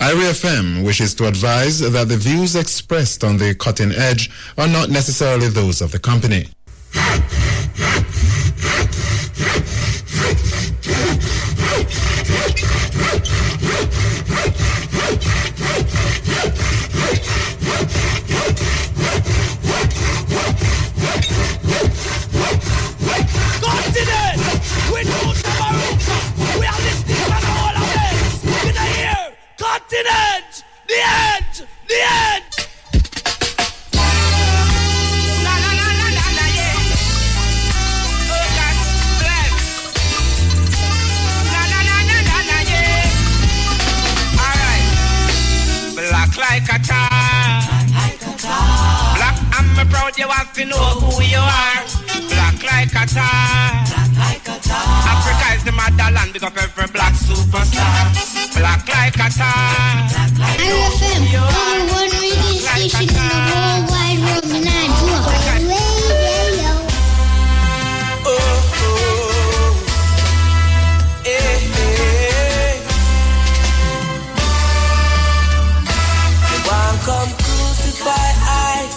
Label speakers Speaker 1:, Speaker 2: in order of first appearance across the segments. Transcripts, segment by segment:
Speaker 1: IRFM wishes to advise that the views expressed on the Cutting Edge are not necessarily those of the company.
Speaker 2: Continent with Mutabaruka. We are listening to all of this. In a year, continent, the end, the end. Black like a tar. Black, I'm proud you have to know who you are. Black like a tar. Africa is the motherland, big up every black superstar. Black like a tar.
Speaker 3: IRFM, number one radio station in the whole wide world, and I
Speaker 2: Come crucify I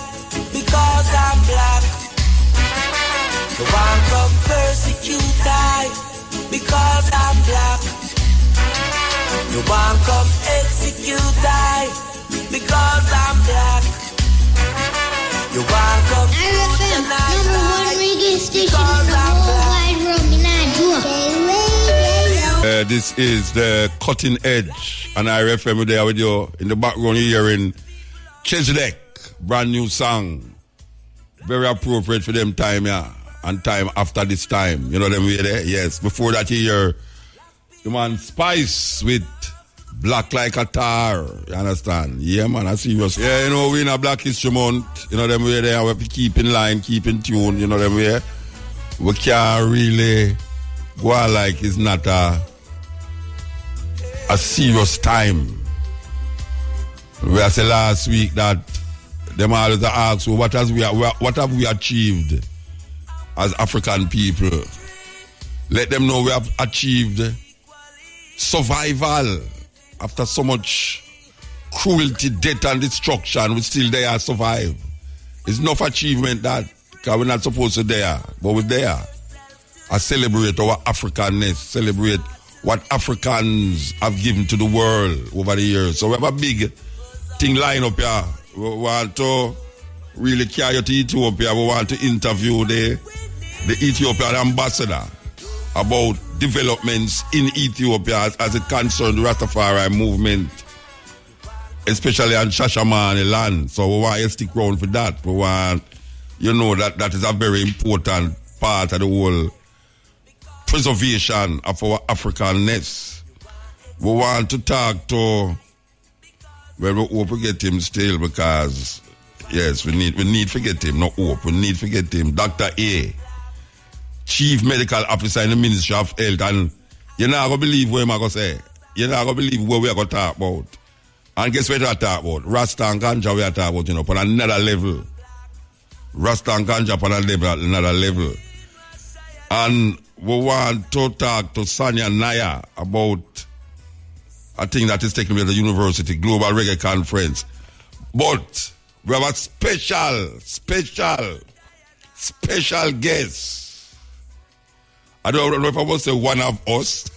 Speaker 2: because I'm black. The one come persecute I because I'm black. The one come execute I because I'm black. The one come
Speaker 3: IRFM, number one radio station in the whole wide world, and I
Speaker 4: This is the Cutting Edge, and IRFM there with you. In the background you're hearing Chesdek, brand new song, very appropriate for them time, yeah, and time after this time, you know them way there, yes. Before that you hear the man Spice with Black Like a Tar, you understand? Yeah, man, I see you. Yeah, you know, we in a Black History Month, you know them way there, we have to keep in line, keep in tune, you know them way. We can't really go on like it's not a serious time. We said last week that them always ask, what have we achieved as African people? Let them know we have achieved survival after so much cruelty, death and destruction. We still there survive. It's enough achievement that, because we're not supposed to there, but we're there. I celebrate our Africanness, celebrate what Africans have given to the world over the years. So we have a big thing line up here. We want to really carry you to Ethiopia. We want to interview the Ethiopian ambassador about developments in Ethiopia as it concerns the Rastafari movement, especially on Shashamane land. So we want to stick around for that. We want, you know, that is a very important part of the whole preservation of our Africanness. We want to talk to, well, we hope we get him still because, yes, we need to get him, not hope, we need to get him. Dr. A, Chief Medical Officer in the Ministry of Health, and you're not going to believe what I'm going to say. You're not going to believe what we're going to talk about. And guess what we're talking about? Rasta and Ganja we're talking about, you know, on another level. Rasta and Ganja on another level. And we want to talk to Sanya Naya about a thing that is taking place at the university, Global Reggae Conference. But we have a special guest. I don't know if I must say one of us.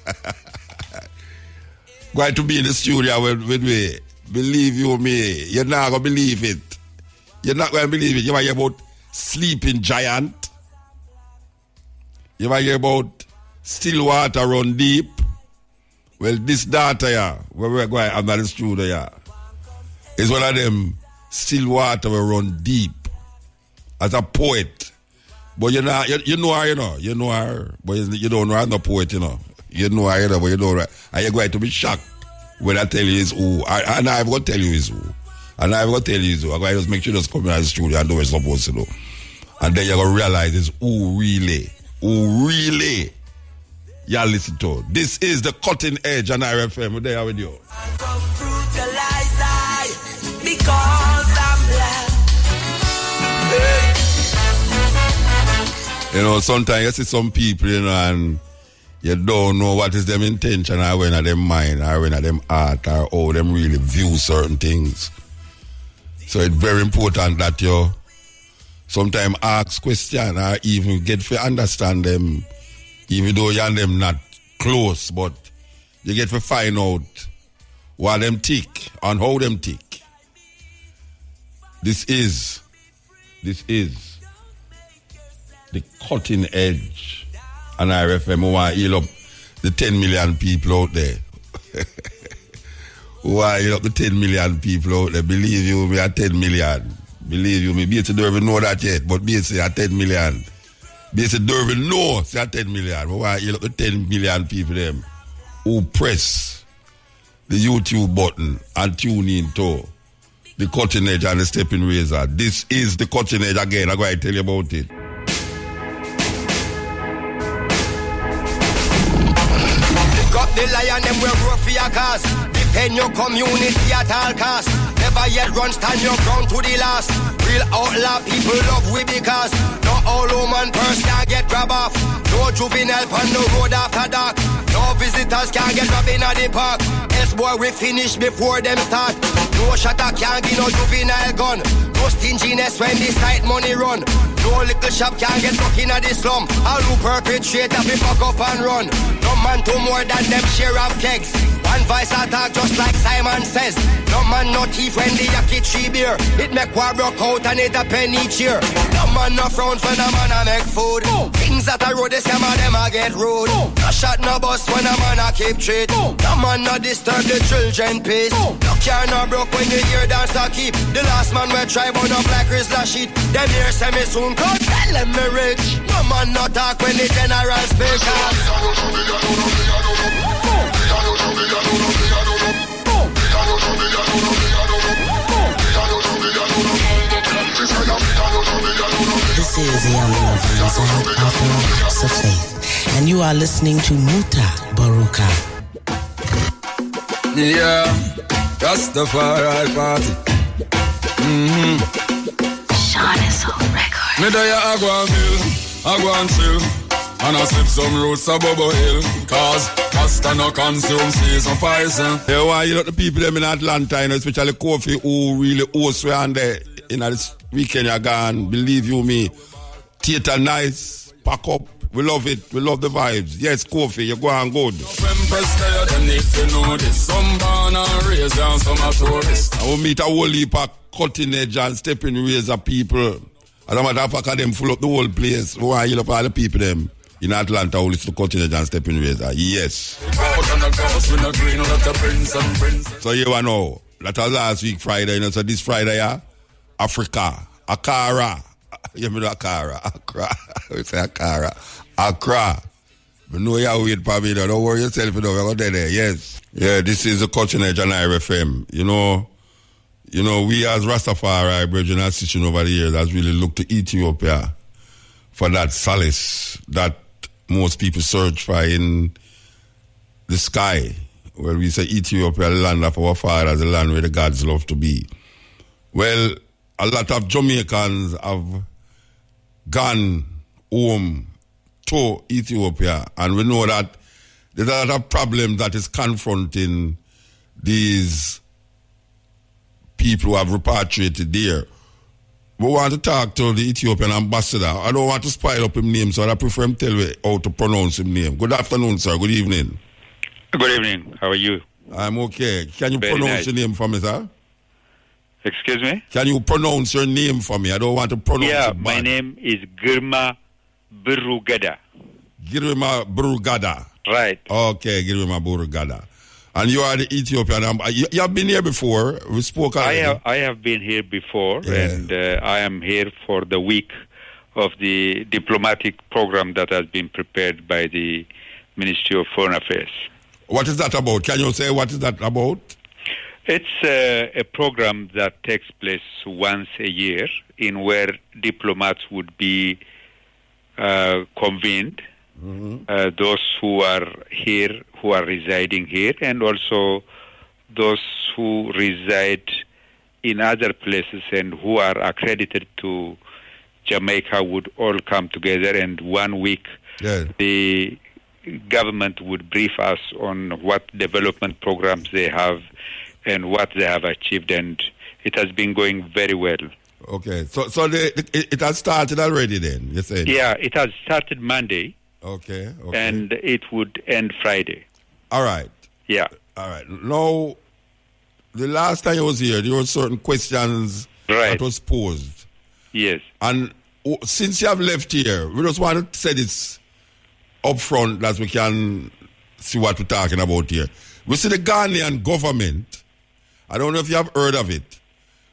Speaker 4: Going to be in the studio with me. Believe you me, you're not going to believe it. You're not going to believe it. You might hear about Sleeping Giant. You might hear about Still Water Run Deep. Well, this daughter, yeah, where we're going under the studio, yeah, is one of them. Still Water will run deep as a poet. But you know her, you know her, but you don't know her, no poet, you know. You know her, but you don't know her. And you're going to be shocked when I tell you it's who. And I'm going to tell you it's who. And I'm going to tell you it's who. I'm going to just make sure you just come in the studio and do what you're supposed to do. And then you're going to realize it's who really y'all listen to. This is the Cutting Edge on IRFM. We're there with you.
Speaker 2: Because I'm black.
Speaker 4: You know, sometimes you see some people, you know, and You don't know what is them intention or when are them mind or when are them heart or how them really view certain things. So it's very important that you sometimes ask questions or even get to understand them, even though you and them not close, but you get to find out what them tick and how them tick. This is the cutting edge. And I FM who want to heal up the 10 million people out there. Who want to heal up the 10 million people out there. Believe you me, are 10 million. Believe you me, BC don't even know that yet, but BC are 10 million. BC don't even know they are 10 million. Who want to heal up the 10 million people them who press the YouTube button and tune in to the cutting edge and the stepping razor. This is the cutting edge again. I'm going to tell you about it.
Speaker 5: The lion them will grow for your cause. Defend your community at all costs. Never yet run, stand your ground to the last. Real outlaw people love we because no all human person can get grab off. No juvenile on the road after dark. No visitors can get robbed in the park. Else boy we finish before them start. No shutter can give no juvenile gun. No stinginess when the side money run. No little shop can get stuck in the slum. All who perpetrate have fuck up and run. No man do more than them share of kegs. One voice attack just like Simon says. No man no thief when the yaki tree beer. It make war broke out and it a pen each year. No man no frowns when a man a make food. Things that a road they scam a them a get rude. No shot no bus when a man a keep treat. No man no disturb the children peace. No car no broke when the year dance a keep. The last man we try burn up like Rizla sheet. Them here say me soon come tell them me rich. No man no talk when the general speak.
Speaker 6: This is the Emancipation of Acts of Faith, and you are listening to Mutabaruka.
Speaker 7: Yeah, Rastafari party.
Speaker 6: Sean is on record.
Speaker 7: Me there I go and chill, and I sip some roots of Bubble Hill, cause Rasta no consume season poison.
Speaker 4: Yeah, why you know the people them in Atlanta, you know, especially Kofi who really host we on there. You know, this weekend you're gone, believe you me. Theater nice, pack up. We love it. We love the vibes. Yes, Kofi, you go on good. I will meet a whole heap of cutting edge and stepping razor people. As a matter of fact, them full up the whole place. We want to heal up all the people them in Atlanta who listen to cutting edge and stepping razor. Yes. So you know, that was last week Friday, you know, so this Friday, yeah, Africa, Akara. You know Akara, Accra. We say Akara. Accra. We know you wait for me, don't worry yourself, you know, we're going to there, yes. Yeah, this is the Cutting Edge and IRFM. You know, we as Rastafari, brethren and sisters over the years, has really looked to Ethiopia for that solace that most people search for in the sky. Well, we say Ethiopia, the land of our fathers, the land where the gods love to be. Well, a lot of Jamaicans have gone home to Ethiopia, and we know that there's a lot of problems that is confronting these people who have repatriated there. We want to talk to the Ethiopian ambassador. I don't want to spoil up his name, so I prefer him tell me how to pronounce his name. Good afternoon, sir. Good evening.
Speaker 8: Good evening. How are you?
Speaker 4: I'm okay. Can you
Speaker 8: Very
Speaker 4: pronounce
Speaker 8: nice.
Speaker 4: your name for me, sir?
Speaker 8: Excuse me?
Speaker 4: Can you pronounce your name for me? I don't want to pronounce it bad.
Speaker 8: My name is Girma Burugada.
Speaker 4: Girma Burugada.
Speaker 8: Right.
Speaker 4: Okay, Girma Burugada. And you are the Ethiopian. You have been here before. We spoke already.
Speaker 8: I have been here before,
Speaker 4: Yeah.
Speaker 8: and I am here for the week of the diplomatic program that has been prepared by the Ministry of Foreign Affairs.
Speaker 4: What is that about? Can you say what is that about?
Speaker 8: It's a program that takes place once a year in where diplomats would be convened, those who are here, who are residing here, and also those who reside in other places and who are accredited to Jamaica would all come together, and 1 week
Speaker 4: Yeah.
Speaker 8: the government would brief us on what development programs they have and what they have achieved, and it has been going very well.
Speaker 4: Okay, so it has started already then, you said?
Speaker 8: Yeah, it has started Monday.
Speaker 4: Okay.
Speaker 8: And it would end Friday.
Speaker 4: All right.
Speaker 8: Yeah.
Speaker 4: All right. Now, the last time I was here, there were certain questions that was posed.
Speaker 8: Yes.
Speaker 4: And since you have left here, we just want to say this up front that we can see what we're talking about here. We see the Ghanaian government, I don't know if you have heard of it,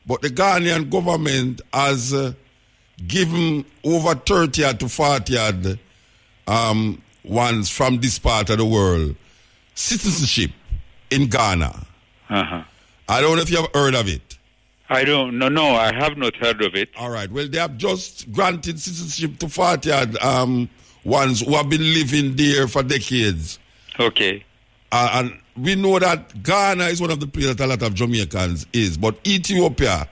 Speaker 4: but the Ghanaian government has given over 30 to 40 ones from this part of the world citizenship in Ghana.
Speaker 8: Uh-huh.
Speaker 4: I don't know if you have heard of it.
Speaker 8: I don't know. No, I have not heard of it.
Speaker 4: All right. Well, they have just granted citizenship to 40 ones who have been living there for decades.
Speaker 8: Okay.
Speaker 4: And we know that Ghana is one of the places that a lot of Jamaicans is, but Ethiopia,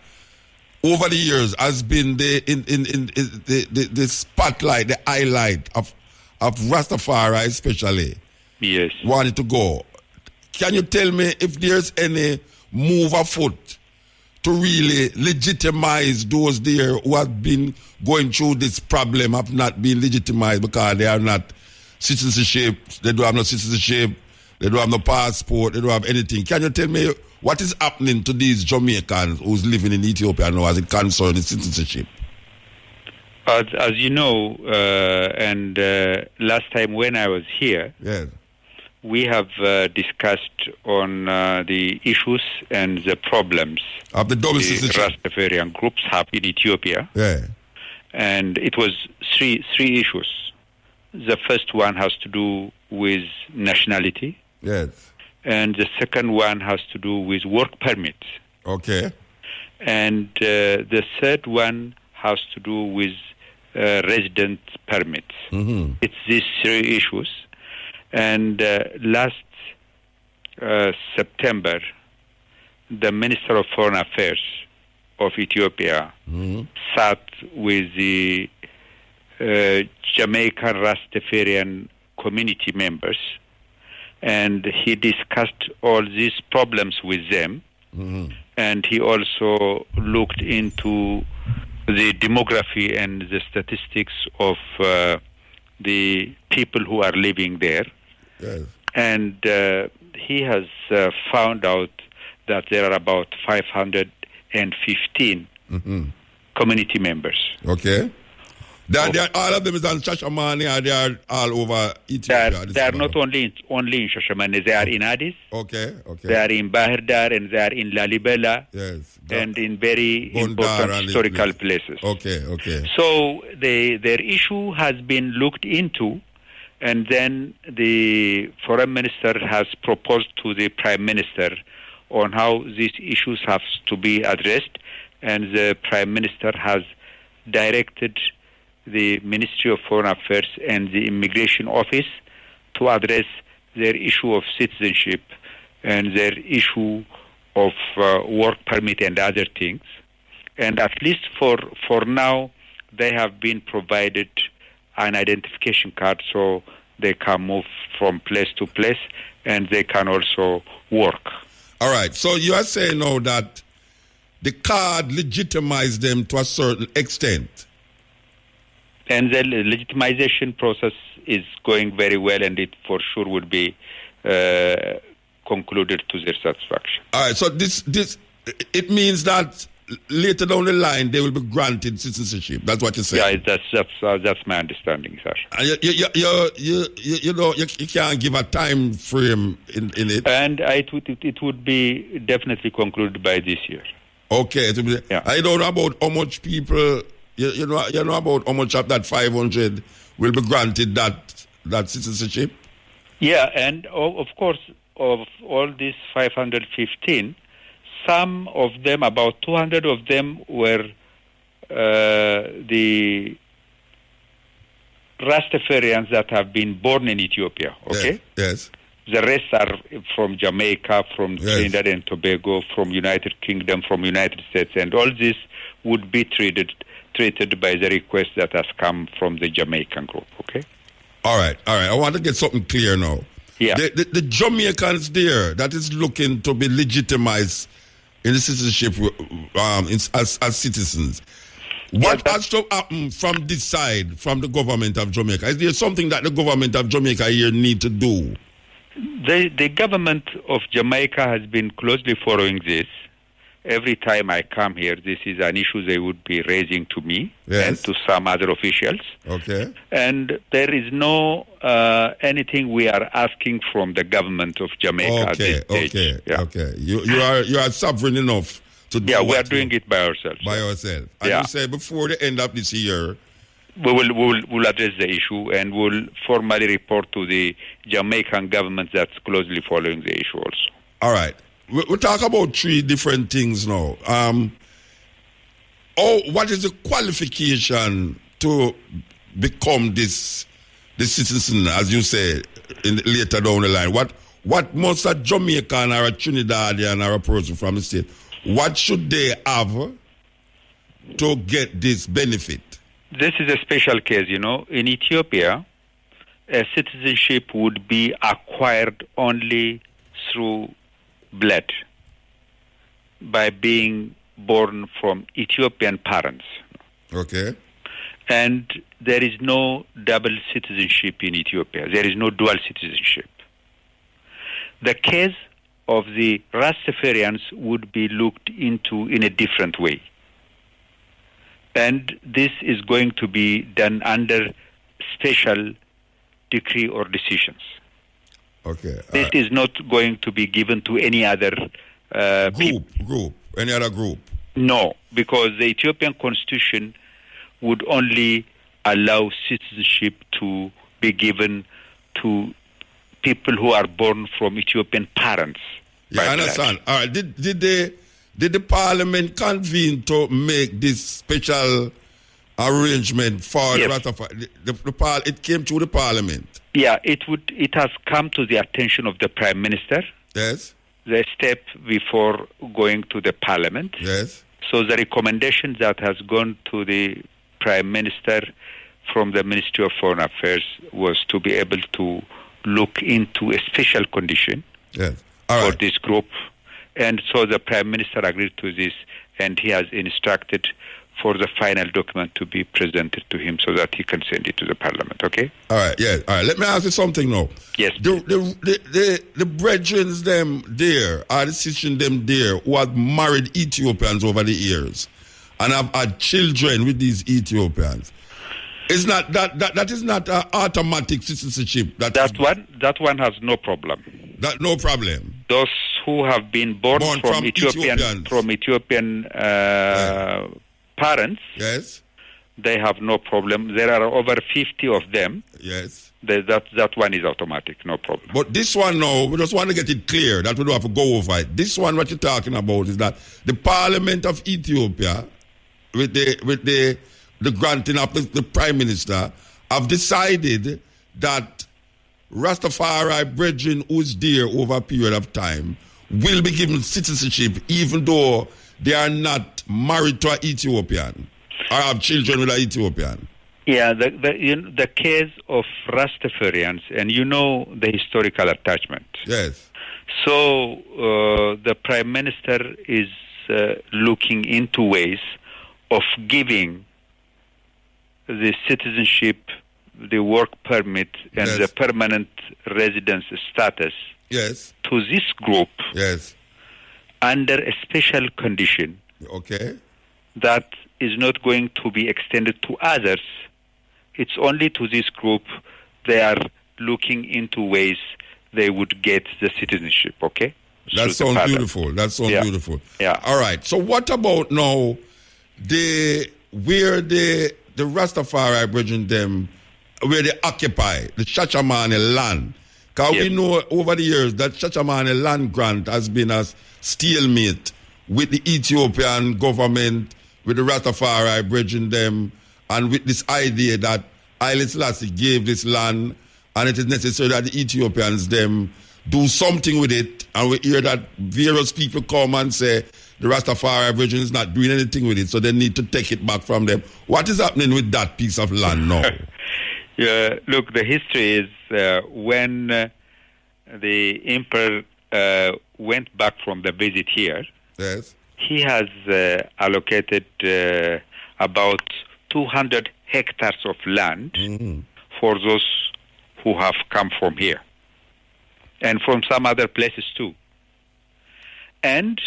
Speaker 4: over the years, has been the spotlight, the highlight of Rastafari, especially.
Speaker 8: Yes.
Speaker 4: Wanted to go. Can you tell me if there's any move afoot to really legitimize those there who have been going through this problem of not being legitimized because they are not citizenship, they don't have no citizenship, they don't have no passport, they don't have anything. Can you tell me what is happening to these Jamaicans who's living in Ethiopia now as it concerns citizenship?
Speaker 8: As you know, and last time when I was here,
Speaker 4: yes,
Speaker 8: we have discussed on the issues and the problems
Speaker 4: of the double citizenship
Speaker 8: Rastafarian groups have in Ethiopia.
Speaker 4: Yeah.
Speaker 8: And it was three issues. The first one has to do with nationality.
Speaker 4: Yes.
Speaker 8: And the second one has to do with work permits.
Speaker 4: Okay.
Speaker 8: And the third one has to do with resident permits.
Speaker 4: Mm-hmm.
Speaker 8: It's these three issues. And last September, the Minister of Foreign Affairs of Ethiopia sat with the Jamaican Rastafarian community members, and he discussed all these problems with them.
Speaker 4: Mm-hmm.
Speaker 8: And he also looked into the demography and the statistics of the people who are living there.
Speaker 4: Yes.
Speaker 8: And he has found out that there are about 515 community members.
Speaker 4: Okay. All of them is on Shashamane, or they are all over Ethiopia?
Speaker 8: They are not only in Shashamane, they are in Addis.
Speaker 4: Okay.
Speaker 8: They are in Bahir Dar, and they are in Lalibela.
Speaker 4: Yes.
Speaker 8: And in very important historical places.
Speaker 4: Okay.
Speaker 8: So their issue has been looked into, and then the foreign minister has proposed to the prime minister on how these issues have to be addressed, and the prime minister has directed the Ministry of Foreign Affairs and the Immigration Office to address their issue of citizenship and their issue of work permit and other things. And at least for now, they have been provided an identification card so they can move from place to place and they can also work.
Speaker 4: All right. So you are saying now that the card legitimized them to a certain extent.
Speaker 8: And the legitimization process is going very well, and it for sure would be concluded to their satisfaction.
Speaker 4: All right. So this it means that later down the line they will be granted citizenship. That's what you say.
Speaker 8: Yeah, that's my understanding, sir.
Speaker 4: You know you can't give a time frame in it.
Speaker 8: And it would be definitely concluded by this year.
Speaker 4: Okay.
Speaker 8: Yeah.
Speaker 4: I don't know about how much people. You know about how much of that 500 will be granted that citizenship?
Speaker 8: Yeah, and of course, of all these 515, some of them, about 200 of them, were the Rastafarians that have been born in Ethiopia, okay?
Speaker 4: Yes.
Speaker 8: The rest are from Jamaica, from Trinidad and Tobago, from United Kingdom, from United States, and all this would be treated by the request that has come from the Jamaican group, okay?
Speaker 4: All right. I want to get something clear now.
Speaker 8: Yeah.
Speaker 4: The Jamaicans there that is looking to be legitimized in the citizenship as citizens. What has to happen from this side, from the government of Jamaica? Is there something that the government of Jamaica here need to do?
Speaker 8: The government of Jamaica has been closely following this. Every time I come here, this is an issue they would be raising to me and to some other officials.
Speaker 4: Okay.
Speaker 8: And there is no anything we are asking from the government of Jamaica at this stage.
Speaker 4: Okay. You are sovereign enough to do.
Speaker 8: Yeah, we are doing it by ourselves.
Speaker 4: By ourselves. And you say before the end of this year,
Speaker 8: we'll address the issue and we'll formally report to the Jamaican government that's closely following the issue also.
Speaker 4: All right. We'll talk about three different things now. What is the qualification to become this citizen, as you say, later down the line? What must a Jamaican or a Trinidadian or a person from the state, what should they have to get this benefit?
Speaker 8: This is a special case, In Ethiopia, a citizenship would be acquired only through blood, by being born from Ethiopian parents.
Speaker 4: Okay.
Speaker 8: And there is no double citizenship in Ethiopia. There is no dual citizenship. The case of the Rastafarians would be looked into in a different way. And this is going to be done under special decree or decisions.
Speaker 4: Okay.
Speaker 8: This is not going to be given to any other
Speaker 4: group. Any other group?
Speaker 8: No, because the Ethiopian constitution would only allow citizenship to be given to people who are born from Ethiopian parents.
Speaker 4: Yeah, I understand. All right. Did the parliament convene to make this special arrangement for the it came to the parliament?
Speaker 8: Yeah, it has come to the attention of the Prime Minister.
Speaker 4: Yes.
Speaker 8: The step before going to the Parliament.
Speaker 4: Yes.
Speaker 8: So the recommendation that has gone to the Prime Minister from the Ministry of Foreign Affairs was to be able to look into a special condition for this group. And so the Prime Minister agreed to this, and he has instructed for the final document to be presented to him so that he can send it to the Parliament, okay?
Speaker 4: All right, yeah. All right, let me ask you something now.
Speaker 8: Yes.
Speaker 4: The brethren them there, or the citizens them there, who have married Ethiopians over the years and have had children with these Ethiopians, is not that is not an automatic citizenship.
Speaker 8: That one has no problem.
Speaker 4: No problem.
Speaker 8: Those who have been born from Ethiopian parents,
Speaker 4: yes,
Speaker 8: they have no problem. There are over 50 of them.
Speaker 4: Yes.
Speaker 8: That one is automatic, no problem.
Speaker 4: But this one now, we just want to get it clear that we don't have to go over it. This one, what you're talking about is that the Parliament of Ethiopia, with the granting of the Prime Minister, have decided that Rastafari brethren who's there over a period of time will be given citizenship even though they are not married to an Ethiopian or have children with an Ethiopian.
Speaker 8: Yeah, the case of Rastafarians, and the historical attachment.
Speaker 4: Yes.
Speaker 8: So the Prime Minister is looking into ways of giving the citizenship, the work permit, and the permanent residence status to this group under a special condition that is not going to be extended to others. It's only to this group. They are looking into ways they would get the citizenship, okay?
Speaker 4: That sounds beautiful. Beautiful.
Speaker 8: Yeah.
Speaker 4: All right. So what about now where the Rastafari brethren them, where they occupy the Shashamane land? Because we know over the years that Shashamane land grant has been a stalemate with the Ethiopian government, with the Rastafari brethren them, and with this idea that Haile Selassie gave this land, and it is necessary that the Ethiopians them do something with it. And we hear that various people come and say the Rastafari brethren is not doing anything with it, so they need to take it back from them. What is happening with that piece of land now?
Speaker 8: Look, the history is when the emperor went back from the visit here,
Speaker 4: Yes.
Speaker 8: he has allocated about 200 hectares of land for those who have come from here and from some other places too. And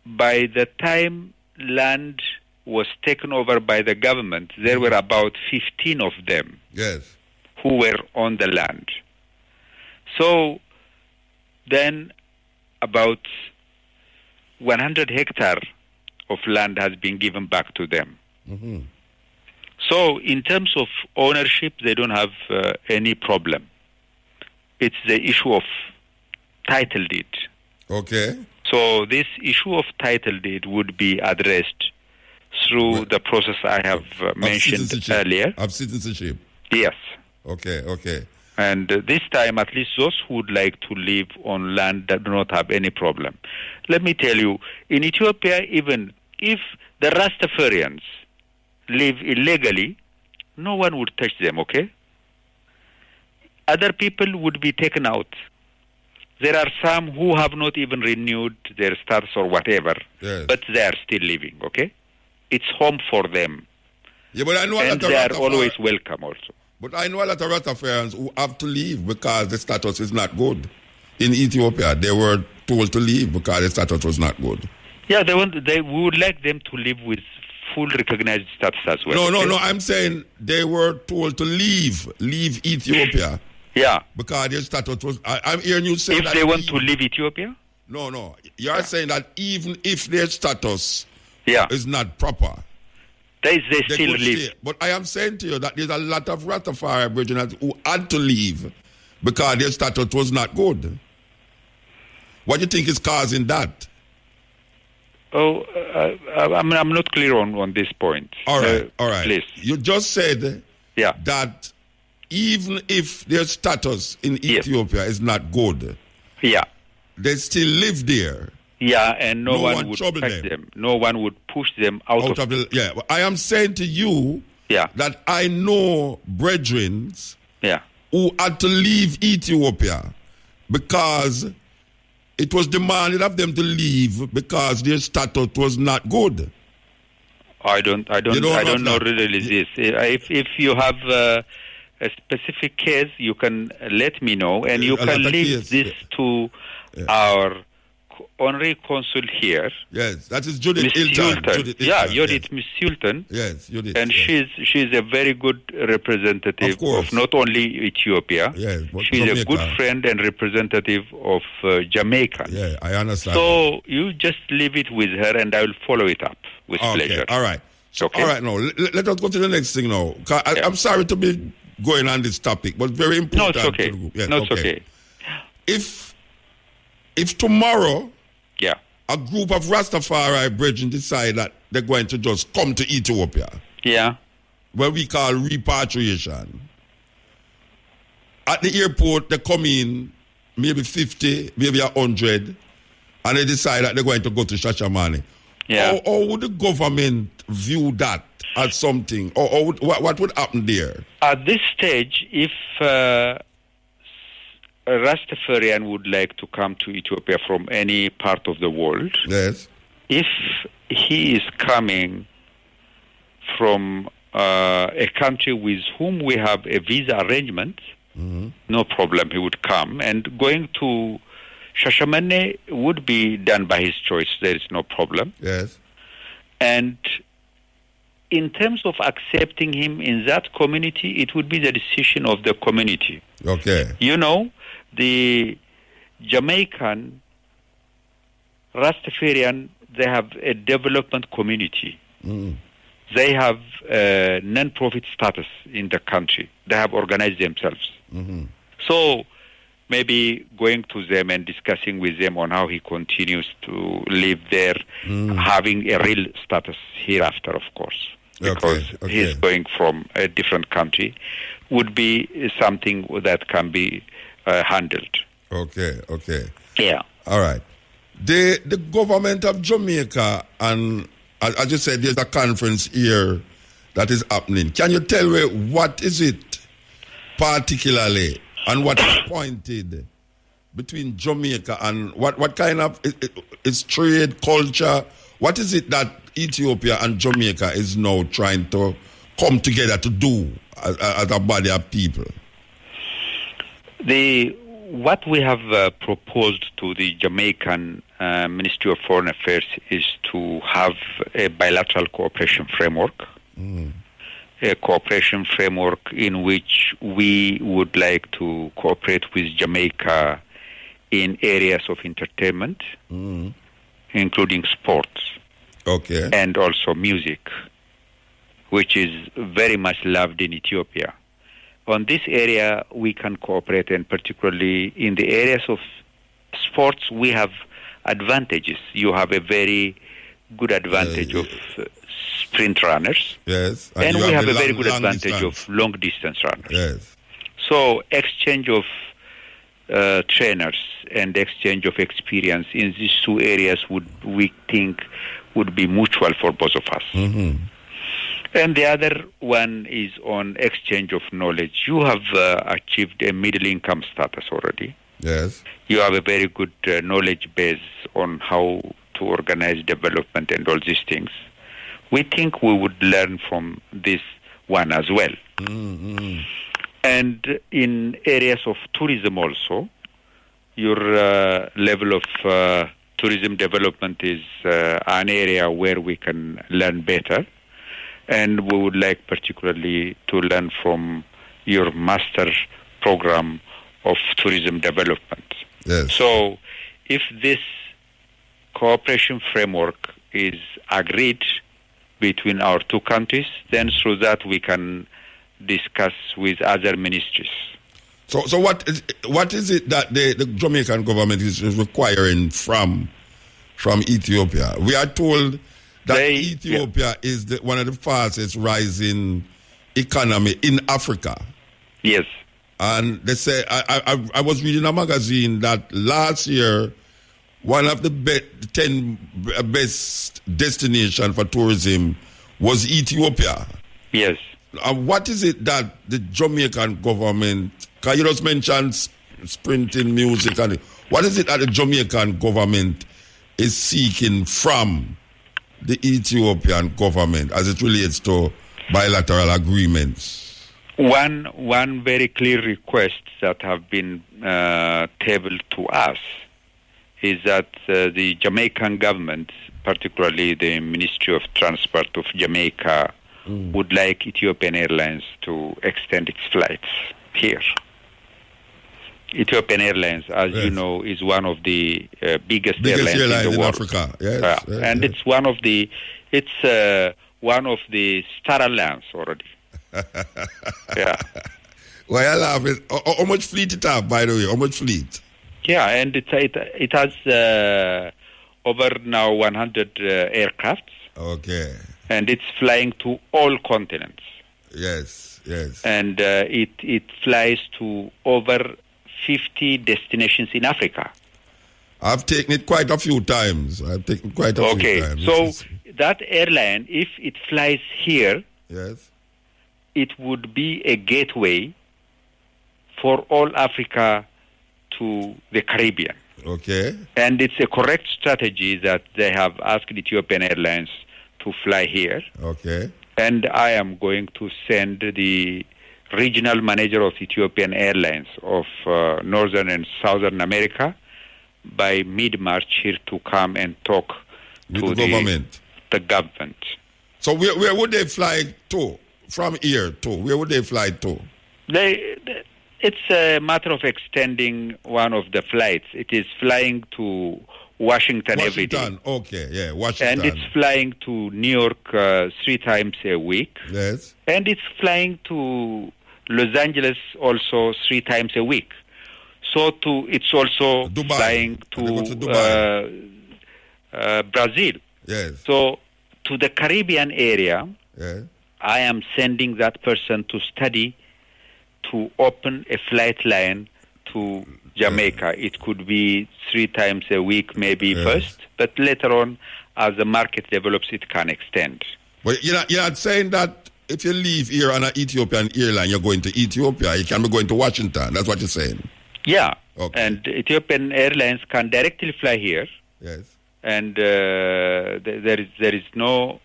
Speaker 8: by the time land was taken over by the government, there were about 15 of them
Speaker 4: Yes.
Speaker 8: who were on the land. So then about 100 hectares of land has been given back to them. So in terms of ownership, they don't have any problem. It's the issue of title deed.
Speaker 4: Okay.
Speaker 8: So this issue of title deed would be addressed through the process I have mentioned earlier.
Speaker 4: Of citizenship.
Speaker 8: Yes.
Speaker 4: Okay, okay.
Speaker 8: And this time, at least those who would like to live on land that do not have any problem. Let me tell you, in Ethiopia, even if the Rastafarians live illegally, no one would touch them, okay? Other people would be taken out. There are some who have not even renewed their status or whatever, but they are still living, okay? It's home for them.
Speaker 4: Yeah, but I know
Speaker 8: and they are always welcome also.
Speaker 4: But I know a lot of Rastafarians who have to leave because the status is not good. In Ethiopia, they were told to leave because the status was not good.
Speaker 8: Yeah, we would like them to live with full recognized status as well.
Speaker 4: No, I'm saying they were told to leave Ethiopia.
Speaker 8: Yeah.
Speaker 4: Because their status was... I'm hearing you say that...
Speaker 8: If they want to leave Ethiopia?
Speaker 4: No. You're saying that even if their status is not proper...
Speaker 8: They still live.
Speaker 4: Stay. But I am saying to you that there's a lot of Rastafari Aboriginals who had to leave because their status was not good. What do you think is causing that?
Speaker 8: Oh, I'm not clear on this point.
Speaker 4: All right.
Speaker 8: Please.
Speaker 4: You just said that even if their status in Ethiopia is not good, they still live there.
Speaker 8: Yeah, and no one would touch them. No one would push them out of the...
Speaker 4: Yeah, I am saying to you that I know brethren who had to leave Ethiopia because it was demanded of them to leave because their status was not good.
Speaker 8: I don't know really this. If you have a specific case, you can let me know, and you can leave this to our honorary consul here.
Speaker 4: Yes, that is Judith
Speaker 8: Hilton.
Speaker 4: Judith,
Speaker 8: Miss Hilton.
Speaker 4: Yes, Judith.
Speaker 8: And she's a very good representative of not only Ethiopia.
Speaker 4: Yes, but
Speaker 8: she's
Speaker 4: Jamaica.
Speaker 8: A good friend and representative of Jamaica.
Speaker 4: Yeah, I understand.
Speaker 8: So you just leave it with her, and I will follow it up with pleasure.
Speaker 4: All right. So, all right, now let us go to the next thing now. I'm sorry to be going on this topic, but very important.
Speaker 8: No, it's okay. It's okay.
Speaker 4: If tomorrow, a group of Rastafari brethren decide that they're going to just come to Ethiopia, what we call repatriation. At the airport, they come in, maybe 50, maybe 100, and they decide that they're going to go to Shashamane. Or would the government view that as something, or what would happen there?
Speaker 8: At this stage, if a Rastafarian would like to come to Ethiopia from any part of the world, if he is coming from a country with whom we have a visa arrangement, no problem, he would come. And going to Shashamane would be done by his choice. There is no problem.
Speaker 4: Yes.
Speaker 8: And in terms of accepting him in that community, it would be the decision of the community.
Speaker 4: Okay.
Speaker 8: You know, the Jamaican Rastafarian, they have a development community. They have non-profit status in the country. They have organized themselves. So maybe going to them and discussing with them on how he continues to live there, having a real status hereafter, of course, because he's going from a different country, would be something that can be handled.
Speaker 4: Okay.
Speaker 8: Yeah.
Speaker 4: All right. The government of Jamaica, and as you said, there's a conference here that is happening. Can you tell me what is it particularly and what is pointed between Jamaica and what kind of is trade, culture? What is it that Ethiopia and Jamaica is now trying to come together to do as a body of people?
Speaker 8: What we have proposed to the Jamaican Ministry of Foreign Affairs is to have a bilateral cooperation framework, a cooperation framework in which we would like to cooperate with Jamaica in areas of entertainment, including sports, and also music, which is very much loved in Ethiopia. On this area, we can cooperate, and particularly in the areas of sports, we have advantages. You have a very good advantage of sprint runners.
Speaker 4: Yes.
Speaker 8: And we have a very good advantage of long-distance runners.
Speaker 4: Yes.
Speaker 8: So exchange of trainers and exchange of experience in these two areas we think would be mutual for both of us. And the other one is on exchange of knowledge. You have achieved a middle income status already.
Speaker 4: Yes.
Speaker 8: You have a very good knowledge base on how to organize development and all these things. We think we would learn from this one as well. And in areas of tourism also, your level of tourism development is an area where we can learn better. And we would like particularly to learn from your master program of tourism development.
Speaker 4: Yes.
Speaker 8: So if this cooperation framework is agreed between our two countries, then through that we can discuss with other ministries.
Speaker 4: So what is it that the Jamaican government is requiring from Ethiopia? We are told that Ethiopia is one of the fastest rising economy in Africa.
Speaker 8: Yes.
Speaker 4: And they say, I was reading a magazine that last year, one of the 10 best destinations for tourism was Ethiopia.
Speaker 8: Yes.
Speaker 4: What is it that the Jamaican government, because you just mentioned sprinting music, and what is it that the Jamaican government is seeking from the Ethiopian government as it relates to bilateral agreements?
Speaker 8: One very clear request that have been tabled to us is that the Jamaican government, particularly the Ministry of Transport of Jamaica, would like Ethiopian Airlines to extend its flights here. Ethiopian Airlines, as you know, is one of the biggest airlines in the world.
Speaker 4: Africa. Yes,
Speaker 8: and it's one of the Star Alliance already.
Speaker 4: Why I laugh is how much fleet it have, by the way? How much fleet?
Speaker 8: Yeah, and it has over now 100 aircrafts.
Speaker 4: Okay.
Speaker 8: And it's flying to all continents.
Speaker 4: Yes.
Speaker 8: And it flies to over 50 destinations in Africa.
Speaker 4: I've taken it quite a few times.
Speaker 8: Okay, so that airline, if it flies here,
Speaker 4: yes,
Speaker 8: it would be a gateway for all Africa to the Caribbean.
Speaker 4: Okay.
Speaker 8: And it's a correct strategy that they have asked Ethiopian Airlines to fly here.
Speaker 4: Okay.
Speaker 8: And I am going to send the regional manager of Ethiopian Airlines of Northern and Southern America by mid-March here to come and talk
Speaker 4: to the
Speaker 8: government.
Speaker 4: So where would they fly to? From here to? Where would they fly to?
Speaker 8: It's a matter of extending one of the flights. It is flying to Washington every day.
Speaker 4: Okay, yeah, Washington.
Speaker 8: And it's flying to New York 3 times a week.
Speaker 4: Yes.
Speaker 8: And it's flying to Los Angeles also 3 times a week. So it's also
Speaker 4: Dubai.
Speaker 8: Flying to Brazil.
Speaker 4: Yes.
Speaker 8: So to the Caribbean area,
Speaker 4: yeah,
Speaker 8: I am sending that person to study to open a flight line to Jamaica. It could be 3 times a week maybe first, but later on, as the market develops, it can extend.
Speaker 4: But you're not saying that if you leave here on an Ethiopian airline, you're going to Ethiopia. You can be going to Washington. That's what you're saying.
Speaker 8: Yeah.
Speaker 4: Okay.
Speaker 8: And Ethiopian Airlines can directly fly here.
Speaker 4: Yes.
Speaker 8: And there is no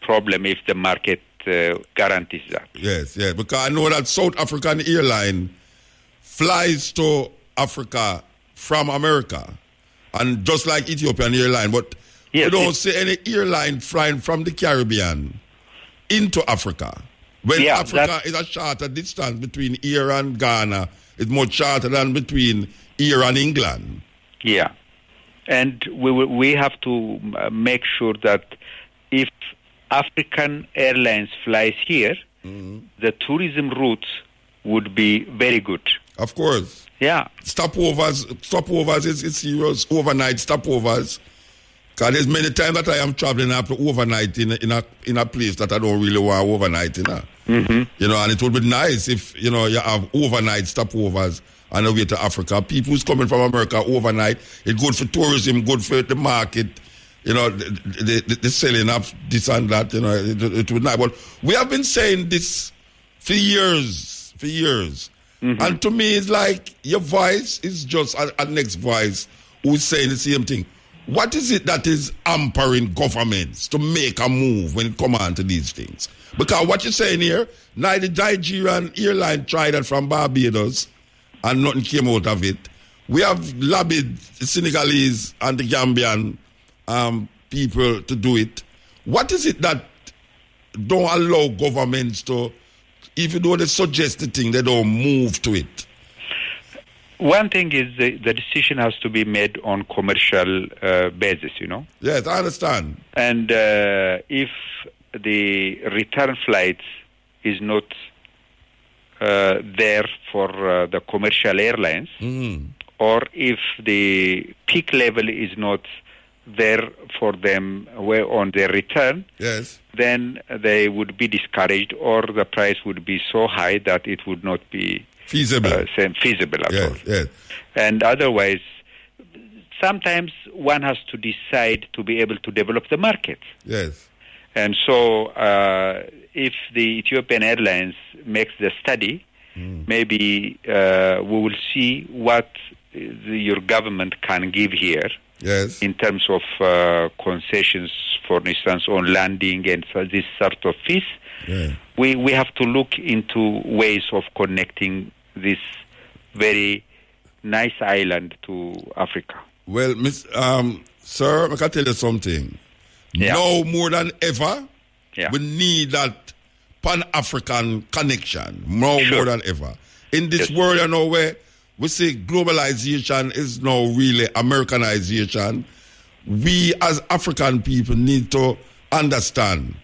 Speaker 8: problem if the market guarantees that.
Speaker 4: Yes, yes. Because I know that South African airline flies to Africa from America. And just like Ethiopian airline, but
Speaker 8: yes,
Speaker 4: you don't see any airline flying from the Caribbean into Africa. When Africa is a shorter distance between here and Ghana, it's more shorter than between here and England.
Speaker 8: Yeah. And we have to make sure that if African Airlines flies here, the tourism routes would be very good.
Speaker 4: Of course.
Speaker 8: Yeah.
Speaker 4: Stopovers is serious. Overnight stopovers. Because there's many times that I am traveling after overnight in a place that I don't really want overnight in. You know, and it would be nice if, you know, you have overnight stopovers on the way to Africa. People who's coming from America overnight, it's good for tourism, good for the market, you know, the selling of this and that, you know, it would not. But we have been saying this for years. And to me, it's like your voice is just a next voice who's saying the same thing. What is it that is hampering governments to make a move when it comes on to these things? Because what you're saying here, now the Nigerian airline tried it from Barbados and nothing came out of it. We have lobbied the Senegalese and the Gambian people to do it. What is it that don't allow governments to, even though they suggest the thing, they don't move to it?
Speaker 8: One thing is the decision has to be made on commercial basis, you know.
Speaker 4: Yes, I understand.
Speaker 8: And if the return flights is not there for the commercial airlines, or if the peak level is not there for them on their return,
Speaker 4: yes,
Speaker 8: then they would be discouraged, or the price would be so high that it would not be feasible at all.
Speaker 4: Yes.
Speaker 8: And otherwise, sometimes one has to decide to be able to develop the market.
Speaker 4: Yes.
Speaker 8: And so if the Ethiopian Airlines makes the study, maybe we will see what your government can give here.
Speaker 4: Yes.
Speaker 8: In terms of concessions, for instance, on landing and this sort of fees.
Speaker 4: Yeah.
Speaker 8: We have to look into ways of connecting this very nice island to Africa.
Speaker 4: Well, sir, I can tell you something.
Speaker 8: Yeah.
Speaker 4: Now more than ever,
Speaker 8: Yeah.
Speaker 4: we need that Pan-African connection. More than ever. In this world, you know, where we say globalization is now really Americanization, we as African people need to understand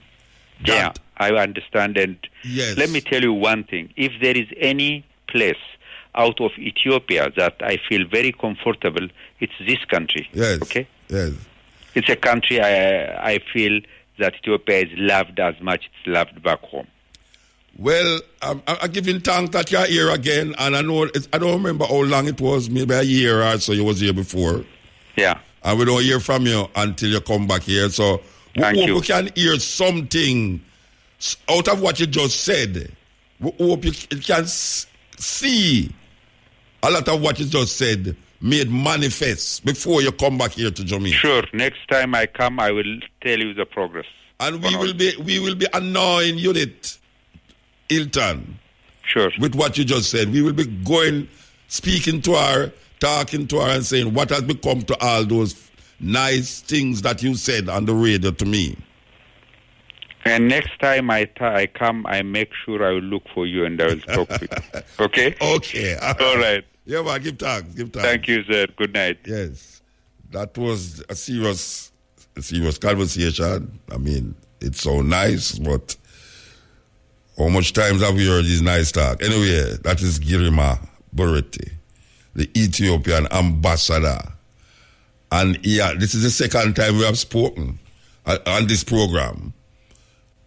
Speaker 4: that.
Speaker 8: Yeah, I understand. And
Speaker 4: yes,
Speaker 8: let me tell you one thing. If there is any place out of Ethiopia that I feel very comfortable, it's this country.
Speaker 4: Yes.
Speaker 8: Okay?
Speaker 4: Yes.
Speaker 8: It's a country I feel that Ethiopia is loved as much as it's loved back home.
Speaker 4: Well, I'm giving thanks that you're here again, and I know I don't remember how long it was, maybe a year or so you was here before.
Speaker 8: Yeah.
Speaker 4: And we don't hear from you until you come back here. So we hope we can hear something out of what you just said. We hope you can see a lot of what you just said made manifest before you come back here to Jamaica.
Speaker 8: Sure. Next time I come, I will tell you the progress.
Speaker 4: And we will be annoying Unit Hilton.
Speaker 8: Sure.
Speaker 4: With what you just said. We will be going, speaking to her, talking to her and saying what has become to all those nice things that you said on the radio to me.
Speaker 8: And next time I come, I make sure I will look for you and I will talk to you. Okay?
Speaker 4: Okay.
Speaker 8: All right.
Speaker 4: Yeah, man, give thanks.
Speaker 8: Thank you, sir. Good night.
Speaker 4: Yes. That was a serious conversation. I mean, it's so nice, but how much times have we heard this nice talk? Anyway, that is Girima Bureti, the Ethiopian ambassador. And yeah, this is the second time we have spoken on this program.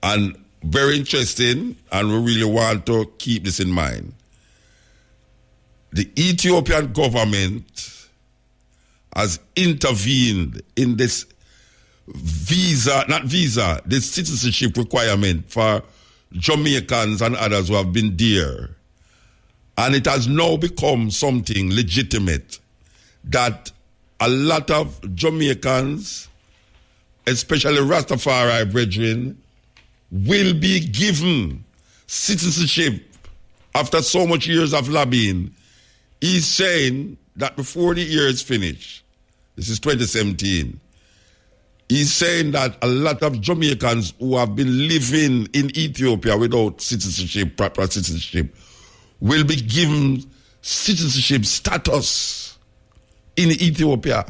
Speaker 4: And very interesting, and we really want to keep this in mind. The Ethiopian government has intervened in this this citizenship requirement for Jamaicans and others who have been there. And it has now become something legitimate that a lot of Jamaicans, especially Rastafari brethren, will be given citizenship after so much years of lobbying. He's saying that before the year is finished, this is 2017, he's saying that a lot of Jamaicans who have been living in Ethiopia without citizenship, proper citizenship, will be given citizenship status in Ethiopia.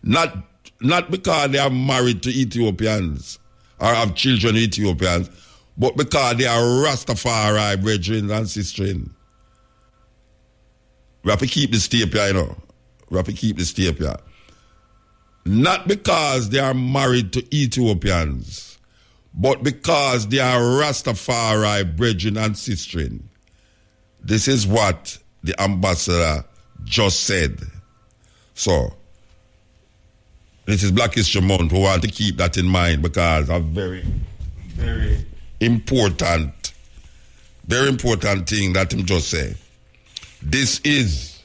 Speaker 4: Not because they are married to Ethiopians or have children Ethiopians, but because they are Rastafari brethren and sisters. We have to keep this tape here, you know. We have to keep this tape here. Not because they are married to Ethiopians, but because they are Rastafari brethren and sisters. This is what the ambassador just said. So, this is Black History Month. We want to keep that in mind because a very, very important thing that him just said. This is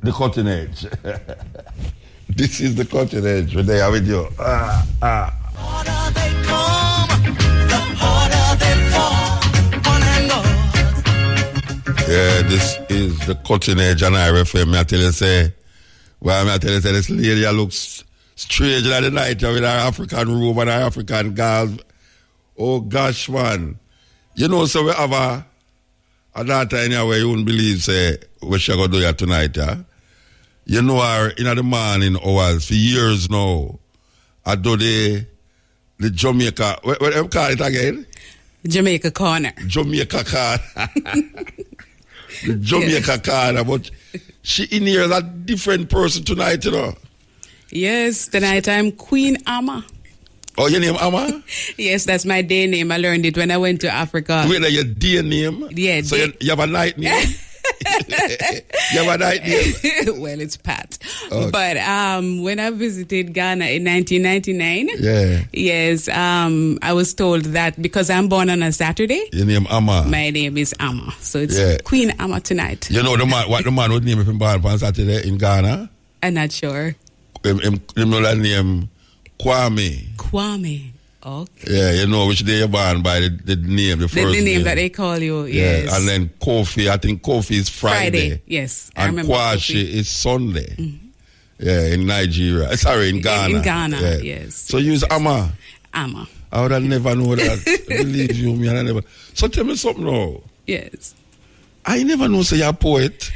Speaker 4: the cutting edge. This is the cutting edge. We're there with you.
Speaker 9: Harder they come, the harder they fall. One and all.
Speaker 4: Yeah, this is the cutting edge, and I refer me. I tell you, say, this lady looks strange at the night with her African robe and her African gals. Oh gosh, man. You know, so we have a daughter in here where you wouldn't believe, say, what she going to do here tonight, yeah? You know her in the morning hours for years now. I do the Jamaica, what do you call it again?
Speaker 10: Jamaica Corner.
Speaker 4: Jamaica Corner. The Jamaica Corner, but she in here is a different person tonight, you know.
Speaker 10: Yes, tonight I'm Queen Amma.
Speaker 4: Oh, your name Amma?
Speaker 10: Yes, that's my day name. I learned it when I went to Africa.
Speaker 4: Wait, your day name?
Speaker 10: Yeah.
Speaker 4: So you have a night name? You have a night name?
Speaker 10: Well, it's Pat.
Speaker 4: Okay.
Speaker 10: But when I visited Ghana in 1999, yes, I was told that because I'm born on a Saturday,
Speaker 4: your name Amma.
Speaker 10: My name is Amma. So it's Queen Amma tonight.
Speaker 4: You know what the man would name if he born on Saturday in Ghana?
Speaker 10: I'm not sure.
Speaker 4: Him know that name Kwame.
Speaker 10: Kwame. Okay.
Speaker 4: Yeah, you know which day you're born by the name, the first
Speaker 10: the name that they call you, yes.
Speaker 4: Yeah, and then Kofi, I think Kofi is Friday.
Speaker 10: Yes.
Speaker 4: I remember Kwashi is Sunday. Mm-hmm. Yeah, in Nigeria. Sorry, in Ghana.
Speaker 10: In Ghana, yes.
Speaker 4: So you use Amma?
Speaker 10: Amma.
Speaker 4: I would have never known that. Believe you me, I never. So tell me something now.
Speaker 10: Yes.
Speaker 4: I never know say you're a poet.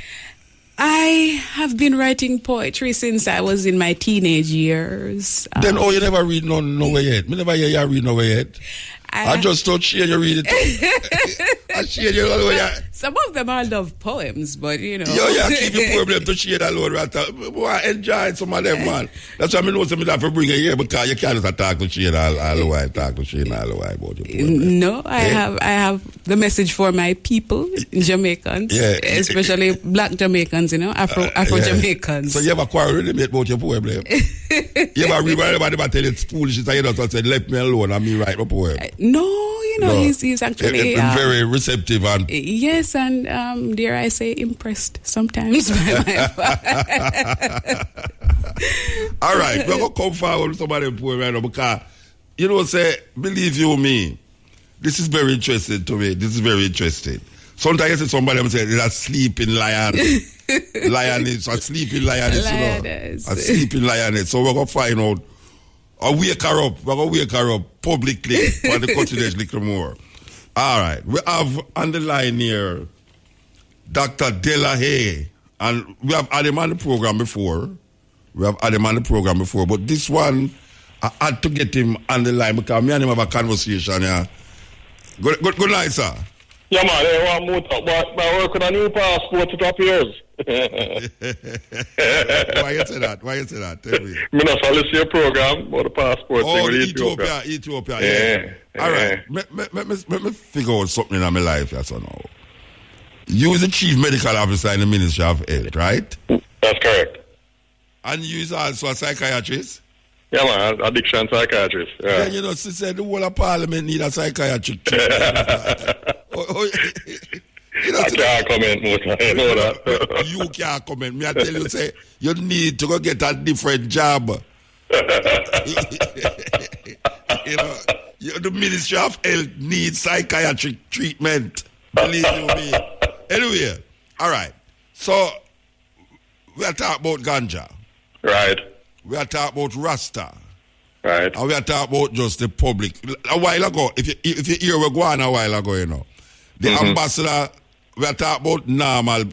Speaker 10: I have been writing poetry since I was in my teenage years.
Speaker 4: Then, you never read nowhere yet? Me never hear you read nowhere yet. I just thought she and you read it. I share you alone.
Speaker 10: Some of them are love poems, but you know.
Speaker 4: Yeah, keep your problem to share that alone. Right? Enjoy some of them, man. That's why I know some of that for bringing here because you can't just talk to Shane all the way, about your problem.
Speaker 10: No, I have the message for my people, Jamaicans, especially Black Jamaicans, you know, Afro Jamaicans.
Speaker 4: So you ever quarrel with them about your poem? You ever read everybody tell it's foolishness and you just say, let me alone and me write my poem?
Speaker 10: No, you know, he's actually
Speaker 4: very receptive and
Speaker 10: yes, and dare I say impressed sometimes by my
Speaker 4: all right, we're gonna come forward with somebody poem right now because you know, say, believe you me, this is very interesting to me. This is very interesting. Sometimes you see somebody say it's a sleeping lion. Lioness, a sleeping lioness,
Speaker 10: lioness.
Speaker 4: You know. A sleeping lioness. So we're gonna find out. Or wake her up. We're going to wake her up publicly for the continent a little more. All right. We have on the line here Dr. Delahaye. And we have had him on the program before. But this one, I had to get him on the line because me and him have a conversation. Yeah. Good night, sir.
Speaker 11: Yeah, man. I want to but I work on a new passport. It appears.
Speaker 4: Why you say that? Tell me.
Speaker 11: Me not follow your program about the passport thing with
Speaker 4: Ethiopia. Yeah. All right. Let me figure out something in my life. Yes or no? You is the chief medical officer in the Ministry of Health, right?
Speaker 11: That's correct.
Speaker 4: And you is also a psychiatrist?
Speaker 11: Yeah, man, addiction psychiatrist. Yeah.
Speaker 4: Then, you know, she said the whole of Parliament need a psychiatric treatment. You know,
Speaker 11: I can't comment, Muta. You know that.
Speaker 4: You can't comment. Me, I tell you, say, you need to go get a different job. You know, the Ministry of Health needs psychiatric treatment. Believe you me. Anyway, all right. So, we are talking about ganja.
Speaker 11: Right.
Speaker 4: We are talking about Rasta.
Speaker 11: Right.
Speaker 4: And we are talking about just the public. A while ago, if you hear we go on a while ago, you know, the ambassador, we are talking about normal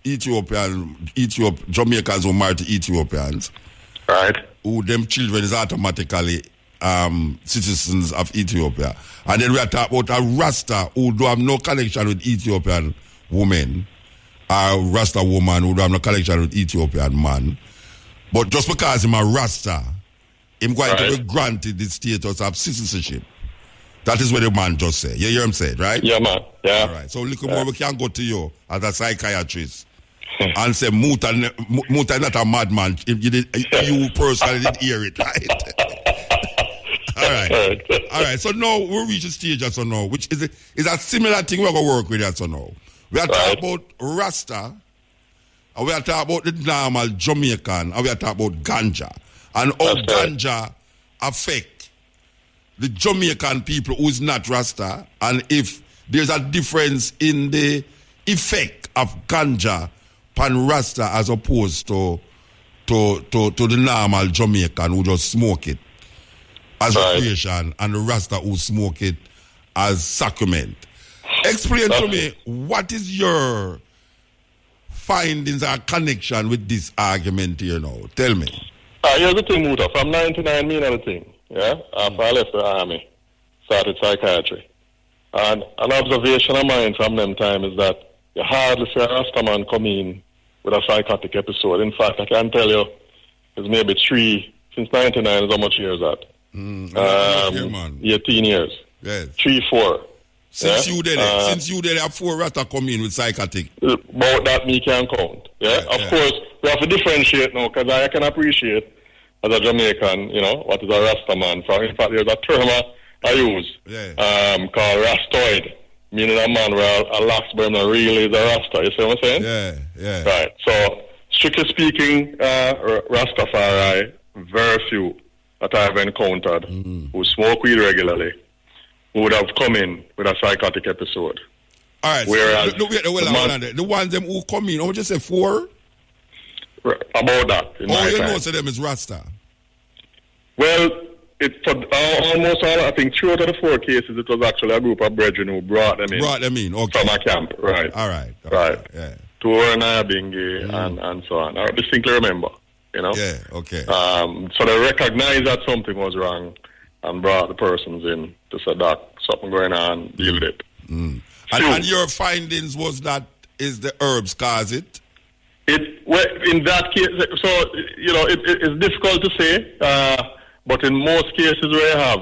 Speaker 4: Jamaicans who marry to Ethiopians.
Speaker 11: Right.
Speaker 4: Who them children is automatically citizens of Ethiopia. And then we are talking about a Rasta who do have no connection with Ethiopian women. A Rasta woman who do have no connection with Ethiopian man. But just because he's a Rasta, him going to be granted the status of citizenship. That is what the man just said. You hear him say, right?
Speaker 11: Yeah, man. Yeah.
Speaker 4: All right. So look more we can go to you as a psychiatrist and say Muta is not a madman. You personally didn't hear it, right? All right. So now we reach a stage as so now, which is a similar thing we're going to work with as so now. We are talking about Rasta, and we are talking about the normal Jamaican, and we are talking about Ganja. And how Ganja affect the Jamaican people who is not Rasta, and if there's a difference in the effect of Ganja pan Rasta as opposed to the normal Jamaican who just smoke it as recreation, and the Rasta who smoke it as sacrament. Explain to me, what is your findings or connection with this argument here now? Tell me.
Speaker 11: Here's the thing, Muta. From 99, me and the thing. Yeah? After I left the army, started psychiatry. And an observation of mine from them time is that you hardly see a Rasta man come in with a psychotic episode. In fact, I can tell you, it's maybe 3, since 99 is how much years that? 18 years.
Speaker 4: Yes.
Speaker 11: 3, 4.
Speaker 4: Since you did have 4 Rasta come in with psychotic.
Speaker 11: About that me can count. Yeah. Of course, we have to differentiate now, because I can appreciate as a Jamaican, you know, what is a Rasta man. So in fact, there's a term I use called Rastoid, meaning a man where a last burn really is a Rasta. You see what I'm saying?
Speaker 4: Yeah.
Speaker 11: Right. So strictly speaking, Rastafari, very few that I've encountered who smoke weed regularly would have come in with a psychotic episode.
Speaker 4: All right.
Speaker 11: Whereas
Speaker 4: the ones them who come in, I would just say 4?
Speaker 11: About that.
Speaker 4: You know, so them is Rasta.
Speaker 11: Well, for almost all, I think 3 out of the 4 cases, it was actually a group of brethren who brought them in.
Speaker 4: Okay.
Speaker 11: From a camp, right.
Speaker 4: All right. Yeah.
Speaker 11: To Oranabingi and so on. I distinctly remember, you know.
Speaker 4: Yeah, okay.
Speaker 11: So they recognized that something was wrong and brought the persons in to say, Doc, something going on, deal with it.
Speaker 4: And your findings was that is the herbs cause it?
Speaker 11: Well, in that case, so, you know, it's difficult to say, but in most cases where you have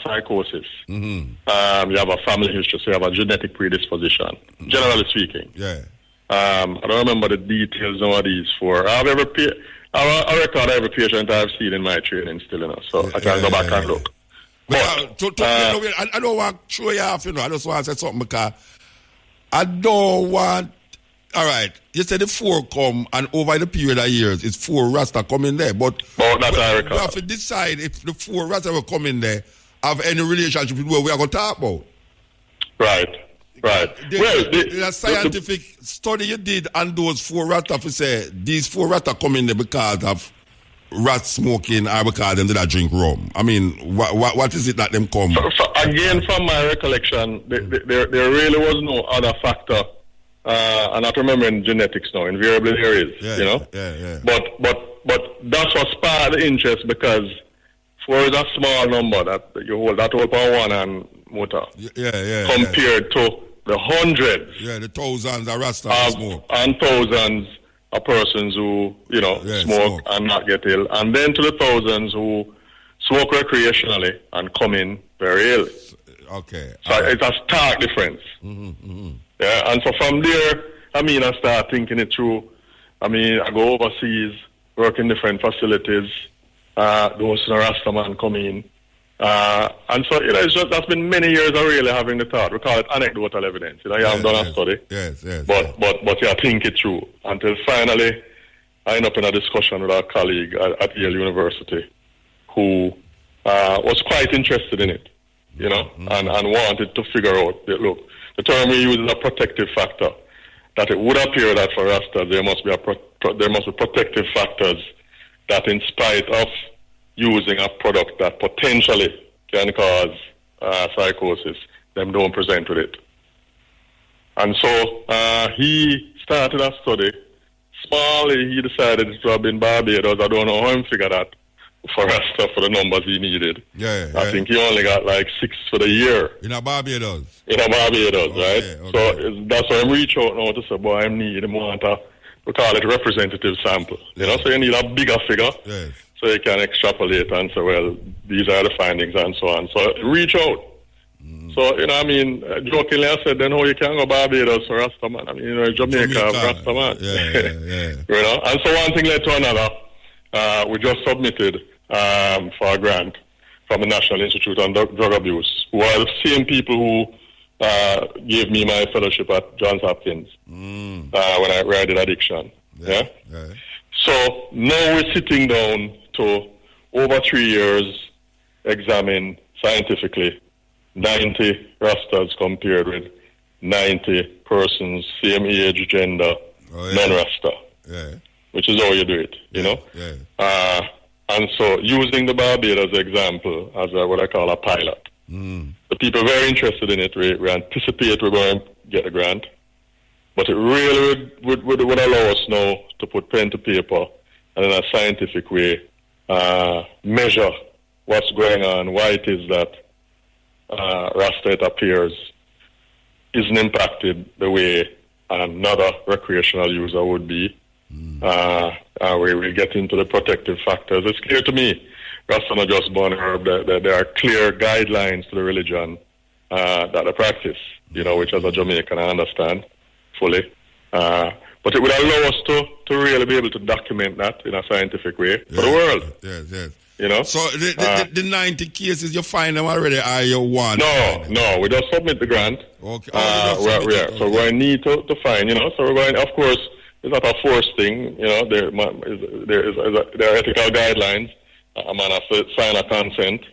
Speaker 11: psychosis, you have a family history, so you have a genetic predisposition, generally speaking.
Speaker 4: Yeah.
Speaker 11: I don't remember the details of these 4. I record every patient I've seen in my training still, you know, so I can go back and look.
Speaker 4: But, I don't want to throw you off, you know, I just want to say something because I don't want. All right, you said the 4 come, and over the period of years, it's 4 Rasta come in there. But we have to decide if the 4 Rasta will come in there have any relationship with what we are going to talk about.
Speaker 11: Right.
Speaker 4: The scientific study you did on those 4 Rasta, to say these 4 Rasta come in there because of rat smoking or because them did not drink rum. I mean, what is it that them come?
Speaker 11: Again, from my recollection, there really was no other factor. I'm not remembering genetics now. Invariably there is, you know.
Speaker 4: Yeah.
Speaker 11: But that's what sparked the interest, because 4 is a small number that you hold. That hold for 1 and motor. Compared to the hundreds.
Speaker 4: Yeah, the thousands of Rasta smoke.
Speaker 11: And thousands of persons who, you know, smoke and not get ill. And then to the thousands who smoke recreationally and come in very ill.
Speaker 4: Okay.
Speaker 11: So it's a stark difference. Yeah, and so from there, I start thinking it through. I go overseas, work in different facilities, those Rastaman come in. And so, it's just, that's been many years of really having the thought. We call it anecdotal evidence. You haven't done a study. But you think it through until finally I end up in a discussion with our colleague at Yale University who was quite interested in it, and wanted to figure out, look, the term we use is a protective factor, that it would appear that for Rastas there must be protective factors that in spite of using a product that potentially can cause psychosis, them don't present with it. And so he started a study. Smallly, he decided to have been Barbados. I don't know how he figured that for Rasta for the numbers he needed. I think he only got like 6 for the year.
Speaker 4: In a Barbados?
Speaker 11: Right? So that's why I'm reaching out now to say, boy, I want we call it representative sample. So you need a bigger figure. So you can extrapolate and say, well, these are the findings and so on. So reach out. So, jokingly I said, then how you can go Barbados for Rastaman? Jamaica Rastaman. And so one thing led to another. We just submitted for a grant from the National Institute on Drug Abuse, who are the same people who gave me my fellowship at Johns Hopkins when I did addiction. So now we're sitting down to, over 3 years, examine scientifically 90 Rastas compared with 90 persons, same age, gender, non-Rasta, which is how you do it, And so using the Barbados example as what I call a pilot, the people are very interested in it. We anticipate we're going to get a grant, but it really would allow us now to put pen to paper and in a scientific way measure what's going on, why it is that Rasta, it appears, isn't impacted the way another recreational user would be. We get into the protective factors. It's clear to me, Rasta not just born herb, that there are clear guidelines to the religion that they practice, which as a Jamaican I understand fully. But it would allow us to really be able to document that in a scientific way for the world. So the 90 cases, you find them already, are you one? No, we just submit the grant.
Speaker 4: Okay.
Speaker 11: So we're going to need to find, so we're going, of course, it's not a forced thing, there are ethical guidelines. A man has to sign a consent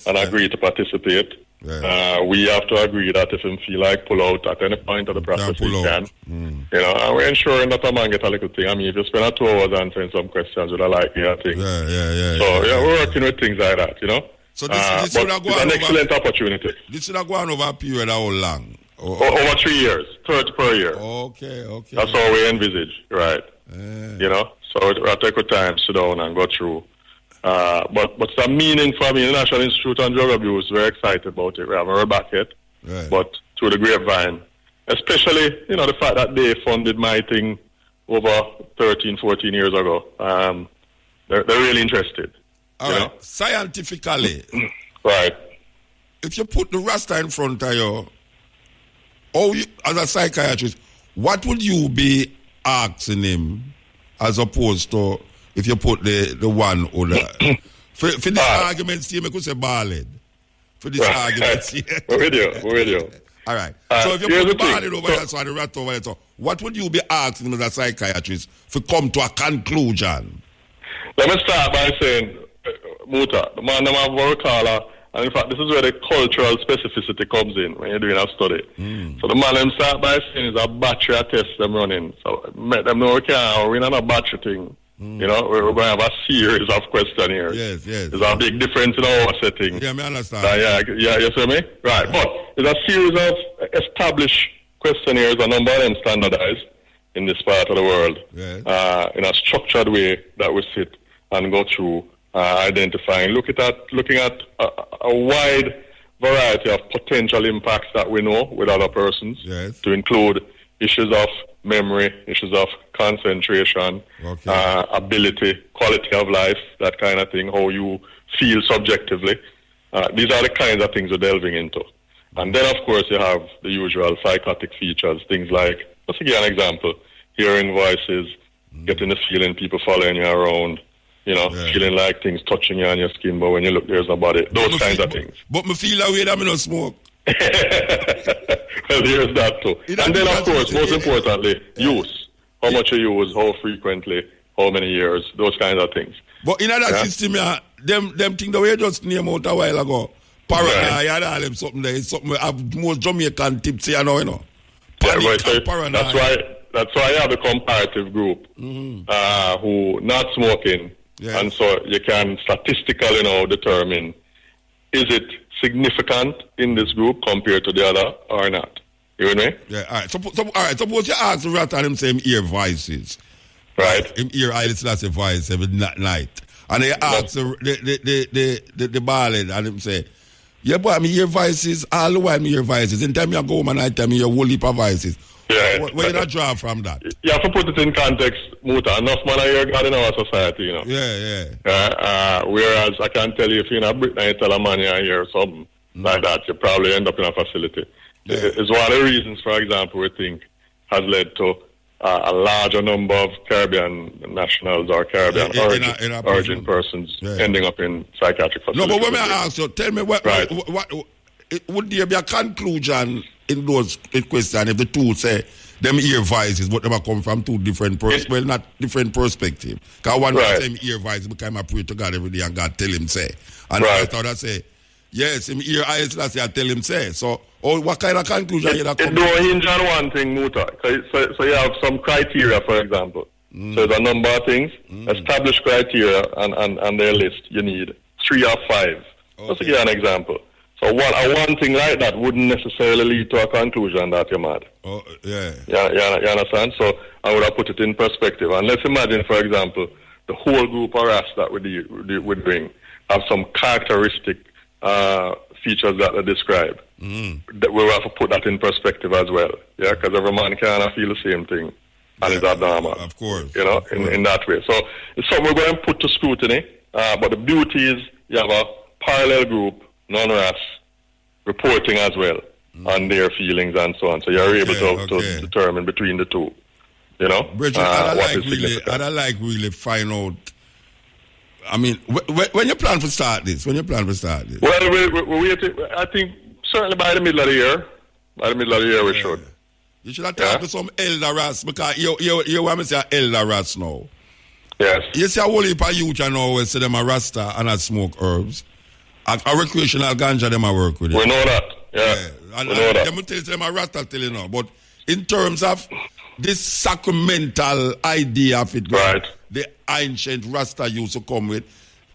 Speaker 11: and agree to participate. We have to agree that if him feel like pull out at any point of the process, he can. And we're ensuring that a man get a little thing. I mean, if you spend 2 hours answering some questions with a thing. So we're working with things like that,
Speaker 4: So this
Speaker 11: but it's an excellent opportunity.
Speaker 4: This should have gone over a period of how long?
Speaker 11: Over 3 years, 30 per year.
Speaker 4: Okay.
Speaker 11: That's how we envisage, right? So it'll take a time, sit down and go through. But it's a meaning for me. The National Institute on Drug Abuse, very excited about it. We haven't heard back yet, but through the grapevine, especially the fact that they funded my thing over 13, 14 years ago. They're really interested.
Speaker 4: All right. Scientifically,
Speaker 11: right?
Speaker 4: If you put the Rasta in front of you, as a psychiatrist, what would you be asking him as opposed to if you put the one or the... for this argument, see, I could say ballad. For this argument, see.
Speaker 11: We're with you.
Speaker 4: All right. So if you put the ballad over there, so the rat over there, so what would you be asking as a psychiatrist to come to a conclusion?
Speaker 11: Let me start by saying, Muta, the man have what we call and in fact, this is where the cultural specificity comes in when you're doing a study. So the man them start by saying is a battery test them running. So let them know we're not a battery thing. We're going to have a series of questionnaires.
Speaker 4: Yes.
Speaker 11: There's a big difference in our setting.
Speaker 4: Yeah, I understand.
Speaker 11: You see me? Right. But there's a series of established questionnaires, a number of them standardized in this part of the world, in a structured way that we sit and go through identifying, looking at a wide variety of potential impacts that we know with other persons, to include issues of memory, issues of concentration, ability, quality of life, that kind of thing, how you feel subjectively. These are the kinds of things we're delving into. And then, of course, you have the usual psychotic features, things like, let's give you an example, hearing voices, getting the feeling people following you around, feeling like things touching you on your skin, but when you look, there's nobody. Those kinds of things.
Speaker 4: But me feel that way that me no smoke.
Speaker 11: Well, there's that too. And then, of course, most importantly, use. How much you use, how frequently, how many years, those kinds of things.
Speaker 4: But in that system, them thing the way you just name out a while ago, paranoia and all them something there, it's something most Jamaican tips here now, Panic and paranoia.
Speaker 11: That's why you have a comparative group who not smoking, and so you can statistically determine is it significant in this group compared to the other or not. You with me?
Speaker 4: Yeah. All right. Suppose you ask the rat and him say him hear voices.
Speaker 11: Right.
Speaker 4: Him hear Haile Selassie voice every night, and they ask the ballad and him say, "Yeah, boy, me hear voices all the while. Me hear voices. In time you go home and night time me hear whole heap of voices." Yeah. Where you not draw from that?
Speaker 11: You have to put it in context, Muta. Enough man hear God in our society,
Speaker 4: Yeah.
Speaker 11: Whereas I can tell you, if you're in a Britain and you tell a man you hear something like that, you probably end up in a facility. Yeah. It's one of the reasons, for example, we think has led to a larger number of Caribbean nationals or Caribbean origin persons ending up in psychiatric facilities.
Speaker 4: No, but when I ask you, tell me what would there be a conclusion in those questions if the two say them hear voices, but them come from two different not different perspectives. Because one say him hear voices because I pray to God every day and God tell him say. And the other say, yes, him hear Haile Selassie I tell him say. So what kind of conclusion you that come?
Speaker 11: It don't hinge on one thing, Muta. So you have some criteria, for example. So there's a number of things. Established criteria and their list you need 3 or 5. Just to give you an example. So one thing like that wouldn't necessarily lead to a conclusion that you're mad.
Speaker 4: Oh, yeah.
Speaker 11: You understand? So I would have put it in perspective. And let's imagine, for example, the whole group of us that we bring have some characteristic features that they describe. That we'll have to put that in perspective as well. Yeah, because every man cannot feel the same thing. And it's abnormal.
Speaker 4: Of course.
Speaker 11: In that way. So it's something we're going to put to scrutiny. But the beauty is you have a parallel group, non-RAS, reporting as well on their feelings and so on. So you're able to determine between the two.
Speaker 4: Bridget, I'd like really find out. I mean, when you plan to start this? Well,
Speaker 11: we're waiting. I think certainly by the middle of the year. By the middle of the year, we should.
Speaker 4: You should have talked to some elder RAS because you want me to say elder RAS now.
Speaker 11: Yes.
Speaker 4: You see a whole heap of youth now who say them a Rasta and a smoke herbs. A recreational ganja them a work with it.
Speaker 11: We know that. Yeah.
Speaker 4: And them will tell them a Rasta till you know. But in terms of this sacramental idea of it, the ancient Rasta used to come with,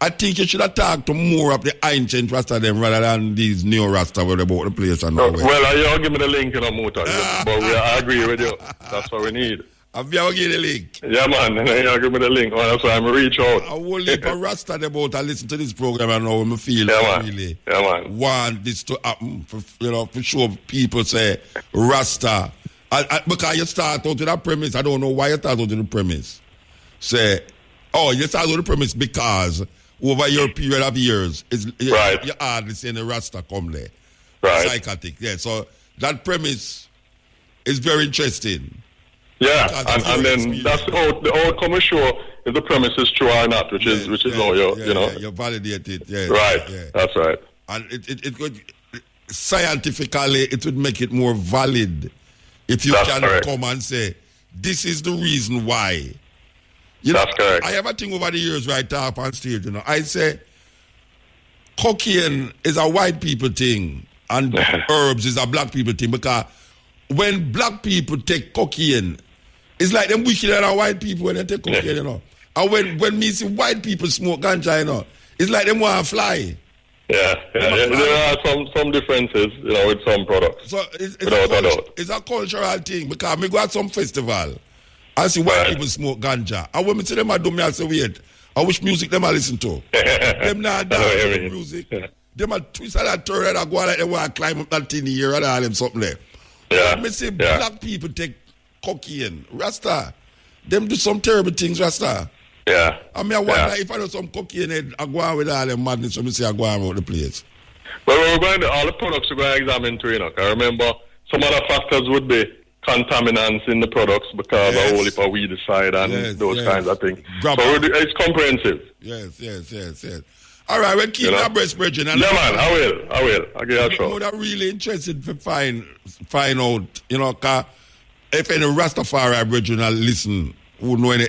Speaker 4: I think you should have talked to more of the ancient Rasta them rather than these new Rasta where they bought the place and all.
Speaker 11: Well, you give me the link in a motor, but I agree with you. That's what we need.
Speaker 4: Have you ever give the link?
Speaker 11: Yeah, man. You give me the link. That's why I'm reach out.
Speaker 4: I will leave a Rasta about and listen to this program and how I feel. Really want this to happen. For sure people say Rasta. Because you start out with a premise. I don't know why you start out with the premise. Say, you start with the premise because over your period of years, you hardly see any Rasta come there.
Speaker 11: Right.
Speaker 4: Psychiatric. Yeah. So that premise is very interesting.
Speaker 11: Yeah, and then that's the outcome is sure if the premise is true or not, which is how you
Speaker 4: validate it. Yeah,
Speaker 11: right.
Speaker 4: Yeah.
Speaker 11: That's right.
Speaker 4: And it could scientifically it would make it more valid if you come and say this is the reason why.
Speaker 11: That's correct.
Speaker 4: I have a thing over the years right up on stage. I say cocaine is a white people thing and herbs is a black people thing because when black people take cocaine, it's like them wicked than white people when they take cocaine, And when me see white people smoke ganja, it's like them want to fly.
Speaker 11: Yeah. There are some differences, with some products.
Speaker 4: So it's a cultural thing because me go at some festival and see white people smoke ganja. And when me see them I do me, I say, wait, I wish music them I listen to. Them not dance to music. Them a twist and a turn and go like they want to climb up that thing here and all them something there.
Speaker 11: Yeah.
Speaker 4: Me say black people take cocaine. Rasta. Them do some terrible things, Rasta.
Speaker 11: Yeah.
Speaker 4: I mean, I wonder if I know some cocaine head, I go on with all them madness, so me say I go on with the place.
Speaker 11: Well, we're going to, all the products we're going to examine too, I remember some other factors would be contaminants in the products because of all of weed side and those kinds of things. So it's comprehensive.
Speaker 4: Yes. All right, we'll keep that breast, Bridget.
Speaker 11: Yeah, man, I will. I'll get a show.
Speaker 4: I'm really interested to find out, cause if any Rastafari Aboriginal listen, who know any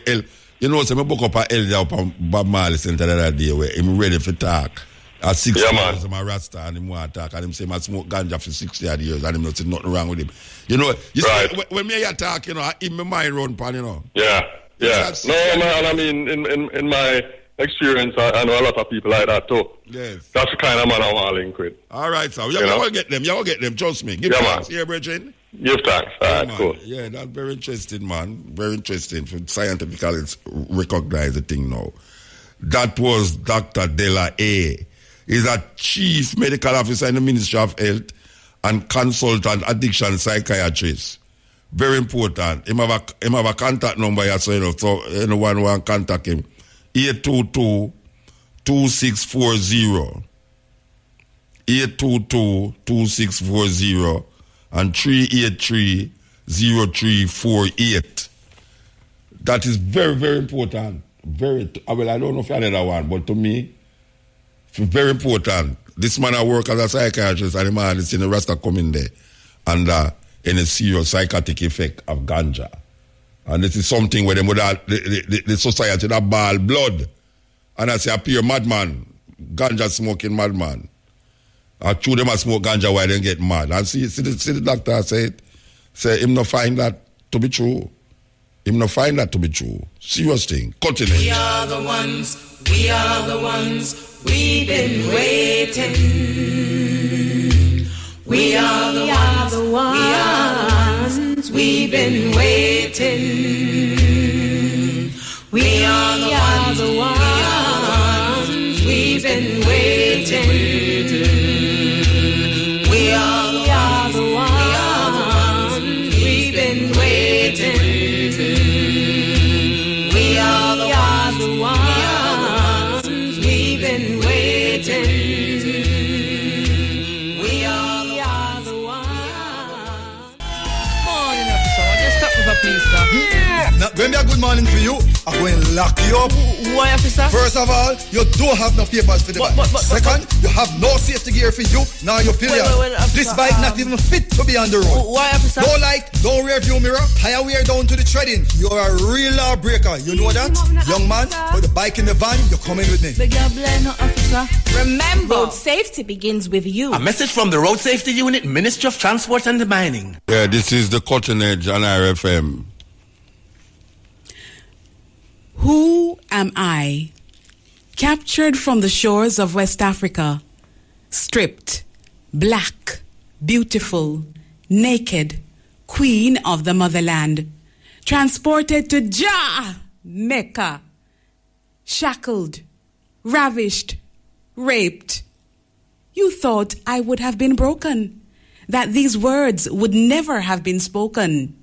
Speaker 4: so I book up a Elliot up on Bob Marley Center the other day where I'm ready for talk. At 6 years, I'm a Rasta and him want to talk and him say I smoke ganja for 60 odd years and him not say nothing wrong with him. See, when me hear talk, in my mind run pan,
Speaker 11: Yeah. No, man, I mean, in my experience, I know a lot of people like that too.
Speaker 4: Yes.
Speaker 11: That's the kind of man I want to link with.
Speaker 4: All right, so you will get them, trust me. Give thanks here, Bridget.
Speaker 11: Give thanks. All right, cool.
Speaker 4: Yeah, that's very interesting, man. Very interesting. Scientifically, it's recognized the thing now. That was Dr. Della A. He's a chief medical officer in the Ministry of Health and consultant addiction psychiatrist. Very important. Him have a contact number here, so anyone want to contact him. 822-2640. 822-2640 and 383-0348. That is very, very important. I don't know if you had another one, but to me, very important. This man I work as a psychiatrist and the man is in the Rasta coming there under any serious psychotic effect of ganja. And this is something where the society that ball blood. And I say a pure madman, ganja smoking madman. I chew them and smoke ganja while they get mad. And see the doctor say him not find that to be true. Serious thing. Cutting it.
Speaker 9: We are the ones, we've been waiting. We are the ones, we've been waiting. We are the ones, we've been waiting. We are the ones, we've been waiting. We are the ones, we've been waiting. We are the ones.
Speaker 12: Morning, officer. Just stop with a please, sir.
Speaker 13: Now, when be a good morning for you, I'm going to lock you up.
Speaker 12: Why, officer?
Speaker 13: First of all, you don't have no papers for the bike. Second, you have no safety gear for you, nor your pillion. This bike not even fit to be on the road.
Speaker 12: Why, officer?
Speaker 13: No light, no rear view mirror, tire wear down to the treading. You're a real lawbreaker. You know that? Young man, put the bike in the van, you're coming with me.
Speaker 12: Officer.
Speaker 14: Remember, road safety begins with you.
Speaker 15: A message from the Road Safety Unit, Ministry of Transport and Mining.
Speaker 4: Yeah, this is the Cutting Edge on RFM.
Speaker 10: Who am I? Captured from the shores of West Africa, stripped, black, beautiful, naked, queen of the motherland, transported to Jah, Mecca, shackled, ravished, raped. You thought I would have been broken, that these words would never have been spoken.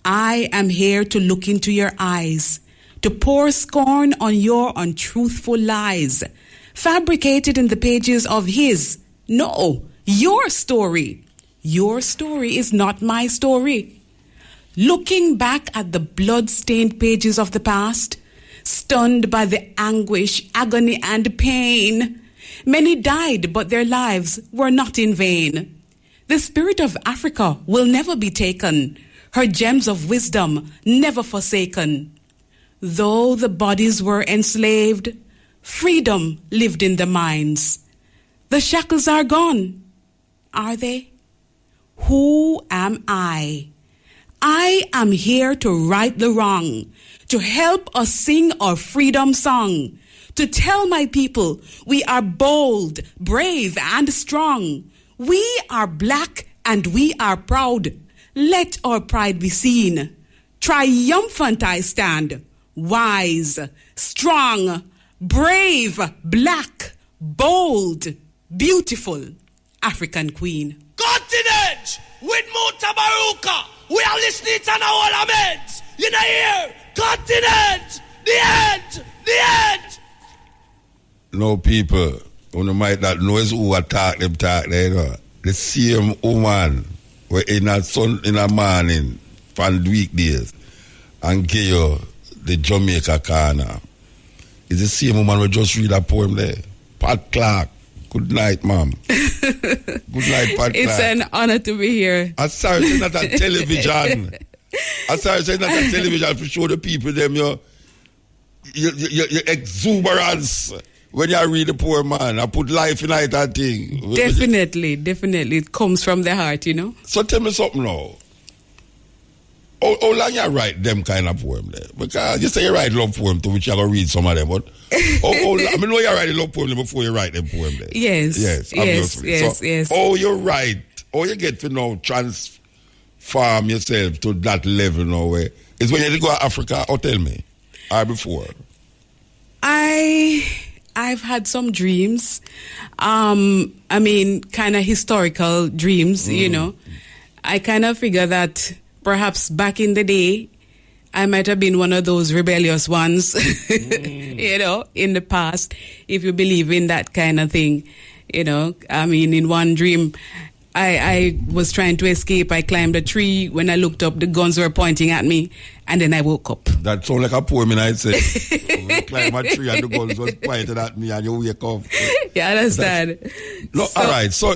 Speaker 10: I am here to look into your eyes, to pour scorn on your untruthful lies, fabricated in the pages of your story. Your story is not my story. Looking back at the blood-stained pages of the past, stunned by the anguish, agony, and pain, many died, but their lives were not in vain. The spirit of Africa will never be taken, her gems of wisdom never forsaken. Though the bodies were enslaved, freedom lived in the minds. The shackles are gone. Are they? Who am I? I am here to right the wrong, to help us sing our freedom song, to tell my people we are bold, brave, and strong. We are black and we are proud. Let our pride be seen. Triumphant I stand. Wise, strong, brave, black, bold, beautiful, African queen.
Speaker 9: Cutting Edge with Mutabaruka. We are listening to all our meds. You know here, Cutting Edge, the edge.
Speaker 4: No people who might not know who attack them, you know. The same woman were in a morning on weekdays and give you the Jamaica corner. It's the same woman who just read a poem there. Pat Clark. Good night, ma'am. Good night, Pat Clark.
Speaker 10: It's an honor to be here.
Speaker 4: I'm sorry, it's not a television. I'm sorry, it's not a television to show the people them your exuberance when you read the poem, man. I put life in it, that thing.
Speaker 10: Definitely. It comes from the heart, you know.
Speaker 4: So tell me something now. How long you write them kind of poem there? Because you say you write love poem to which you're going to read some of them, but I mean, know you write a love poem before you write them poem there.
Speaker 10: Yes,
Speaker 4: obviously.
Speaker 10: Yes.
Speaker 4: How you write, how you get to know transform yourself to that level now where is when you go to Africa, or tell me, or before?
Speaker 10: I've had some dreams. I mean, kind of historical dreams, you know. I kind of figure that perhaps back in the day, I might have been one of those rebellious ones, you know, in the past, if you believe in that kind of thing, you know. I mean, in one dream, I was trying to escape. I climbed a tree. When I looked up, the guns were pointing at me, and then I woke up.
Speaker 4: That sounds like a poem, and I said, you climb a tree and the guns was pointed at me, and you wake up.
Speaker 10: You understand?
Speaker 4: No, all right, so...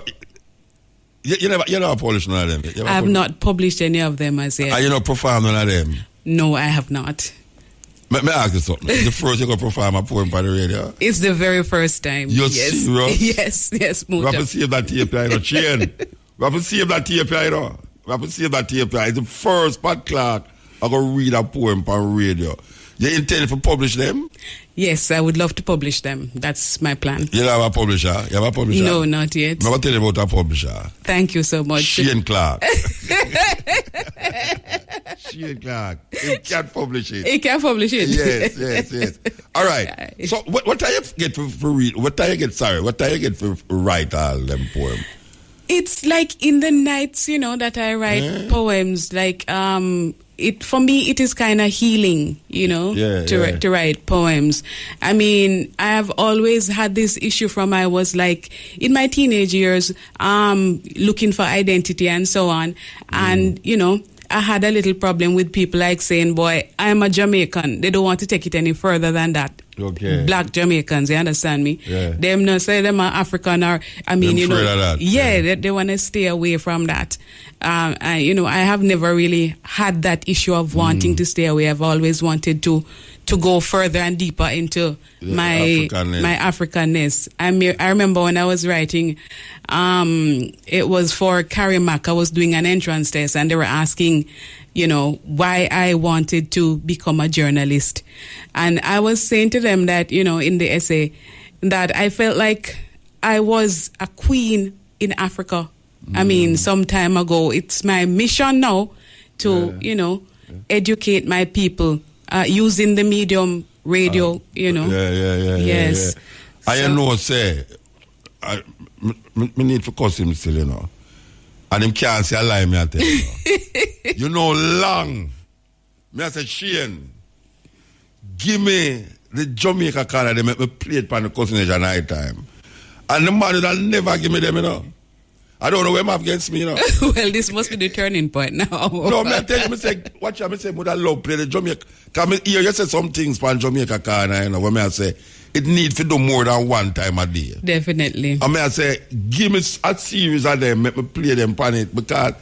Speaker 4: You never published none of them?
Speaker 10: I have not published any of them as yet.
Speaker 4: And you not perform none of them?
Speaker 10: No, I have not.
Speaker 4: May I ask you something? The first you going to perform a poem on the radio?
Speaker 10: It's the very first time.
Speaker 4: You're serious?
Speaker 10: Yes,
Speaker 4: Muta. We have to save that tape, you know, Chain. We have to save that tape, you know. We have to save that tape. It's the first Pat Clark I'm going to read a poem on radio. You intend to publish them?
Speaker 10: Yes, I would love to publish them. That's my plan.
Speaker 4: You have a publisher? You have a publisher?
Speaker 10: No, not yet.
Speaker 4: I'm going to tell you about a publisher.
Speaker 10: Thank you so much.
Speaker 4: Shane Clark. Shane Clark. He can't publish it.
Speaker 10: He can't publish it?
Speaker 4: Yes. All right. So what do you get for read? What do you get for write all them poems?
Speaker 10: It's like in the nights, you know, that I write poems. Like, for me, it is kind of healing, you know, to write poems. I mean, I have always had this issue from I was like in my teenage years, looking for identity and so on. And, you know, I had a little problem with people like saying, boy, I'm a Jamaican. They don't want to take it any further than that.
Speaker 4: Okay.
Speaker 10: Black Jamaicans, you understand me?
Speaker 4: Yeah.
Speaker 10: Them not say them are African or, I mean, you know,
Speaker 4: that.
Speaker 10: they want to stay away from that. You know, I have never really had that issue of wanting to stay away. I've always wanted to go further and deeper into my Africanness. I remember when I was writing, it was for Karimak. I was doing an entrance test and they were asking, you know, why I wanted to become a journalist. And I was saying to them that, you know, in the essay, that I felt like I was a queen in Africa. I mean, some time ago. It's my mission now to, you know, educate my people using the medium radio, you know. Yes.
Speaker 4: I know, say, me need to cuss him still, you know. And him can't say a lie, me I tell you. You know, long. Me I say, Shane, give me the Jamaica card, they make me play it on the cousinage at night time. And the man will never give me them, you know. I don't know where I'm against me, you know.
Speaker 10: Well, this must be the turning point now.
Speaker 4: No, me I tell you, me say, watch out, me say, would I love play the Jamaica. Because here you say some things on Jamaica card, you know, when me I say, it need to do more than one time a day.
Speaker 10: Definitely.
Speaker 4: And me I say, give me a series of them, make me play them on it, because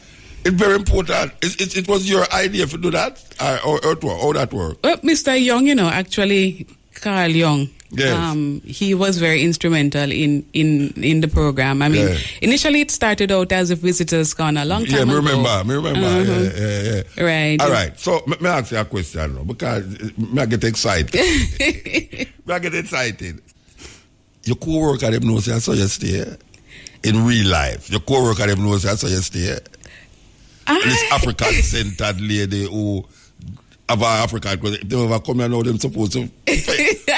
Speaker 4: it's very important. It was your idea to do that? Or how that work?
Speaker 10: Well, Mr. Young, you know, actually, Carl Young,
Speaker 4: yes.
Speaker 10: He was very instrumental in the program. I mean, initially it started out as a visitor's corner a long time ago.
Speaker 4: Me remember. Yeah.
Speaker 10: Right.
Speaker 4: All right. So, may I ask you a question now? Because I get excited. Your co-worker, them knows I saw you stay in real life. Your co-worker, them knows I saw you stay. This African-centered lady who have African, because if they ever come here now, them supposed to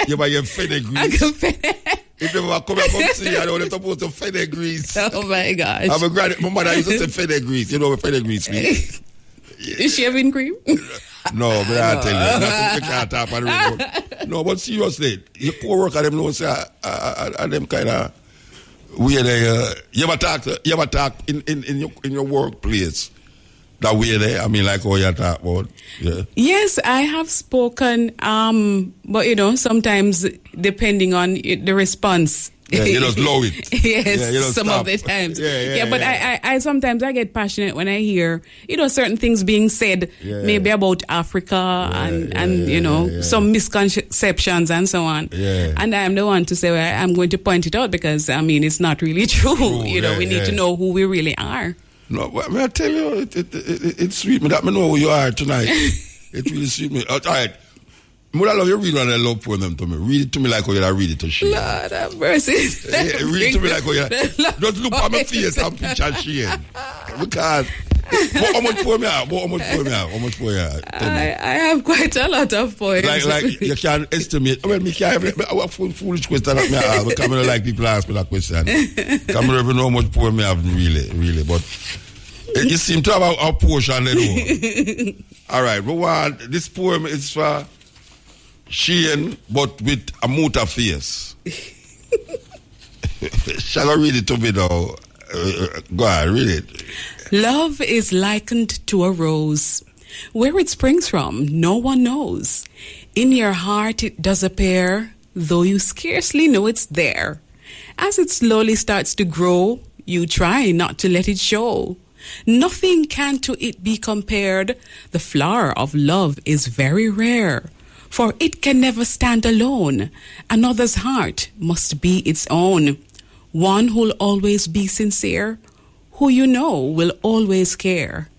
Speaker 4: you buy your fenegrees. If they ever come here, come see you, know they're supposed to fenegrees.
Speaker 10: Oh my gosh.
Speaker 4: My mother used to say fenegrees. You know what fenegrees means?
Speaker 10: Is shaving cream?
Speaker 4: No, but I tell you, you can't talk on the radio. No, but seriously, your co-worker, them know say, them kind of weird. You ever talk in your workplace that way there? I mean, like how you talk about. Yeah.
Speaker 10: Yes, I have spoken, but sometimes depending on the response.
Speaker 4: Yeah, you just blow it.
Speaker 10: Yes, some of the times. But I sometimes I get passionate when I hear, certain things being said, maybe about Africa and some misconceptions and so on.
Speaker 4: Yeah.
Speaker 10: And I am the one to say, well, I'm going to point it out because, it's not really true. We need to know who we really are.
Speaker 4: No, but I tell you, it sweet me that I know who you are tonight. It really sweet me. All right. Would I love you read one of the love poem to me? Read it to me like how you read it to Shane.
Speaker 10: Lord have mercy.
Speaker 4: Read it to me like how you just look at my face and picture Shane. Because how much poem you have? How much poem you have?
Speaker 10: I have quite a lot of poems.
Speaker 4: Like you can't estimate. Well, me can't. I have foolish question that me ask because I don't like people ask me that question. I don't even know how much poem you have really. But you seem to have a portion there. All right, but this poem is for Shane, but with a muta face. Shall I read it to me now? Go ahead, read it.
Speaker 10: Love is likened to a rose. Where it springs from, no one knows. In your heart it does appear, though you scarcely know it's there. As it slowly starts to grow, you try not to let it show. Nothing can to it be compared. The flower of love is very rare. For it can never stand alone. Another's heart must be its own. One who'll always be sincere, who you know will always care.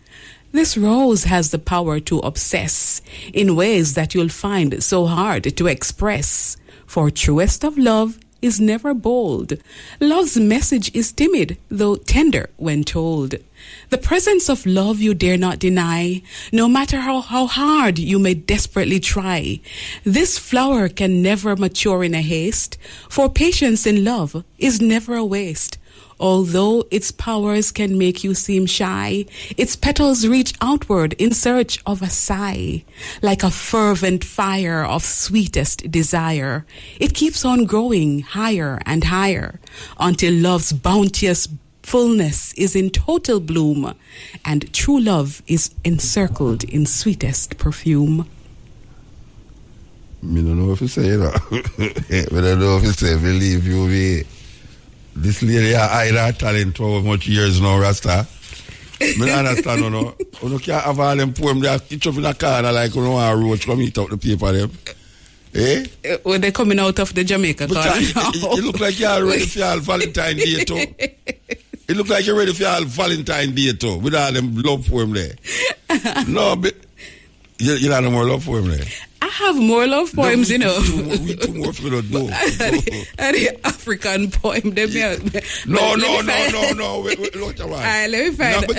Speaker 10: This rose has the power to obsess in ways that you'll find so hard to express. For truest of love is never bold. Love's message is timid, though tender when told. The presence of love you dare not deny, no matter how hard you may desperately try. This flower can never mature in a haste, for patience in love is never a waste. Although its powers can make you seem shy, its petals reach outward in search of a sigh. Like a fervent fire of sweetest desire, it keeps on growing higher and higher until love's bounteous fullness is in total bloom and true love is encircled in sweetest perfume.
Speaker 4: I don't know if you say that. I don't know if you say, believe you me. This lady hide her talent for how much years now, Rasta. I don't understand, You can't have all them poems there, each up in a corner like you a roach come eat out the paper them. Eh?
Speaker 10: When they're coming out of the Jamaica corner.
Speaker 4: It look like you're ready for your Valentine Day too. It look like you're ready for your Valentine Day too, with all them love poem there. No, but you don't have more love poem there.
Speaker 10: I have more love poems,
Speaker 4: we too more for the do.
Speaker 10: The African poem.
Speaker 4: No. Look,
Speaker 10: all right, let me find
Speaker 4: it.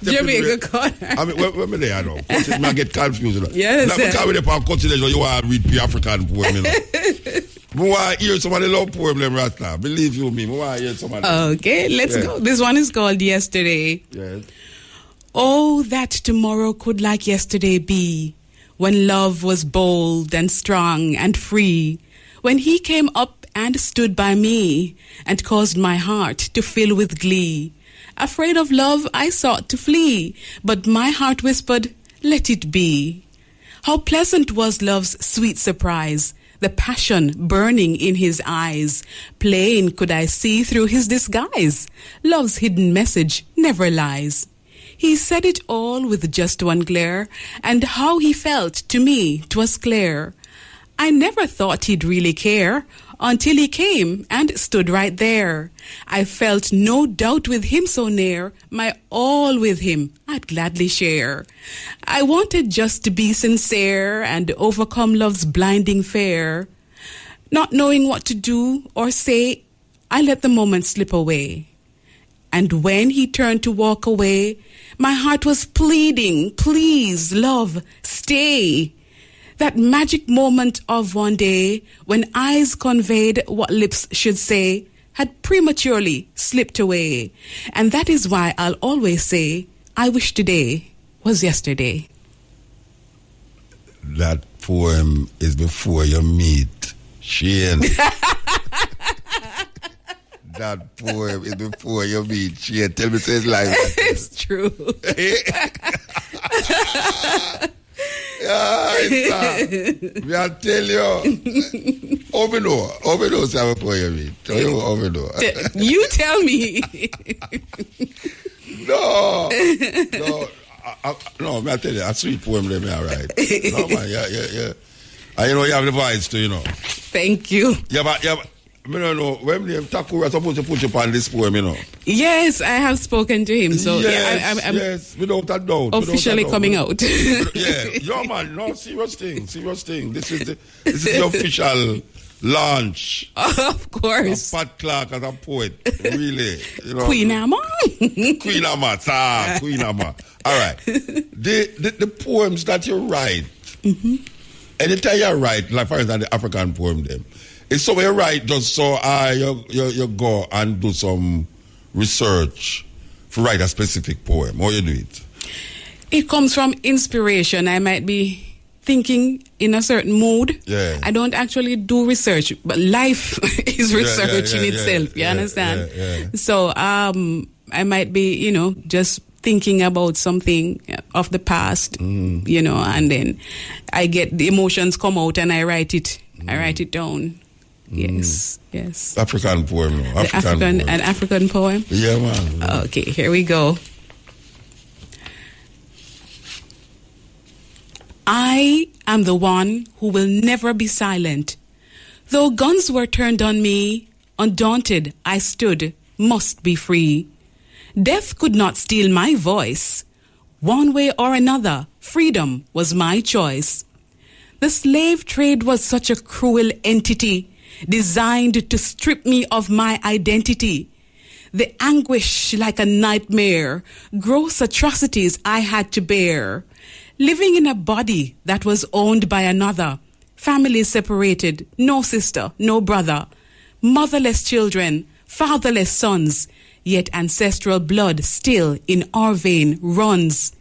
Speaker 10: Jamaica corner.
Speaker 4: I mean, when me there, no. I get confused.
Speaker 10: Yes,
Speaker 4: now, because we consider you want to read the African poem, I want to hear somebody love poem, them right now. Believe you me, I want to hear somebody.
Speaker 10: Okay, let's go. This one is called Yesterday.
Speaker 4: Yes.
Speaker 10: Oh, that tomorrow could like yesterday be, when love was bold and strong and free, when he came up and stood by me and caused my heart to fill with glee. Afraid of love, I sought to flee, but my heart whispered, let it be. How pleasant was love's sweet surprise, the passion burning in his eyes. Plain could I see through his disguise, love's hidden message never lies. He said it all with just one glare, and how he felt to me 'twas clear. I never thought he'd really care, until he came and stood right there. I felt no doubt with him so near, my all with him I'd gladly share. I wanted just to be sincere and overcome love's blinding fear. Not knowing what to do or say, I let the moment slip away. And when he turned to walk away, my heart was pleading, please, love, stay. That magic moment of one day, when eyes conveyed what lips should say, had prematurely slipped away. And that is why I'll always say, I wish today was yesterday.
Speaker 4: That poem is before you meet Shane. That poem is before you meet she. Tell me, say it's like
Speaker 10: it's true.
Speaker 4: Yeah, it's me I tell you. Overdose have a poem. Tell you overdose.
Speaker 10: You tell me.
Speaker 4: No. No, I tell you, a sweet poem let me write. No man, yeah. And you know you have the voice too, you know.
Speaker 10: Thank you.
Speaker 4: Yeah, I don't know. When the Takura supposed to put you on this poem, you know.
Speaker 10: Yes, I have spoken to him. So
Speaker 4: yes,
Speaker 10: I'm
Speaker 4: without a doubt.
Speaker 10: officially coming out.
Speaker 4: Yeah, man, no, serious thing. This is the official launch.
Speaker 10: Of course.
Speaker 4: A Pat Clark as a poet, really. You know,
Speaker 10: Queen Amma.
Speaker 4: Queen Amma. All right. The poems that you write, anytime you write, like for instance, the African poem, them, it's so you write just so you go and do some research to write a specific poem, or you do it?
Speaker 10: It comes from inspiration. I might be thinking in a certain mood.
Speaker 4: Yeah.
Speaker 10: I don't actually do research, but life is research in itself. You understand?
Speaker 4: Yeah.
Speaker 10: So I might be, just thinking about something of the past, and then I get the emotions come out and I write it. I write it down. Yes.
Speaker 4: African poem.
Speaker 10: An African poem?
Speaker 4: Yeah, man.
Speaker 10: Okay, here we go. I am the one who will never be silent. Though guns were turned on me, undaunted I stood, must be free. Death could not steal my voice. One way or another, freedom was my choice. The slave trade was such a cruel entity, designed to strip me of my identity. The anguish like a nightmare, gross atrocities I had to bear. Living in a body that was owned by another, families separated, no sister, no brother, motherless children, fatherless sons, yet ancestral blood still in our vein runs.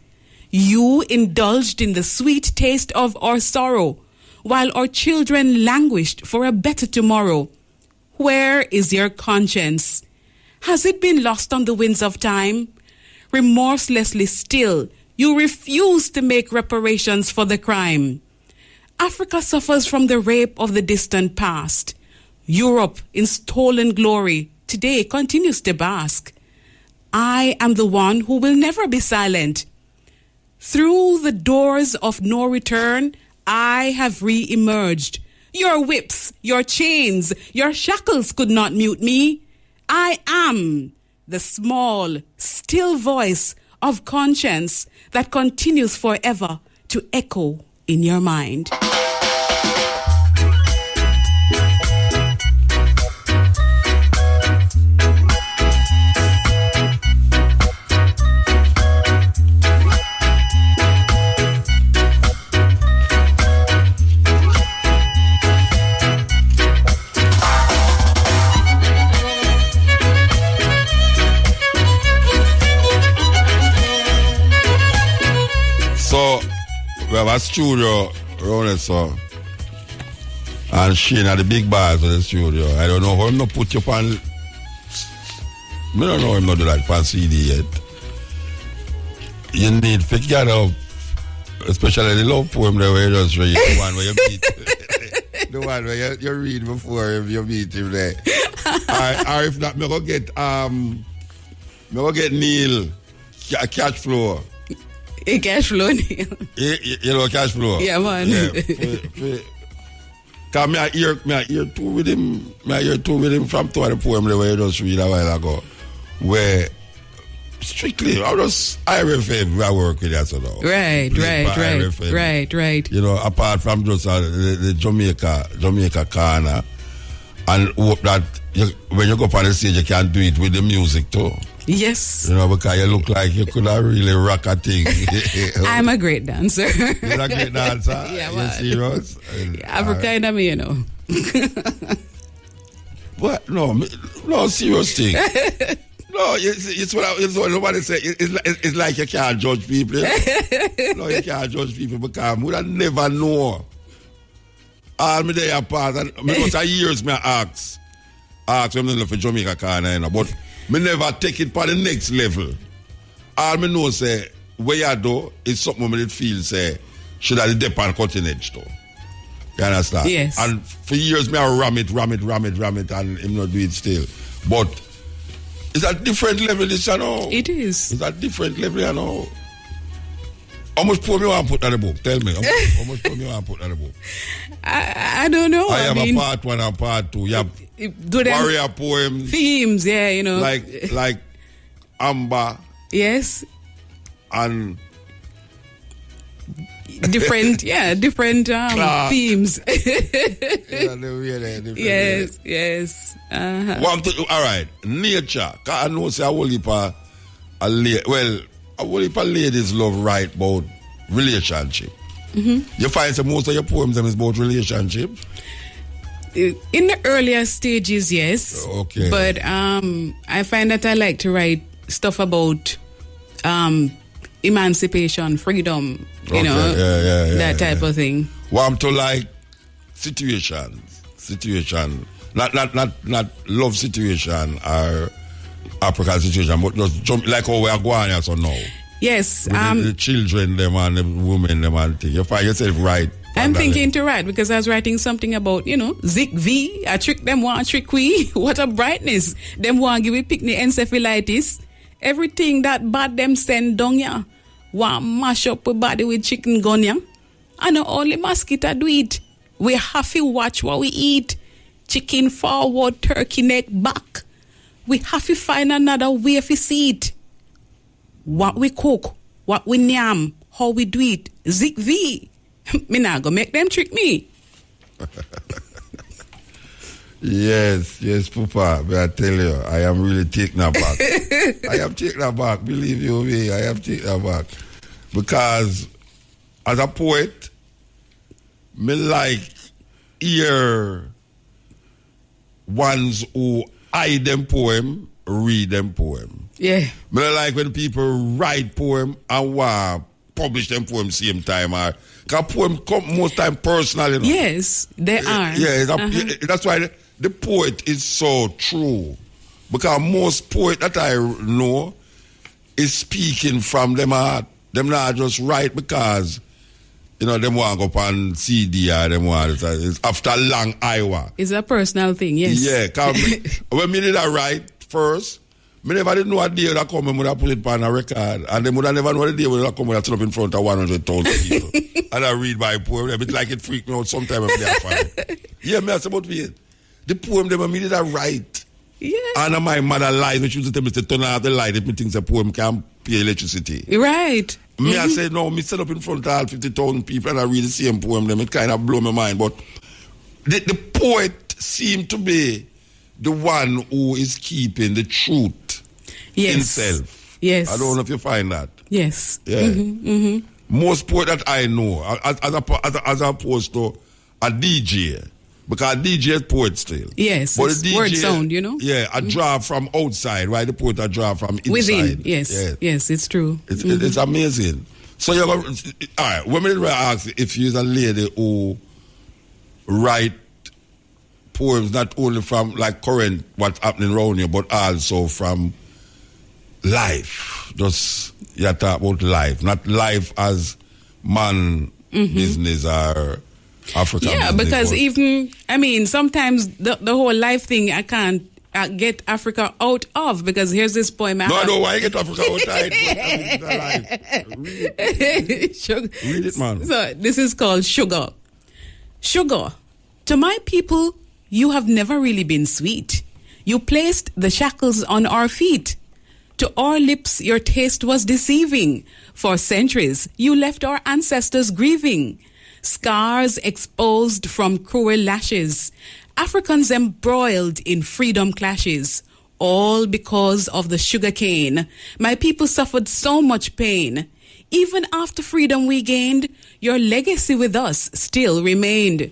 Speaker 10: You indulged in the sweet taste of our sorrow, while our children languished for a better tomorrow. Where is your conscience? Has it been lost on the winds of time? Remorselessly still, you refuse to make reparations for the crime. Africa suffers from the rape of the distant past. Europe, in stolen glory, today continues to bask. I am the one who will never be silent. Through the doors of no return, I have re-emerged. Your whips, your chains, your shackles could not mute me. I am the small, still voice of conscience that continues forever to echo in your mind.
Speaker 4: So, we have a studio around it, so. And she at the big bars of the studio. I don't know how I'm not put you on. I don't know how I'm not do that on CD yet. You need to get up, especially the love poem that where you just read, the one where you meet. The one where you read before you meet him there. Or if not, me go get Neil, Cash Flow.
Speaker 10: Cash flow, Neil.
Speaker 4: You know Cash Flow?
Speaker 10: Yeah, man.
Speaker 4: Yeah. Cause me I hear two with him. I hear two with him from two of the poem where you just read a while ago. Where strictly, I was IRFM I work with that so now.
Speaker 10: Right.
Speaker 4: You know, apart from just the Jamaica corner, and hope that when you go up on the stage, you can do it with the music too.
Speaker 10: Yes.
Speaker 4: You know, because you look like you could have really rock a thing.
Speaker 10: I'm a great dancer.
Speaker 4: You're a great dancer?
Speaker 10: Yeah,
Speaker 4: you serious?
Speaker 10: Africa and me, you know.
Speaker 4: What? No, serious thing. No, it's what nobody say. It's like you can't judge people. No, you can't judge people because we don't never know. All me day apart, and because of years me ask. ask them for Jamaica corner, you know, but me never take it for the next level. All me know say where you do is something me feel say should have the dip on cutting edge though. You understand?
Speaker 10: Yes.
Speaker 4: And for years me I ram it, and him not do it still. But it's a different level, this you know.
Speaker 10: It is.
Speaker 4: It's a different level, you know. How much poem you want to put on the book? Tell me. How much poem you want to put on the book?
Speaker 10: I don't know.
Speaker 4: I have a part 1 and part 2. You have warrior poems.
Speaker 10: Themes, yeah, you know.
Speaker 4: Like Amber.
Speaker 10: Yes.
Speaker 4: And
Speaker 10: different themes. Yes.
Speaker 4: All right, nature. Cause I know say a whole heap of ladies love write about relationship. Mm-hmm. You find that most of your poems is about relationship.
Speaker 10: In the earlier stages, yes.
Speaker 4: Okay.
Speaker 10: But I find that I like to write stuff about emancipation, freedom, you know, that type of thing.
Speaker 4: Well, I'm to like situation, not love situation or African situation, but just jump like how we are going here so now.
Speaker 10: Yes.
Speaker 4: The children, them and the women, them and things. You find yourself right.
Speaker 10: I'm thinking to write because I was writing something about, you know, Zik V. I trick them, want trick we. What a brightness. Them want give we picnic encephalitis. Everything that bad them send down ya. Want mash up with body with chicken gun ya. And only mosquito do it. We have to watch what we eat. Chicken forward, turkey neck back. We have to find another way to see it. What we cook, what we yam, how we do it. Zik V. Me not go make them trick me.
Speaker 4: Yes, Papa. But I tell you, I am really taken aback. I am taken aback. Believe you me, I am taken aback. Because as a poet, me like hear ones who I them poem, read them poem.
Speaker 10: Yeah.
Speaker 4: Me like when people write poem and publish them poem same time. Because poem come most time personal, you know.
Speaker 10: Yes, they are.
Speaker 4: Yeah, that's why the poet is so true. Because most poet that I know is speaking from them heart. Them not just write because, you know, them want to go up on CD or them want it's after a long hour.
Speaker 10: It's a personal thing, yes.
Speaker 4: Yeah, because when me did I write first, me never did know a day that come and would have put it on a record. And they would have never know the day when I come and I stood up in front of 100,000 people. And I read my poem. It's like it freaked me out sometime when I find it. Yeah, me, that's about me. The poem, them, me did I write.
Speaker 10: Yeah.
Speaker 4: And my mother lied when she used to tell me to turn off the light if me thinks a poem can pay electricity.
Speaker 10: Right.
Speaker 4: Me, I said, no, me stand up in front of all 50,000 people and I read the same poem. Them, it kind of blow my mind. But the poet seemed to be the one who is keeping the truth himself.
Speaker 10: Yes.
Speaker 4: I don't know if you find that.
Speaker 10: Yes.
Speaker 4: Yeah.
Speaker 10: Mm-hmm, mm-hmm.
Speaker 4: Most poet that I know, as opposed to a DJ, because a DJ is poet still.
Speaker 10: Yes,
Speaker 4: but
Speaker 10: it's
Speaker 4: a DJ,
Speaker 10: word sound, you know?
Speaker 4: Yeah, a draw from outside, right? The poet a draw from inside.
Speaker 10: Within, yes, it's true.
Speaker 4: It's amazing. So you're going to, all right, when we ask if you're a lady who write poems not only from like current what's happening around you, but also from life. Just you talk about life, not life as man business or African.
Speaker 10: Yeah,
Speaker 4: business,
Speaker 10: because even sometimes the whole life thing I can't get Africa out of, because here's this poem.
Speaker 4: No, why get Africa outside? Read it, man.
Speaker 10: So this is called Sugar. Sugar, to my people, you have never really been sweet. You placed the shackles on our feet. To our lips, your taste was deceiving. For centuries, you left our ancestors grieving. Scars exposed from cruel lashes. Africans embroiled in freedom clashes. All because of the sugar cane. My people suffered so much pain. Even after freedom we gained, your legacy with us still remained.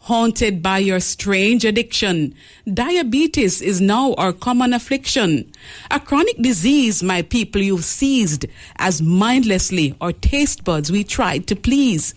Speaker 10: Haunted by your strange addiction, diabetes is now our common affliction. A chronic disease, my people, you've seized, as mindlessly our taste buds we tried to please.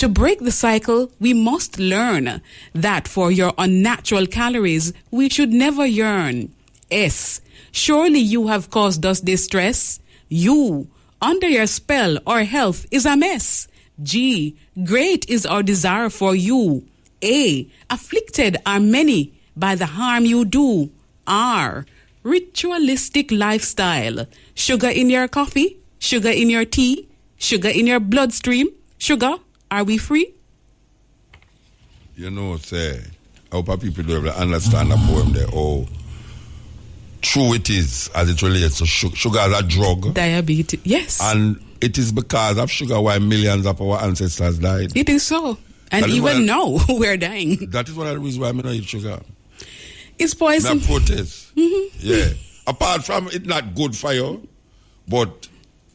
Speaker 10: To break the cycle, we must learn that for your unnatural calories, we should never yearn. S. Surely you have caused us distress. U. Under your spell, our health is a mess. G. Great is our desire for you. A. Afflicted are many by the harm you do. R. Ritualistic lifestyle. Sugar in your coffee, sugar in your tea, sugar in your bloodstream. Sugar, are we free?
Speaker 4: You know, say, how people don't understand the poem there. Oh, true it is as it relates to sugar as a drug.
Speaker 10: Diabetes, yes.
Speaker 4: And it is because of sugar why millions of our ancestors died.
Speaker 10: It is so. And even now, we're dying.
Speaker 4: That is one of the reasons why I don't eat sugar.
Speaker 10: It's poison.
Speaker 4: I protest. Yeah. Apart from it not good for you, but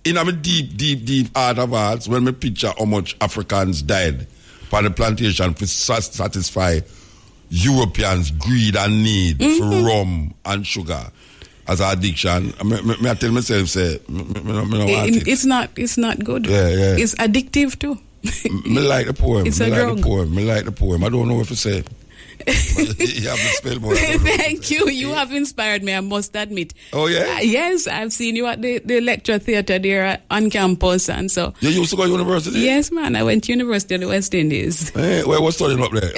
Speaker 4: in a deep heart of hearts, when me picture how much Africans died on the plantation to satisfy Europeans' greed and need for rum and sugar as an addiction, I tell myself, say,
Speaker 10: it's not good.
Speaker 4: Yeah.
Speaker 10: It's addictive too.
Speaker 4: Me like the poem.
Speaker 10: It's a drug.
Speaker 4: Me like the poem. I don't know what to say. You have the spell,
Speaker 10: Thank you. You have inspired me, I must admit.
Speaker 4: Oh, yeah?
Speaker 10: Yes, I've seen you at the lecture theatre there on campus. And so.
Speaker 4: You used to go to university?
Speaker 10: Yes, man. I went to university in the West Indies.
Speaker 4: Hey, where was studying up there?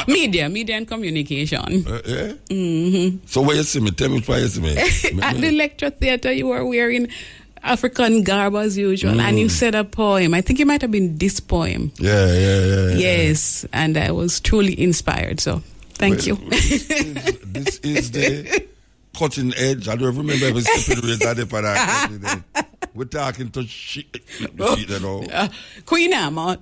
Speaker 10: Media and communication.
Speaker 4: Yeah? Mm-hmm. So where you see me? Tell me where you see me.
Speaker 10: At the lecture theatre, you were wearing African garb as usual, and you said a poem. I think it might have been this poem.
Speaker 4: Yeah.
Speaker 10: Yes, and I was truly inspired. So, thank you.
Speaker 4: This is the cutting edge. I don't remember ever stepping with that. We're talking to shit.
Speaker 10: Queen Amma.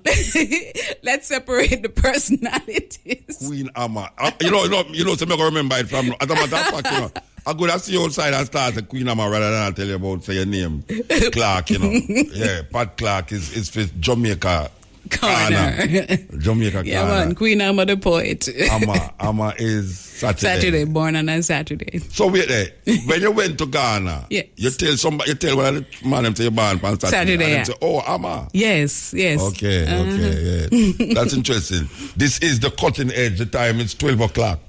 Speaker 10: Let's separate the personalities.
Speaker 4: Queen Amma. You know, so I remember it from. As a matter of fact, I go to see you outside and start a Queen Amma rather than I tell you about say your name. Clark, Yeah, Pat Clark is for Jamaica.
Speaker 10: Corner.
Speaker 4: Jamaica
Speaker 10: Yeah, man. Queen Amma the poet.
Speaker 4: Amma is Saturday.
Speaker 10: Born on a Saturday.
Speaker 4: So wait there. When you went to Ghana,
Speaker 10: yes.
Speaker 4: you tell one of the man them say you're born on Saturday. And say, oh, Amma.
Speaker 10: Yes.
Speaker 4: Okay, yeah. That's interesting. This is the cutting edge. The time is 12 o'clock.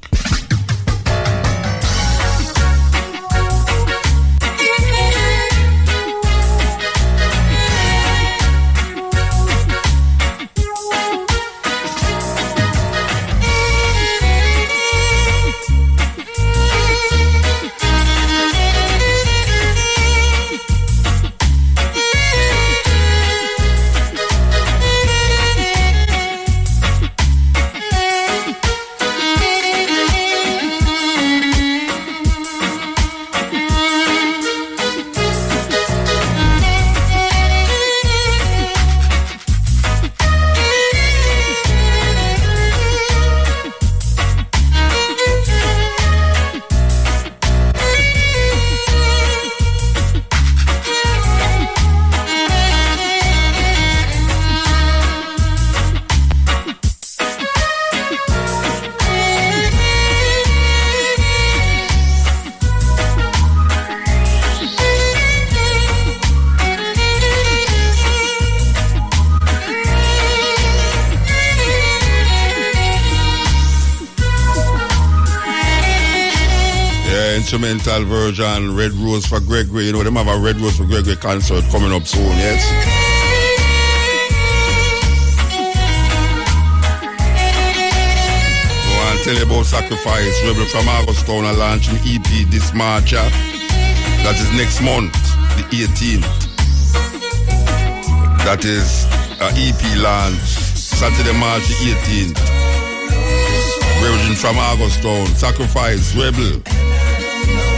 Speaker 4: Instrumental version, Red Rose for Gregory. You know, them have a Red Rose for Gregory concert coming up soon, yes? Go on, tell you about Sacrifice. Rebel from Augustown are launching EP this March. That is next month, the 18th. That is an EP launch, Saturday, March the 18th. Rebel from Augustown, Sacrifice, Rebel.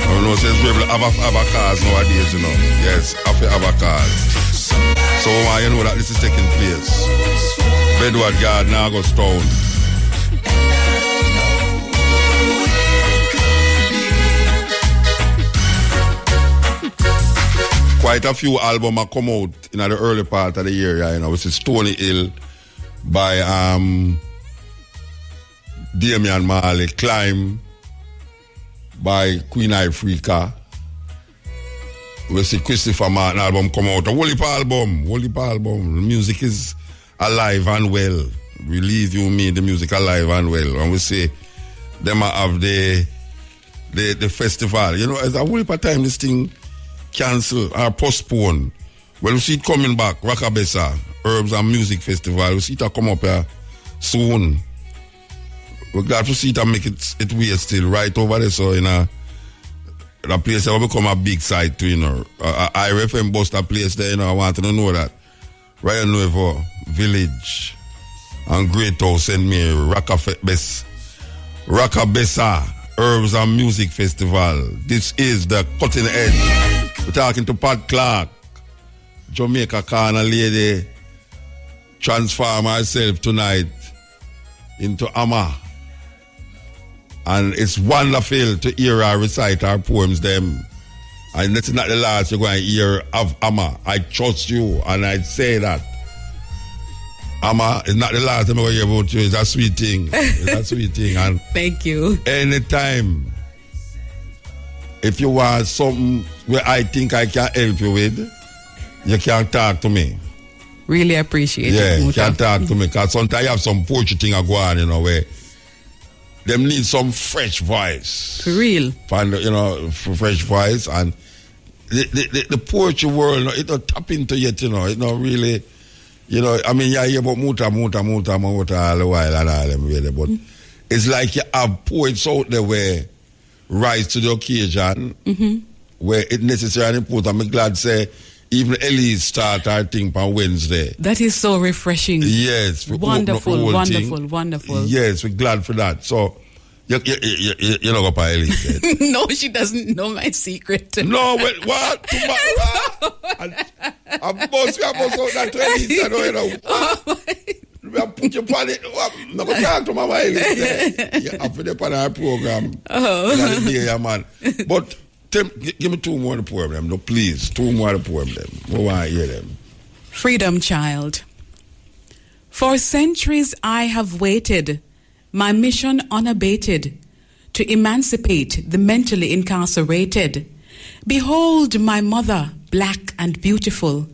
Speaker 4: I don't know, says Rebel have cars nowadays, you know. Yes, have cars. So you know that this is taking place. Bedward Garden, Augustown. Quite a few albums have come out in the early part of the year, you know, which is Stony Hill by Damian Marley, Climb by Queen Africa. We see Christopher Martin album come out. A whole heap album. The music is alive and well. We leave you me the music alive and well. And we say them have the festival. You know, as a whole heap of time this thing cancel or postpone. Well, we see it coming back, Rakabesa, Herbs and Music Festival. We see it come up here soon. We're glad to see it and make it way still right over there. So in a place that will become a big site too, you know. IRFM bust a place there, you know. I want to know that. Right Nuevo Village and Great House send me Rakabesa Herbs and Music Festival. This is the cutting edge. We're talking to Pat Clark, Jamaica Corner lady, transform herself tonight into Amma. And it's wonderful to hear her recite her poems them. And that's not the last you're going to hear of Amma. I trust you and I say that. Amma, it's not the last time I'm going to hear about you. It's a sweet thing. It's a sweet thing. And
Speaker 10: thank you.
Speaker 4: Anytime, if you want something where I think I can help you with, you can talk to me.
Speaker 10: Really appreciate it.
Speaker 4: Yeah, you can talk to me. Because sometimes I have some poetry thing I go on, you know, where them need some fresh voice.
Speaker 10: For real.
Speaker 4: Find, you know, fresh voice. And the poetry world, it don't tap into yet, you know. It not really, you know, I mean, you hear about muta all the while and all them really, but it's like you have poets out there where rise to the occasion, where it necessarily important. I'm glad to say, even Elliot start our thing on Wednesday.
Speaker 10: That is so refreshing.
Speaker 4: Yes.
Speaker 10: Wonderful.
Speaker 4: Yes, we're glad for that. So, you know what Elliot.
Speaker 10: No, she doesn't know my secret.
Speaker 4: No, wait, what? I'm boss out that Elliot. You know. I put you on it. I'm not going to talk to Mama Elliot. You have to put on our program. Oh. Man. But give me two more to poem them. No, please. Two more to poem them. I want to hear them.
Speaker 10: Freedom Child. For centuries I have waited, my mission unabated, to emancipate the mentally incarcerated. Behold my mother, black and beautiful,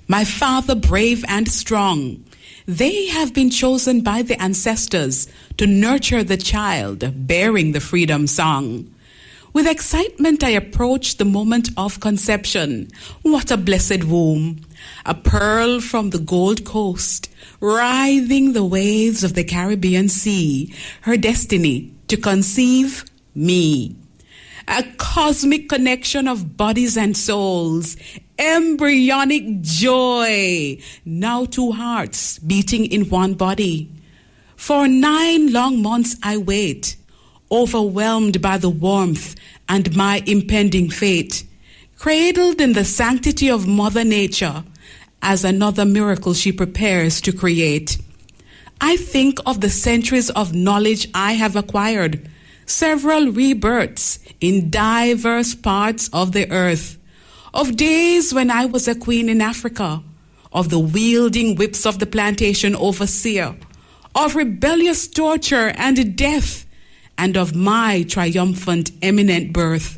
Speaker 10: my father brave and strong. They have been chosen by the ancestors to nurture the child, bearing the freedom song. With excitement, I approach the moment of conception. What a blessed womb! A pearl from the Gold Coast, writhing the waves of the Caribbean Sea, her destiny to conceive me. A cosmic connection of bodies and souls, embryonic joy, now two hearts beating in one body. For 9 long months I wait, overwhelmed by the warmth and my impending fate, cradled in the sanctity of Mother Nature, as another miracle she prepares to create. I think of the centuries of knowledge I have acquired, several rebirths in diverse parts of the earth, of days when I was a queen in Africa, of the wielding whips of the plantation overseer, of rebellious torture and death, and of my triumphant eminent birth.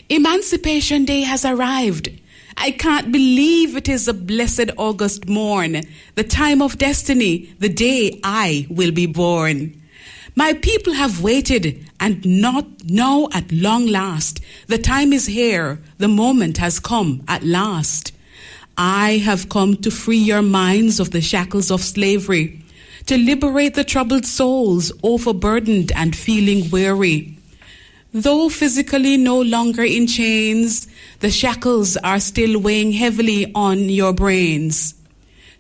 Speaker 10: Emancipation Day has arrived. I can't believe it is a blessed August morn, the time of destiny, the day I will be born. My people have waited, and not now at long last. The time is here, the moment has come at last. I have come to free your minds of the shackles of slavery, to liberate the troubled souls, overburdened and feeling weary. Though physically no longer in chains, the shackles are still weighing heavily on your brains.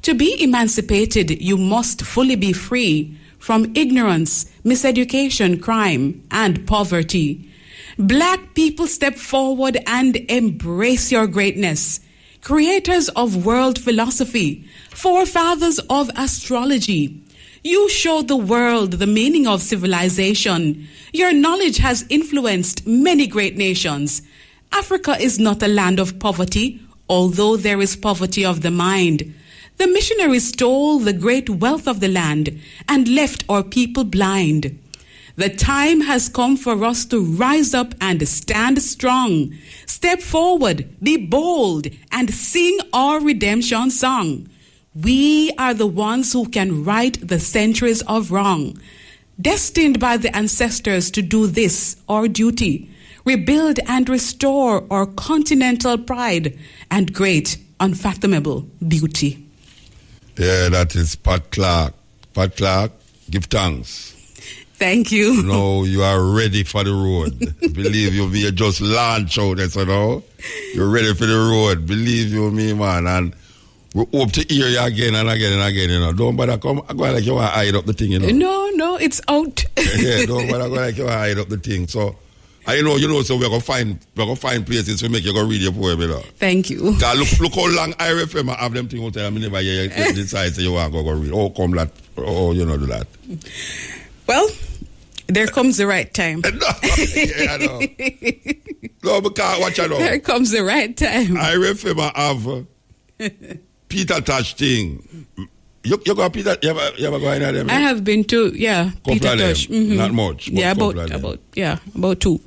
Speaker 10: To be emancipated, you must fully be free from ignorance, miseducation, crime, and poverty. Black people, step forward and embrace your greatness. Creators of world philosophy, forefathers of astrology, you showed the world the meaning of civilization. Your knowledge has influenced many great nations. Africa is not a land of poverty, although there is poverty of the mind. The missionaries stole the great wealth of the land and left our people blind. The time has come for us to rise up and stand strong. Step forward, be bold, and sing our redemption song. We are the ones who can right the centuries of wrong, destined by the ancestors to do this, our duty, rebuild and restore our continental pride and great, unfathomable beauty.
Speaker 4: Yeah, that is Pat Clark. Pat Clark, give thanks.
Speaker 10: Thank you.
Speaker 4: No, you are ready for the road. Believe you me, you just launch out there, so now you're ready for the road. Believe you me, man. And we hope to hear you again and again and again, you know. Don't bother come, I go like you want to hide up the thing, you know.
Speaker 10: No, it's out.
Speaker 4: Yeah, don't bother go like you want to hide up the thing. So, I know, so we're going to find places to make you go read your poem, you know.
Speaker 10: Thank you.
Speaker 4: Look how long I remember have them things out there. I never hear you decide you want to go read. Oh, come that, you know, do that.
Speaker 10: Well, there comes the right time.
Speaker 4: Yeah, I know. No, because watch out.
Speaker 10: There comes the right time.
Speaker 4: I remember have Peter Tosh thing. You go Peter? You ever go in there?
Speaker 10: I have been to Peter Tosh.
Speaker 4: Mm-hmm. Not much.
Speaker 10: Yeah, about two.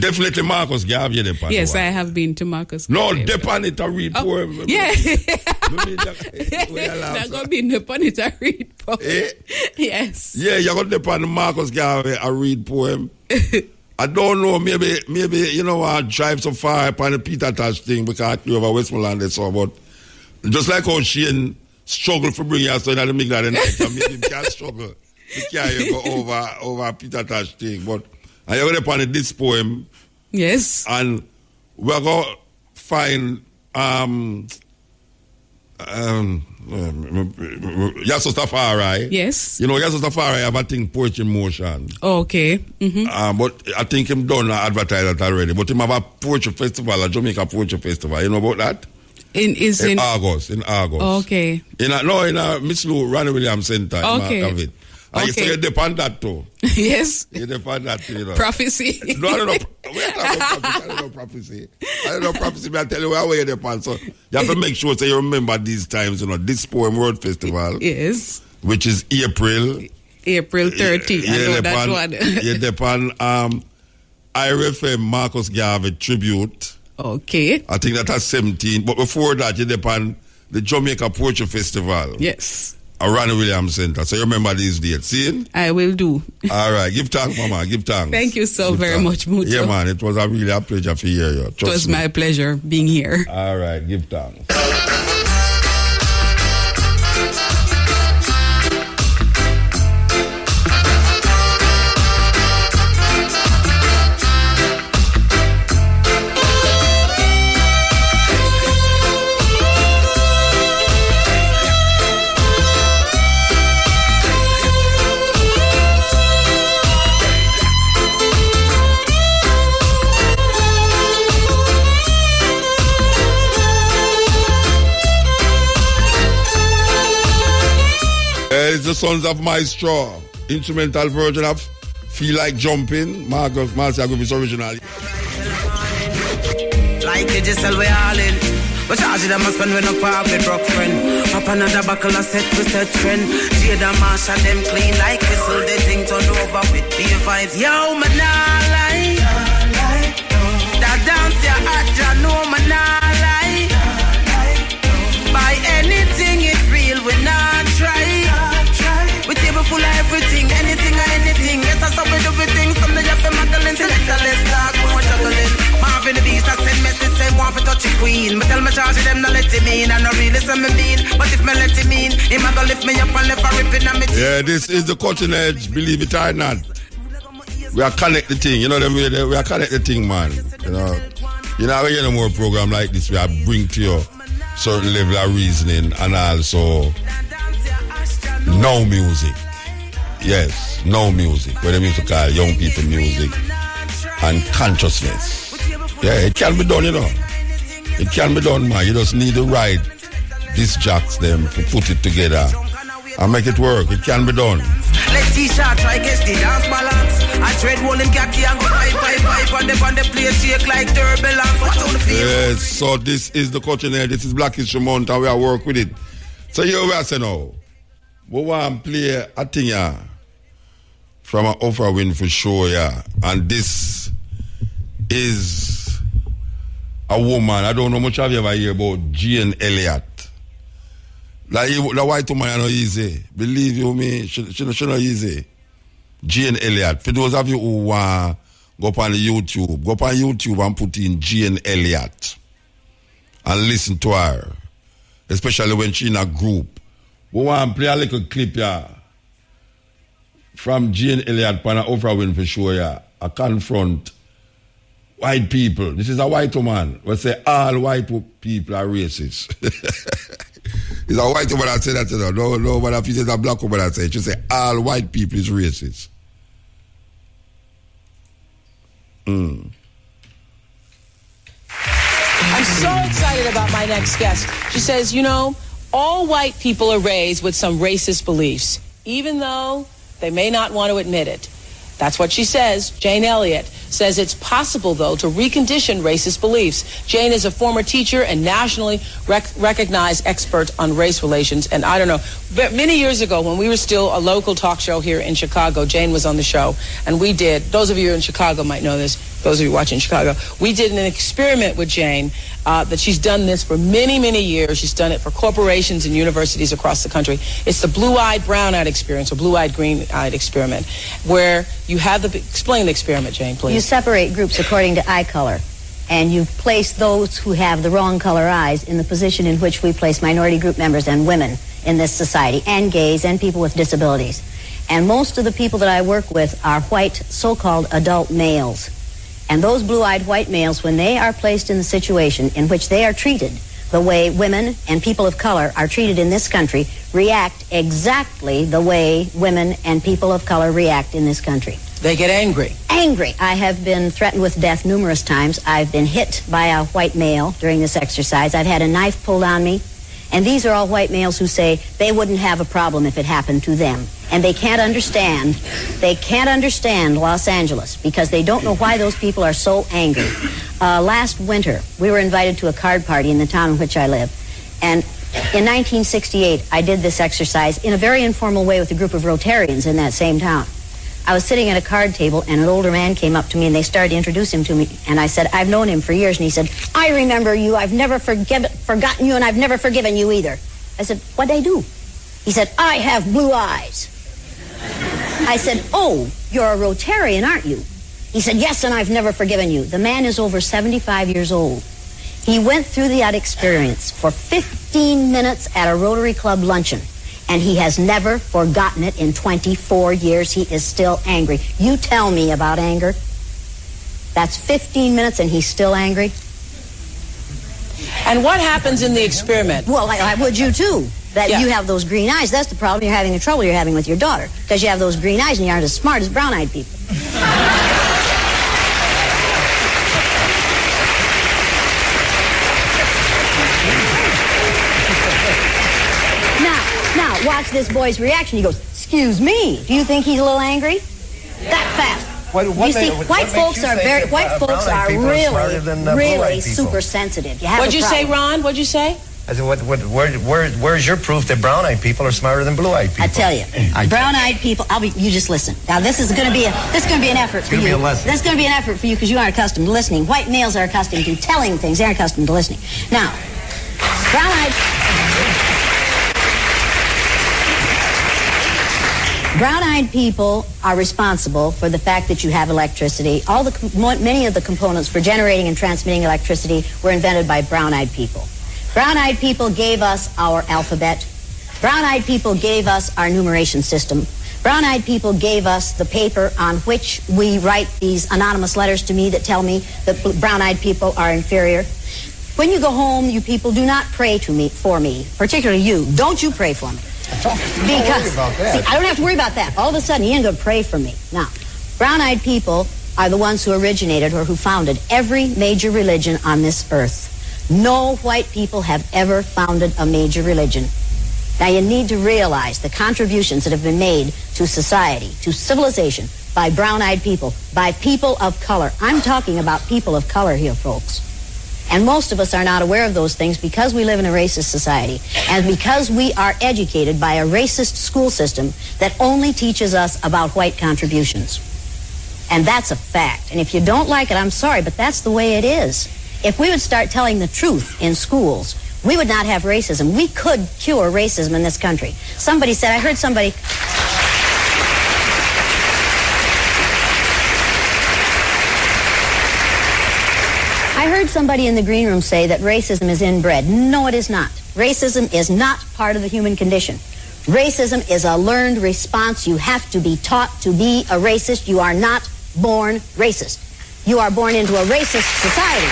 Speaker 4: Definitely Marcus Garvey.
Speaker 10: Yes, I have been to Marcus.
Speaker 4: No, depend it to read poem.
Speaker 10: Yeah. Not gonna be depend it to read poem. Yes.
Speaker 4: Yeah, you're gonna depend Marcus Garvey a read poem. I don't know, maybe I drive so far upon the Peter Tosh thing because you over Westmoreland and so, but just like how Shane struggle for bringing us in the middle of the night, and maybe can't struggle to carry you go over Peter Tosh thing. But I already upon this poem.
Speaker 10: Yes.
Speaker 4: And we're going to find Yasso Safari.
Speaker 10: Yes.
Speaker 4: Yasso Safari have a thing, Poetry in Motion.
Speaker 10: Oh, okay. Mm-hmm.
Speaker 4: But I think him done advertise that already. But him have a poetry festival, a Jamaica Poetry Festival. You know about that? In August.
Speaker 10: Oh, okay.
Speaker 4: In Miss Lou Ronnie Williams Center.
Speaker 10: Okay.
Speaker 4: And so you depend that too.
Speaker 10: Yes.
Speaker 4: You depend that too,
Speaker 10: Prophecy.
Speaker 4: No, I don't know. I don't know prophecy. But I tell you where you depend. So you have to make sure you remember these times, this Poem World Festival.
Speaker 10: Yes.
Speaker 4: Which is April
Speaker 10: 30. I know that one.
Speaker 4: You depend IRFM Marcus Garvey tribute.
Speaker 10: Okay.
Speaker 4: I think that's 17. But before that, you depend the Jamaica Poetry Festival.
Speaker 10: Yes.
Speaker 4: Around the Williams Center. So you remember these dates. See?
Speaker 10: I will do.
Speaker 4: All right. Give thanks, Mama. Give thanks.
Speaker 10: Thank you so very much, Muto.
Speaker 4: Yeah, man. It was really a pleasure to hear you.
Speaker 10: It was my pleasure being here.
Speaker 4: All right. Give thanks. It's the Sons of Maestro, instrumental version of Feel Like Jumping. Marcia Govis original.
Speaker 16: Like you just sell we all in. But charge them must spend when no park with rock friend. Up another buckle a set with set trend. Jada Marsha them clean like whistle. They think turn over with beer vibes. Yo, man, nah lie. That dance ya at ya know man nah lie. Buy anything it real we not try. We table full of everything, anything or anything. Yes, that's how we do everything. Some day you have to Magdalene, select a less talk, more juggling. Marvin the Beast, I send message, say want to touch a queen. But tell me charge them, not let him in. I know really some me mean, but if me let him in, he might go lift me up and left a ripping on me.
Speaker 4: Yeah, this is the cutting edge, believe it or not. We are connect the thing, we are connect the thing, man. You know, when you more program like this, we are bring to you certain level of reasoning and also no music. Yes, no music. What the music call young people music and consciousness. Yeah, it can be done, It can be done, man. You just need the right disc jacks them to put it together and make it work. It can be done.
Speaker 16: Let's see shot, try guess the dance balance. I tread rolling catty and go pipe on the place shake like turbulence. Watch out the feel.
Speaker 4: Yes, so this is the cutting edge. This is Black History Month and we are work with it. So here we are saying now. We want to play a thing from an Oprah Winfrey show, and this is a woman. I don't know much of you ever hear about Jane Elliot. Like the white woman are not easy. Believe you me, she not easy. Jane Elliot. For those of you who want go up on YouTube and put in Jane Elliot and listen to her. Especially when she in a group. We want to play a little clip here from Jane Elliot on Oprah Winfrey show here. I confront white people. This is a white woman. We say all white people are racist. It's a white woman that say that. No, but if it's a black woman that say it, she say all white people is racist.
Speaker 17: I'm so excited about my next guest. She says, you know, all white people are raised with some racist beliefs, even though they may not want to admit it. That's what she says. Jane Elliot says it's possible, though, to recondition racist beliefs. Jane is a former teacher and nationally recognized expert on race relations. And I don't know, but many years ago, when we were still a local talk show here in Chicago, Jane was on the show, and we did, those of you in Chicago might know this, those of you watching Chicago, we did an experiment with Jane that she's done this for many, many years. She's done it for corporations and universities across the country. It's the blue-eyed, brown-eyed experience, or blue-eyed, green-eyed experiment, where you have explain the experiment, Jane, please.
Speaker 18: You separate groups according to eye color, and you place those who have the wrong color eyes in the position in which we place minority group members and women in this society, and gays, and people with disabilities. And most of the people that I work with are white, so-called adult males. And those blue-eyed white males, when they are placed in the situation in which they are treated the way women and people of color are treated in this country, react exactly the way women and people of color react in this country.
Speaker 17: They get angry.
Speaker 18: Angry. I have been threatened with death numerous times. I've been hit by a white male during this exercise. I've had a knife pulled on me. And these are all white males who say they wouldn't have a problem if it happened to them. And they can't understand Los Angeles because they don't know why those people are so angry. Last winter, we were invited to a card party in the town in which I live. And in 1968, I did this exercise in a very informal way with a group of Rotarians in that same town. I was sitting at a card table, and an older man came up to me, and they started to introduce him to me. And I said, I've known him for years. And he said, I remember you. I've never forgotten you, and I've never forgiven you either. I said, what'd I do? He said, I have blue eyes. I said, oh, you're a Rotarian, aren't you? He said, yes, and I've never forgiven you. The man is over 75 years old. He went through that experience for 15 minutes at a Rotary Club luncheon. And he has never forgotten it in 24 years. He is still angry. You tell me about anger. That's 15 minutes and he's still angry.
Speaker 17: And what happens in the experiment?
Speaker 18: Well, I would you too. That you have those green eyes. That's the problem you're having, the trouble you're having with your daughter. Because you have those green eyes and you aren't as smart as brown-eyed people. Now, watch this boy's reaction. He goes, excuse me, do you think he's a little angry? That fast. You see, white folks are really super sensitive.
Speaker 17: What'd you say, Ron? What'd you say?
Speaker 19: I said, where's your proof that brown-eyed people are smarter than blue-eyed people?
Speaker 18: I tell you, brown-eyed people. You just listen. Now, this is going to be an effort for you. This is going to be an effort for you because you aren't accustomed to listening. White males are accustomed to telling things. They aren't accustomed to listening. Now, brown-eyed people are responsible for the fact that you have electricity. Many of the components for generating and transmitting electricity were invented by brown-eyed people. Brown-eyed people gave us our alphabet. Brown-eyed people gave us our numeration system. Brown-eyed people gave us the paper on which we write these anonymous letters to me that tell me that brown-eyed people are inferior. When you go home, you people do not pray for me, particularly you. Don't you pray for me. Because, see, I don't have to worry about that. All of a sudden, you ain't going to pray for me. Now, brown-eyed people are the ones who originated or who founded every major religion on this earth. No white people have ever founded a major religion. Now, you need to realize the contributions that have been made to society, to civilization, by brown-eyed people, by people of color. I'm talking about people of color here, folks. And most of us are not aware of those things because we live in a racist society and because we are educated by a racist school system that only teaches us about white contributions. And that's a fact. And if you don't like it, I'm sorry, but that's the way it is. If we would start telling the truth in schools, we would not have racism. We could cure racism in this country. Somebody said, I heard somebody... I heard somebody in the green room say that racism is inbred. No, it is not. Racism is not part of the human condition. Racism is a learned response. You have to be taught to be a racist. You are not born racist. You are born into a racist society.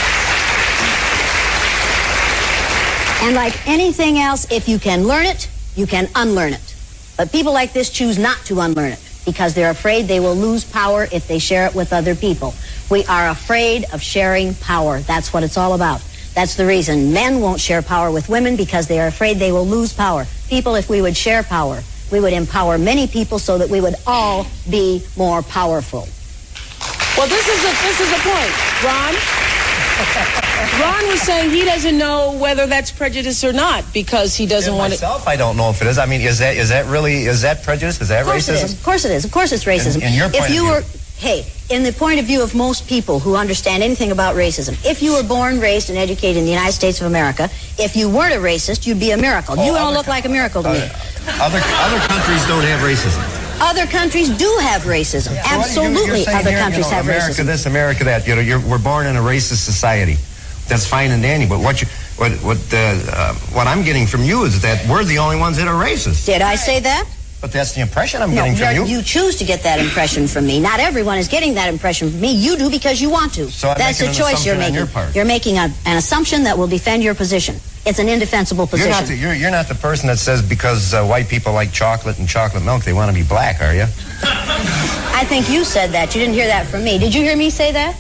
Speaker 18: And like anything else, if you can learn it, you can unlearn it. But people like this choose not to unlearn it because they're afraid they will lose power if they share it with other people. We are afraid of sharing power. That's what it's all about. That's the reason men won't share power with women, because they are afraid they will lose power. People, if we would share power, we would empower many people so that we would all be more powerful.
Speaker 17: Well, this is a point, Ron. Ron was saying he doesn't know whether that's prejudice or not because he doesn't want to.
Speaker 19: I don't know if it is. I mean, is that prejudice? Is that racism?
Speaker 18: Of course it is. Of course it's racism.
Speaker 19: In your point of view.
Speaker 18: In the point of view of most people who understand anything about racism, if you were born, raised, and educated in the United States of America, if you weren't a racist, you'd be a miracle. You all look like a miracle to me.
Speaker 19: Other countries don't have racism.
Speaker 18: Other countries do have racism. Absolutely, other countries have
Speaker 19: America
Speaker 18: racism.
Speaker 19: This, America that. We're born in a racist society. That's fine and dandy. But what I'm getting from you is that we're the only ones that are racist.
Speaker 18: Did I say that?
Speaker 19: But that's the impression I'm getting from you.
Speaker 18: You choose to get that impression from me. Not everyone is getting that impression from me. You do because you want to.
Speaker 19: So
Speaker 18: that's the choice you're making. You're making an assumption that will defend your position. It's an indefensible position.
Speaker 19: You're not the person that says because white people like chocolate and chocolate milk, they want to be black, are you?
Speaker 18: I think you said that. You didn't hear that from me. Did you hear me say that?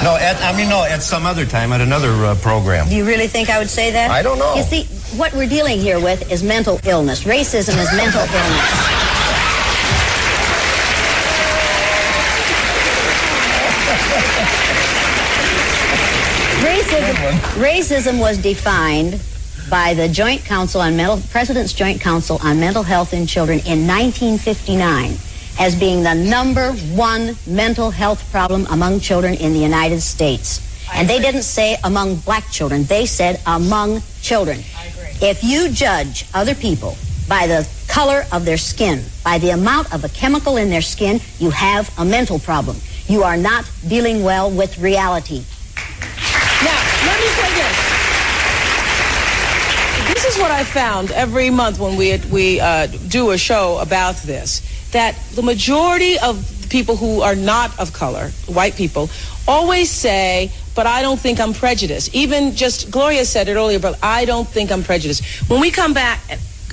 Speaker 19: No, at some other time, at another program.
Speaker 18: Do you really think I would say that?
Speaker 19: I don't know.
Speaker 18: You see, what we're dealing here with is mental illness. Racism is mental illness. Racism was defined by the President's Joint Council on Mental Health in Children in 1959 as being the #1 mental health problem among children in the United States. And they didn't say among black children. They said among children.
Speaker 17: I agree.
Speaker 18: If you judge other people by the color of their skin, by the amount of a chemical in their skin, you have a mental problem. You are not dealing well with reality.
Speaker 17: Now, let me say this. This is what I found every month when we do a show about this, that the majority of people who are not of color, white people, always say, but I don't think I'm prejudiced. Even just Gloria said it earlier, but I don't think I'm prejudiced. When we come back,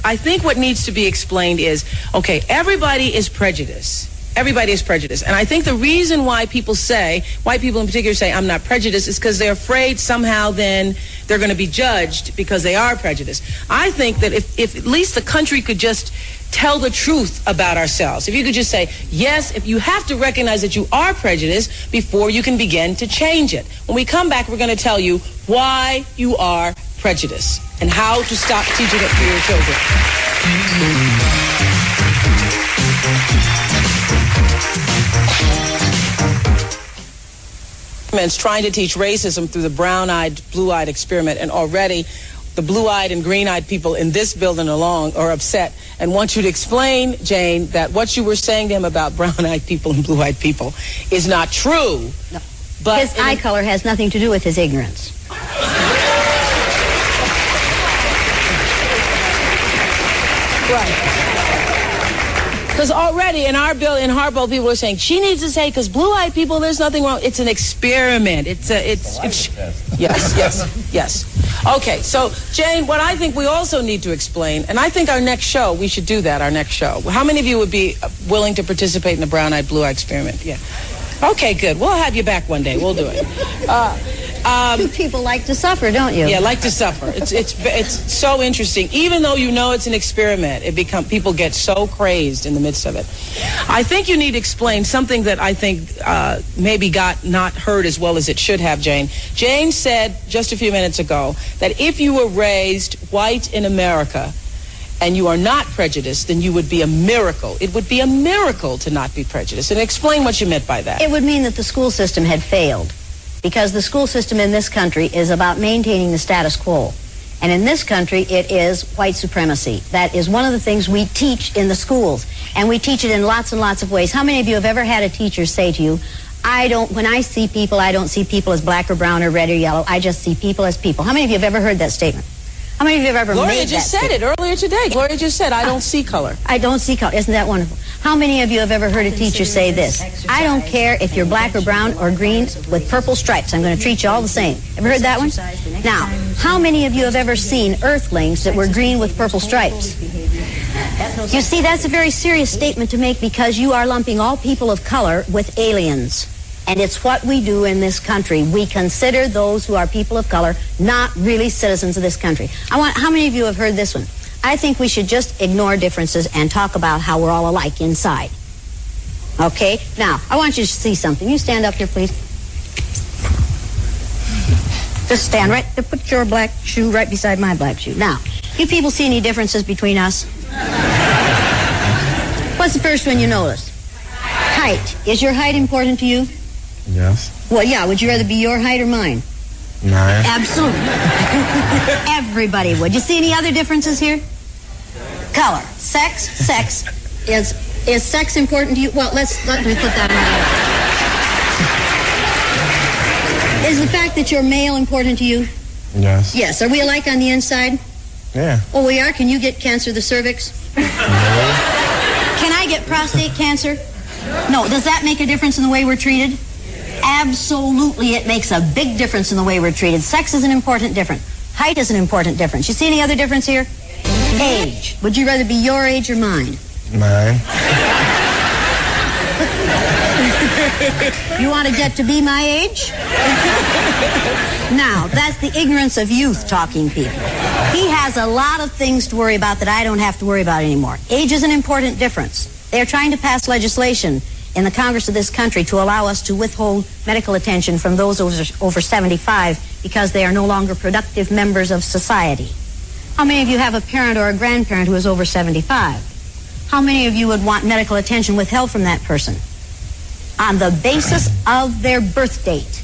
Speaker 17: I think what needs to be explained is, okay, everybody is prejudiced. Everybody is prejudiced. And I think the reason why people say, white people in particular say, I'm not prejudiced, is because they're afraid somehow then they're going to be judged because they are prejudiced. I think that if at least the country could just tell the truth about ourselves, if you could just say, yes, if you have to recognize that you are prejudiced before you can begin to change it. When we come back, we're going to tell you why you are prejudiced and how to stop teaching it to your children. Trying to teach racism through the brown-eyed, blue-eyed experiment, and already the blue-eyed and green-eyed people in this building alone are upset and want you to explain, Jane, that what you were saying to him about brown-eyed people and blue-eyed people is not true.
Speaker 18: No. But his eye color has nothing to do with his ignorance.
Speaker 17: Right. Because already in our bill, in Harpo, people are saying she needs to say because blue-eyed people, there's nothing wrong. It's an experiment. It's yes. Okay, so Jane, what I think we also need to explain, and I think our next show, we should do that. Our next show. How many of you would be willing to participate in the brown-eyed, blue-eyed experiment? Yeah. Okay, good. We'll have you back one day. We'll do it.
Speaker 18: You people like to suffer, don't you?
Speaker 17: Yeah, like to suffer. It's so interesting. Even though you know it's an experiment, people get so crazed in the midst of it. I think you need to explain something that I think maybe got not heard as well as it should have, Jane. Jane said just a few minutes ago that if you were raised white in America and you are not prejudiced, then you would be a miracle. It would be a miracle to not be prejudiced. And explain what you meant by that.
Speaker 18: It would mean that the school system had failed, because the school system in this country is about maintaining the status quo. And in this country, it is white supremacy. That is one of the things we teach in the schools. And we teach it in lots and lots of ways. How many of you have ever had a teacher say to you, when I see people, I don't see people as black or brown or red or yellow. I just see people as people. How many of you have ever heard that statement? How many of you have ever
Speaker 17: Gloria
Speaker 18: made that
Speaker 17: just said it earlier today. Gloria just said, I don't see color.
Speaker 18: I don't see color. Isn't that wonderful? How many of you have ever heard a teacher say this? I don't care if you're black or brown or green with purple stripes. I'm going to treat you all the same. Ever heard that one? Now, how many of you have ever seen earthlings that were green with purple stripes? You see, that's a very serious statement to make because you are lumping all people of color with aliens. And it's what we do in this country. We consider those who are people of color not really citizens of this country. How many of you have heard this one? I think we should just ignore differences and talk about how we're all alike inside. Okay? Now, I want you to see something. You stand up here, please. Just stand right there. Put your black shoe right beside my black shoe. Now, you people see any differences between us? What's the first one you notice? Height. Is your height important to you?
Speaker 20: Yes.
Speaker 18: Well, yeah. Would you rather be your height or mine?
Speaker 20: Mine.
Speaker 18: Absolutely. Everybody would. You see any other differences here? Color. Sex. Sex. Is sex important to you? Well, let me put that in. Is the fact that you're male important to you?
Speaker 20: Yes.
Speaker 18: Yes. Are we alike on the inside?
Speaker 20: Yeah.
Speaker 18: Oh, we are? Can you get cancer of the cervix? No. Can I get prostate cancer? No. Does that make a difference in the way we're treated? Absolutely, it makes a big difference in the way we're treated. Sex is an important difference. Height is an important difference. You see any other difference here? Age. Would you rather be your age or mine?
Speaker 20: Mine.
Speaker 18: You want to get to be my age? Now, that's the ignorance of youth talking, people. He has a lot of things to worry about that I don't have to worry about anymore. Age is an important difference. They're trying to pass legislation in the Congress of this country to allow us to withhold medical attention from those over 75 because they are no longer productive members of society. How many of you have a parent or a grandparent who is over 75? How many of you would want medical attention withheld from that person on the basis of their birth date?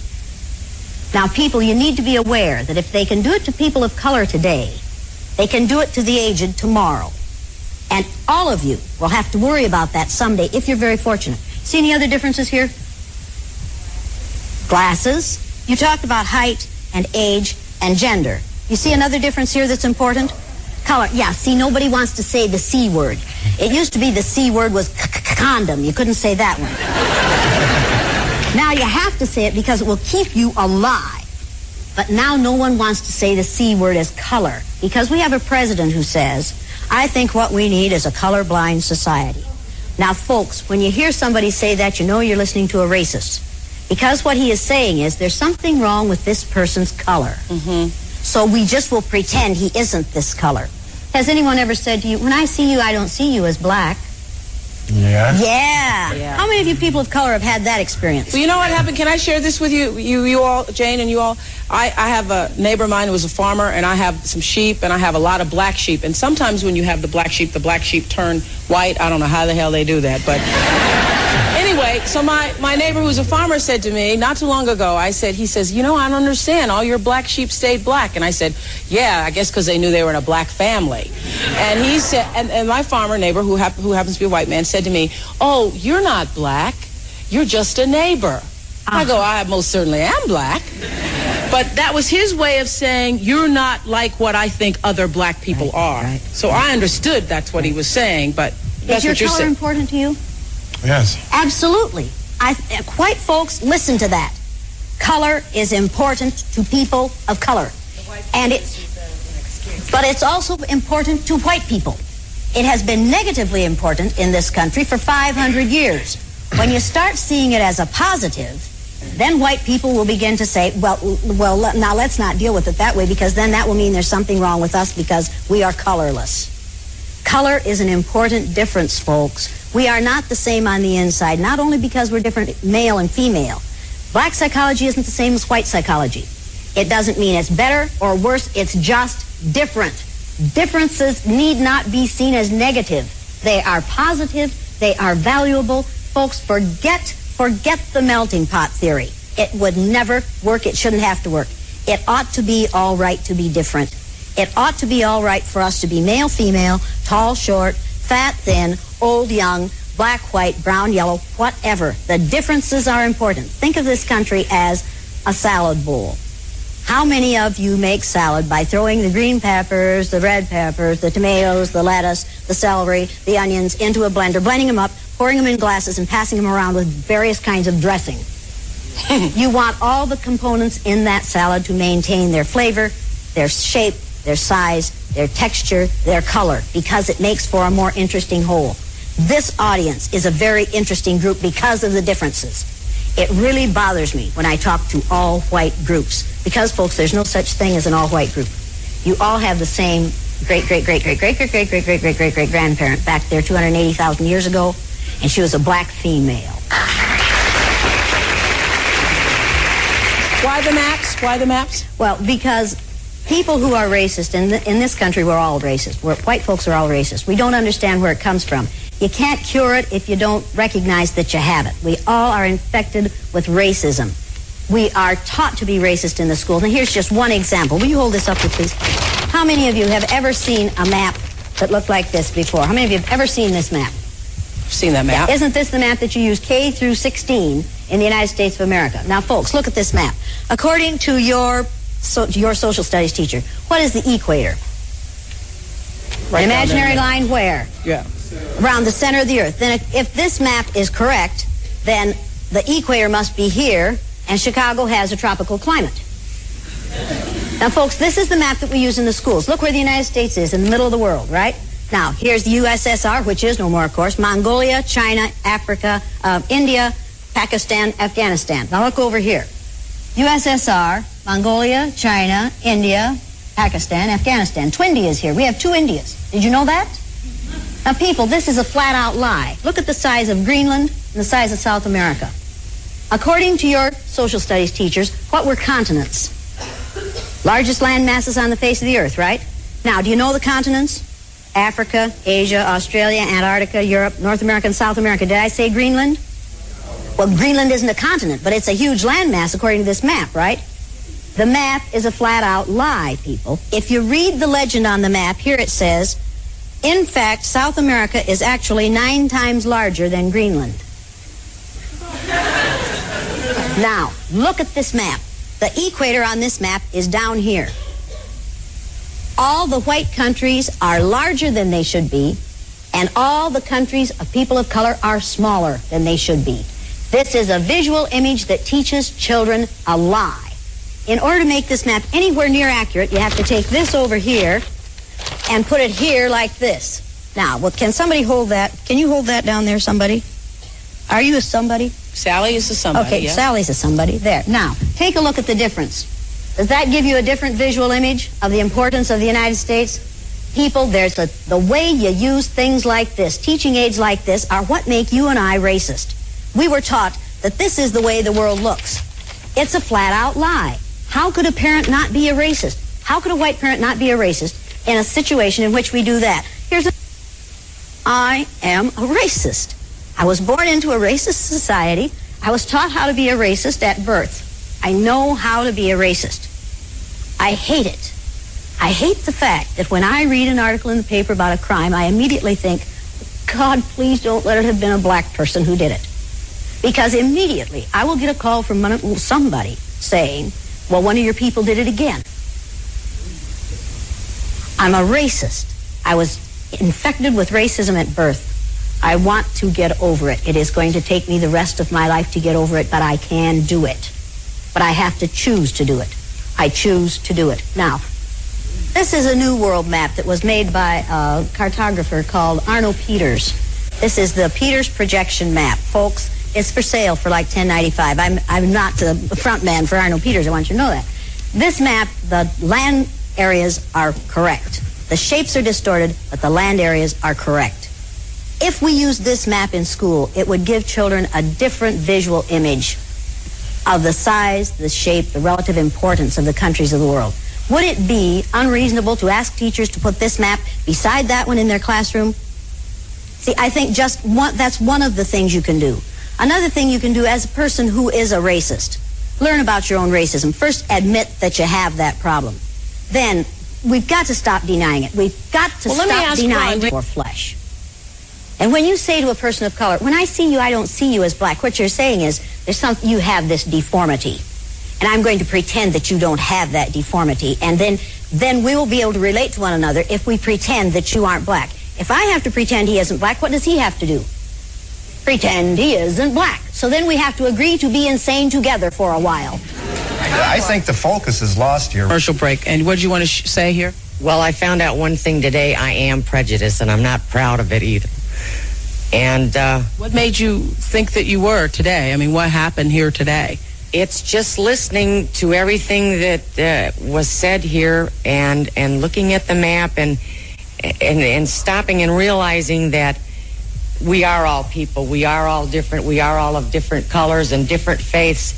Speaker 18: Now, people, you need to be aware that if they can do it to people of color today, they can do it to the aged tomorrow. And all of you will have to worry about that someday if you're very fortunate. See any other differences here? Glasses. You talked about height and age and gender. You see another difference here that's important? Color. Yeah, see, nobody wants to say the C word. It used to be the C word was condom. You couldn't say that one. Now you have to say it because it will keep you alive. But now no one wants to say the C word as color because we have a president who says, I think what we need is a colorblind society. Now, folks, when you hear somebody say that, you know you're listening to a racist. Because what he is saying is there's something wrong with this person's color. Mm-hmm. So we just will pretend he isn't this color. Has anyone ever said to you, when I see you, I don't see you as black?
Speaker 20: Yeah.
Speaker 18: Yeah. How many of you people of color have had that experience?
Speaker 17: Well, you know what happened? Can I share this with you? You all, Jane and you all? I have a neighbor of mine who was a farmer, and I have some sheep, and I have a lot of black sheep. And sometimes when you have the black sheep turn white. I don't know how the hell they do that, but anyway, so my neighbor who's a farmer said to me not too long ago, he says, you know, I don't understand. All your black sheep stayed black. And I said, yeah, I guess because they knew they were in a black family. And he said, and my farmer neighbor, who happens to be a white man, said to me, oh, you're not black. You're just a neighbor. I go, I most certainly am black. But that was his way of saying, you're not like what I think other black people are. Right. So I understood that's what he was saying, but that's
Speaker 18: what you're saying. Is your
Speaker 17: color
Speaker 18: important to you?
Speaker 20: Yes.
Speaker 18: Absolutely. White folks, listen to that. Color is important to people of color. But it's also important to white people. It has been negatively important in this country for 500 years. When you start seeing it as a positive, then white people will begin to say, well, now let's not deal with it that way because then that will mean there's something wrong with us because we are colorless. Color is an important difference, folks. We are not the same on the inside, not only because we're different male and female. Black psychology isn't the same as white psychology. It doesn't mean it's better or worse. It's just different. Differences need not be seen as negative. They are positive. They are valuable. Folks, forget the melting pot theory. It would never work. It shouldn't have to work. It ought to be all right to be different. It ought to be all right for us to be male, female, tall, short, fat, thin, old, young, black, white, brown, yellow, whatever. The differences are important. Think of this country as a salad bowl. How many of you make salad by throwing the green peppers, the red peppers, the tomatoes, the lettuce, the celery, the onions into a blender, blending them up, pouring them in glasses, and passing them around with various kinds of dressing? You want all the components in that salad to maintain their flavor, their shape, their size, their texture, their color, because it makes for a more interesting whole. This audience is a very interesting group because of the differences. It really bothers me when I talk to all-white groups because, folks, there's no such thing as an all-white group. You all have the same great-great-great-great-great-great-great-great-great-great-grandparent back there 280,000 years ago, and she was a black female.
Speaker 17: Why the maps? Why the maps?
Speaker 18: Well, because people who are racist, in this country, we're all racist. White folks are all racist. We don't understand where it comes from. You can't cure it if you don't recognize that you have it. We all are infected with racism. We are taught to be racist in the schools. And here's just one example. Will you hold this up, please? How many of you have ever seen a map that looked like this before? How many of you have ever seen this map?
Speaker 17: Seen that map.
Speaker 18: Isn't this the map that you use K through 16 in the United States of America? Now, folks, look at this map. According to your social studies teacher, what is the equator?
Speaker 17: Right.
Speaker 18: An imaginary line where?
Speaker 17: Yeah.
Speaker 18: Around the center of the earth. Then if this map is correct, then the equator must be here, and Chicago has a tropical climate. Now, folks, this is the map that we use in the schools. Look where the United States is, in the middle of the world, right? Now, here's the USSR, which is no more, of course, Mongolia, China, Africa, India, Pakistan, Afghanistan. Now, look over here. USSR, Mongolia, China, India, Pakistan, Afghanistan. Two Indias here. We have two Indias. Did you know that? Now, people, this is a flat-out lie. Look at the size of Greenland and the size of South America. According to your social studies teachers, what were continents? Largest land masses on the face of the earth, right? Now, do you know the continents? Africa, Asia, Australia, Antarctica, Europe, North America, and South America. Did I say Greenland? Well, Greenland isn't a continent, but it's a huge landmass according to this map, right? The map is a flat-out lie, people. If you read the legend on the map, here it says, in fact, South America is actually 9 times larger than Greenland. Now, look at this map. The equator on this map is down here. All the white countries are larger than they should be, and all the countries of people of color are smaller than they should be. This is a visual image that teaches children a lie. In order to make this map anywhere near accurate, you have to take this over here and put it here like this. Now, well, can somebody hold that? Can you hold that down there, somebody? Are you a somebody?
Speaker 17: Sally is a somebody.
Speaker 18: Okay,
Speaker 17: yeah.
Speaker 18: Sally's a somebody. There. Now, take a look at the difference. Does that give you a different visual image of the importance of the United States? People, there's the way you use things like this, teaching aids like this, are what make you and I racist. We were taught that this is the way the world looks. It's a flat-out lie. How could a parent not be a racist? How could a white parent not be a racist in a situation in which we do that? I am a racist. I was born into a racist society. I was taught how to be a racist at birth. I know how to be a racist. I hate it. I hate the fact that when I read an article in the paper about a crime, I immediately think, God, please don't let it have been a black person who did it. Because immediately I will get a call from somebody saying, well, one of your people did it again. I'm a racist. I was infected with racism at birth. I want to get over it. It is going to take me the rest of my life to get over it, but I can do it. But I have to choose to do it. I choose to do it. Now, this is a new world map that was made by a cartographer called Arno Peters. This is the Peters projection map. Folks, it's for sale for like $10.95. I'm not the front man for Arno Peters. I want you to know that. This map, the land areas are correct. The shapes are distorted, but the land areas are correct. If we use this map in school, it would give children a different visual image of the size, the shape, the relative importance of the countries of the world. Would it be unreasonable to ask teachers to put this map beside that one in their classroom? See, I think that's one of the things you can do. Another thing you can do as a person who is a racist, learn about your own racism. First, admit that you have that problem. Then, we've got to stop denying it. We've got to stop denying your flesh. And when you say to a person of color, when I see you, I don't see you as black, what you're saying is you have this deformity. And I'm going to pretend that you don't have that deformity. And then we will be able to relate to one another if we pretend that you aren't black. If I have to pretend he isn't black, what does he have to do? Pretend he isn't black. So then we have to agree to be insane together for a while.
Speaker 19: I think the focus is lost here.
Speaker 17: Commercial break. And what do you want to say here?
Speaker 21: Well, I found out one thing today. I am prejudiced, and I'm not proud of it either. And
Speaker 17: what made you think that you were today? I mean, what happened here today?
Speaker 21: It's just listening to everything that was said here, and looking at the map, and stopping and realizing that we are all people. We are all different. We are all of different colors and different faiths.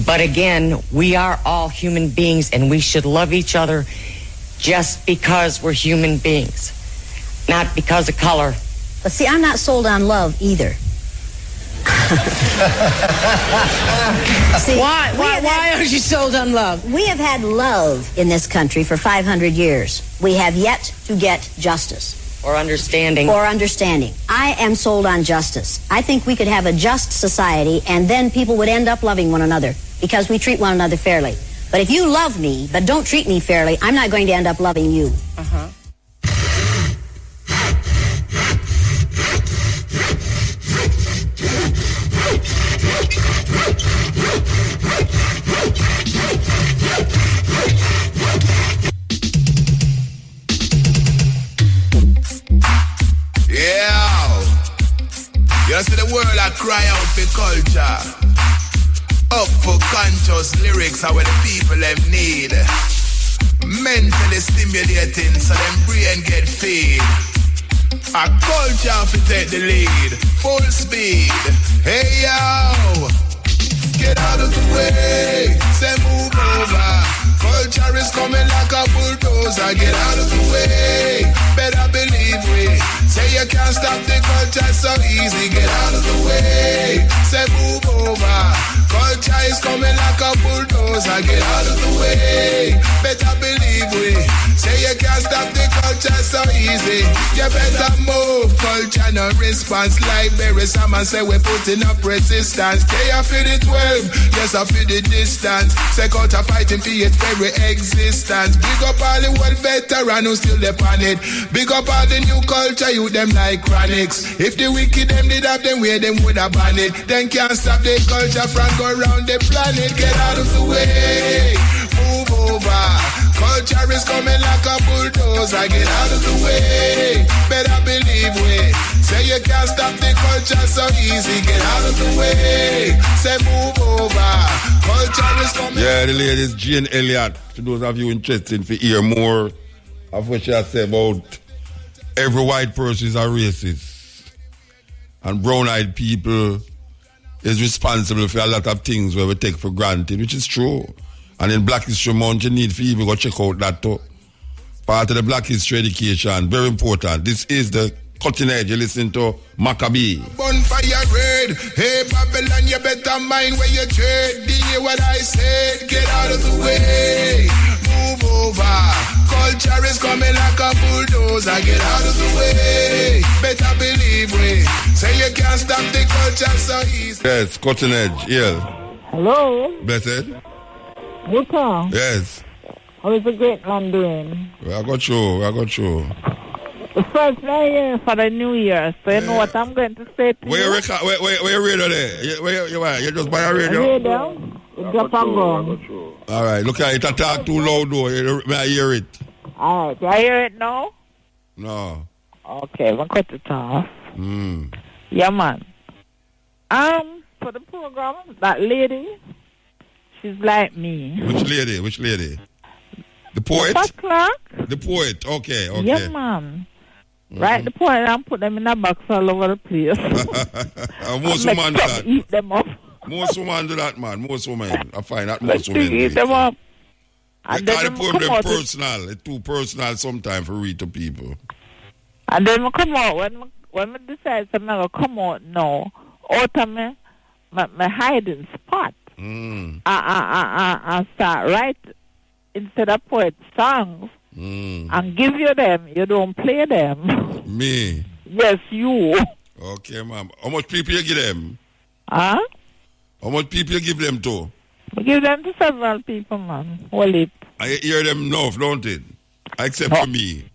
Speaker 21: But again, we are all human beings, and we should love each other just because we're human beings, not because of color.
Speaker 18: But see, I'm not sold on love either. See,
Speaker 17: why aren't you sold on love?
Speaker 18: We have had love in this country for 500 years. We have yet to get justice.
Speaker 21: Or understanding.
Speaker 18: I am sold on justice. I think we could have a just society, and then people would end up loving one another because we treat one another fairly. But if you love me but don't treat me fairly, I'm not going to end up loving you.
Speaker 17: Uh-huh.
Speaker 22: You see the world I cry out for culture. Up for conscious lyrics are what the people them need. Mentally stimulating so them brain get feed. A culture fi take the lead. Full speed. Hey yo, get out of the way. Say move over. Culture is coming like a bulldozer. Get out of the way. Better believe we. Say you can't stop the culture so easy. Get out of the way. Say move over. Culture is coming like a bulldozer. Get out of the way. Better believe we. Say you can't stop the culture so easy. You better move. Culture no response. Like Barry Salmon say we're putting up resistance. They are for the 12. Yes, I feel the distance. Say culture fighting for its very existence. Big up all the world veteran who still depend it. Big up all the new culture you them like chronics. If the wicked them did have them way, them would have banned it. Then can't stop the culture from go around the planet. Get out of the way. Move over. Culture is coming like a bulldozer. Get out of the way. Better believe we. Say you can't stop the culture so easy. Get out of the way. Say move over. Culture is coming.
Speaker 4: Yeah, the lady is Jane Elliot. To those of you interested to hear more of what she has said about every white person is a racist. And brown-eyed people is responsible for a lot of things where we take for granted, which is true. And in Black History Month, you need to even go check out that too. Part of the Black History education, very important. This is the cutting edge. You listen to Maccabee.
Speaker 22: Bonfire red. Hey Babylon, you better mind where you trade. Do you hear what I said? Get out of the way. Move over. Culture is coming like a bulldozer. Get out of the way. Better believe we. Say you can't stop the culture so easy.
Speaker 4: Yes, cutting edge. Yeah.
Speaker 23: Hello.
Speaker 4: Blessed.
Speaker 23: Luca.
Speaker 4: Yes.
Speaker 23: How is the great man doing?
Speaker 4: I got you.
Speaker 23: The first day for the New Year, so you know what I'm going to say to you.
Speaker 4: Where you radio there? Where you just buy a radio?
Speaker 23: Radio? It's just on gone.
Speaker 4: All right, look at it. I talk too loud though. May I hear it?
Speaker 23: All right, do I hear it now?
Speaker 4: No.
Speaker 23: Okay, we'll cut it off. Yeah, man. For the program, that lady, she's like me.
Speaker 4: Which lady? The poet? The poet, okay.
Speaker 23: Yeah, man. Right, the poet and put them in a box all over the place.
Speaker 4: Most women do that.
Speaker 23: Eat them up.
Speaker 4: Most women do that, man. Most women. I find that most women
Speaker 23: eat them up.
Speaker 4: And then the poem them personal. It's too personal sometimes for read to people.
Speaker 23: And then we come out, when we decide I'm going to come out now, out of my hiding spot. I start writing, instead of poet songs, and give you them, you don't play them.
Speaker 4: Me?
Speaker 23: Yes, you.
Speaker 4: Okay, ma'am. How much people you give them?
Speaker 23: Huh?
Speaker 4: How much people you give them to?
Speaker 23: We give them to several people, man. Hold it.
Speaker 4: I hear them enough, don't it? Except for me.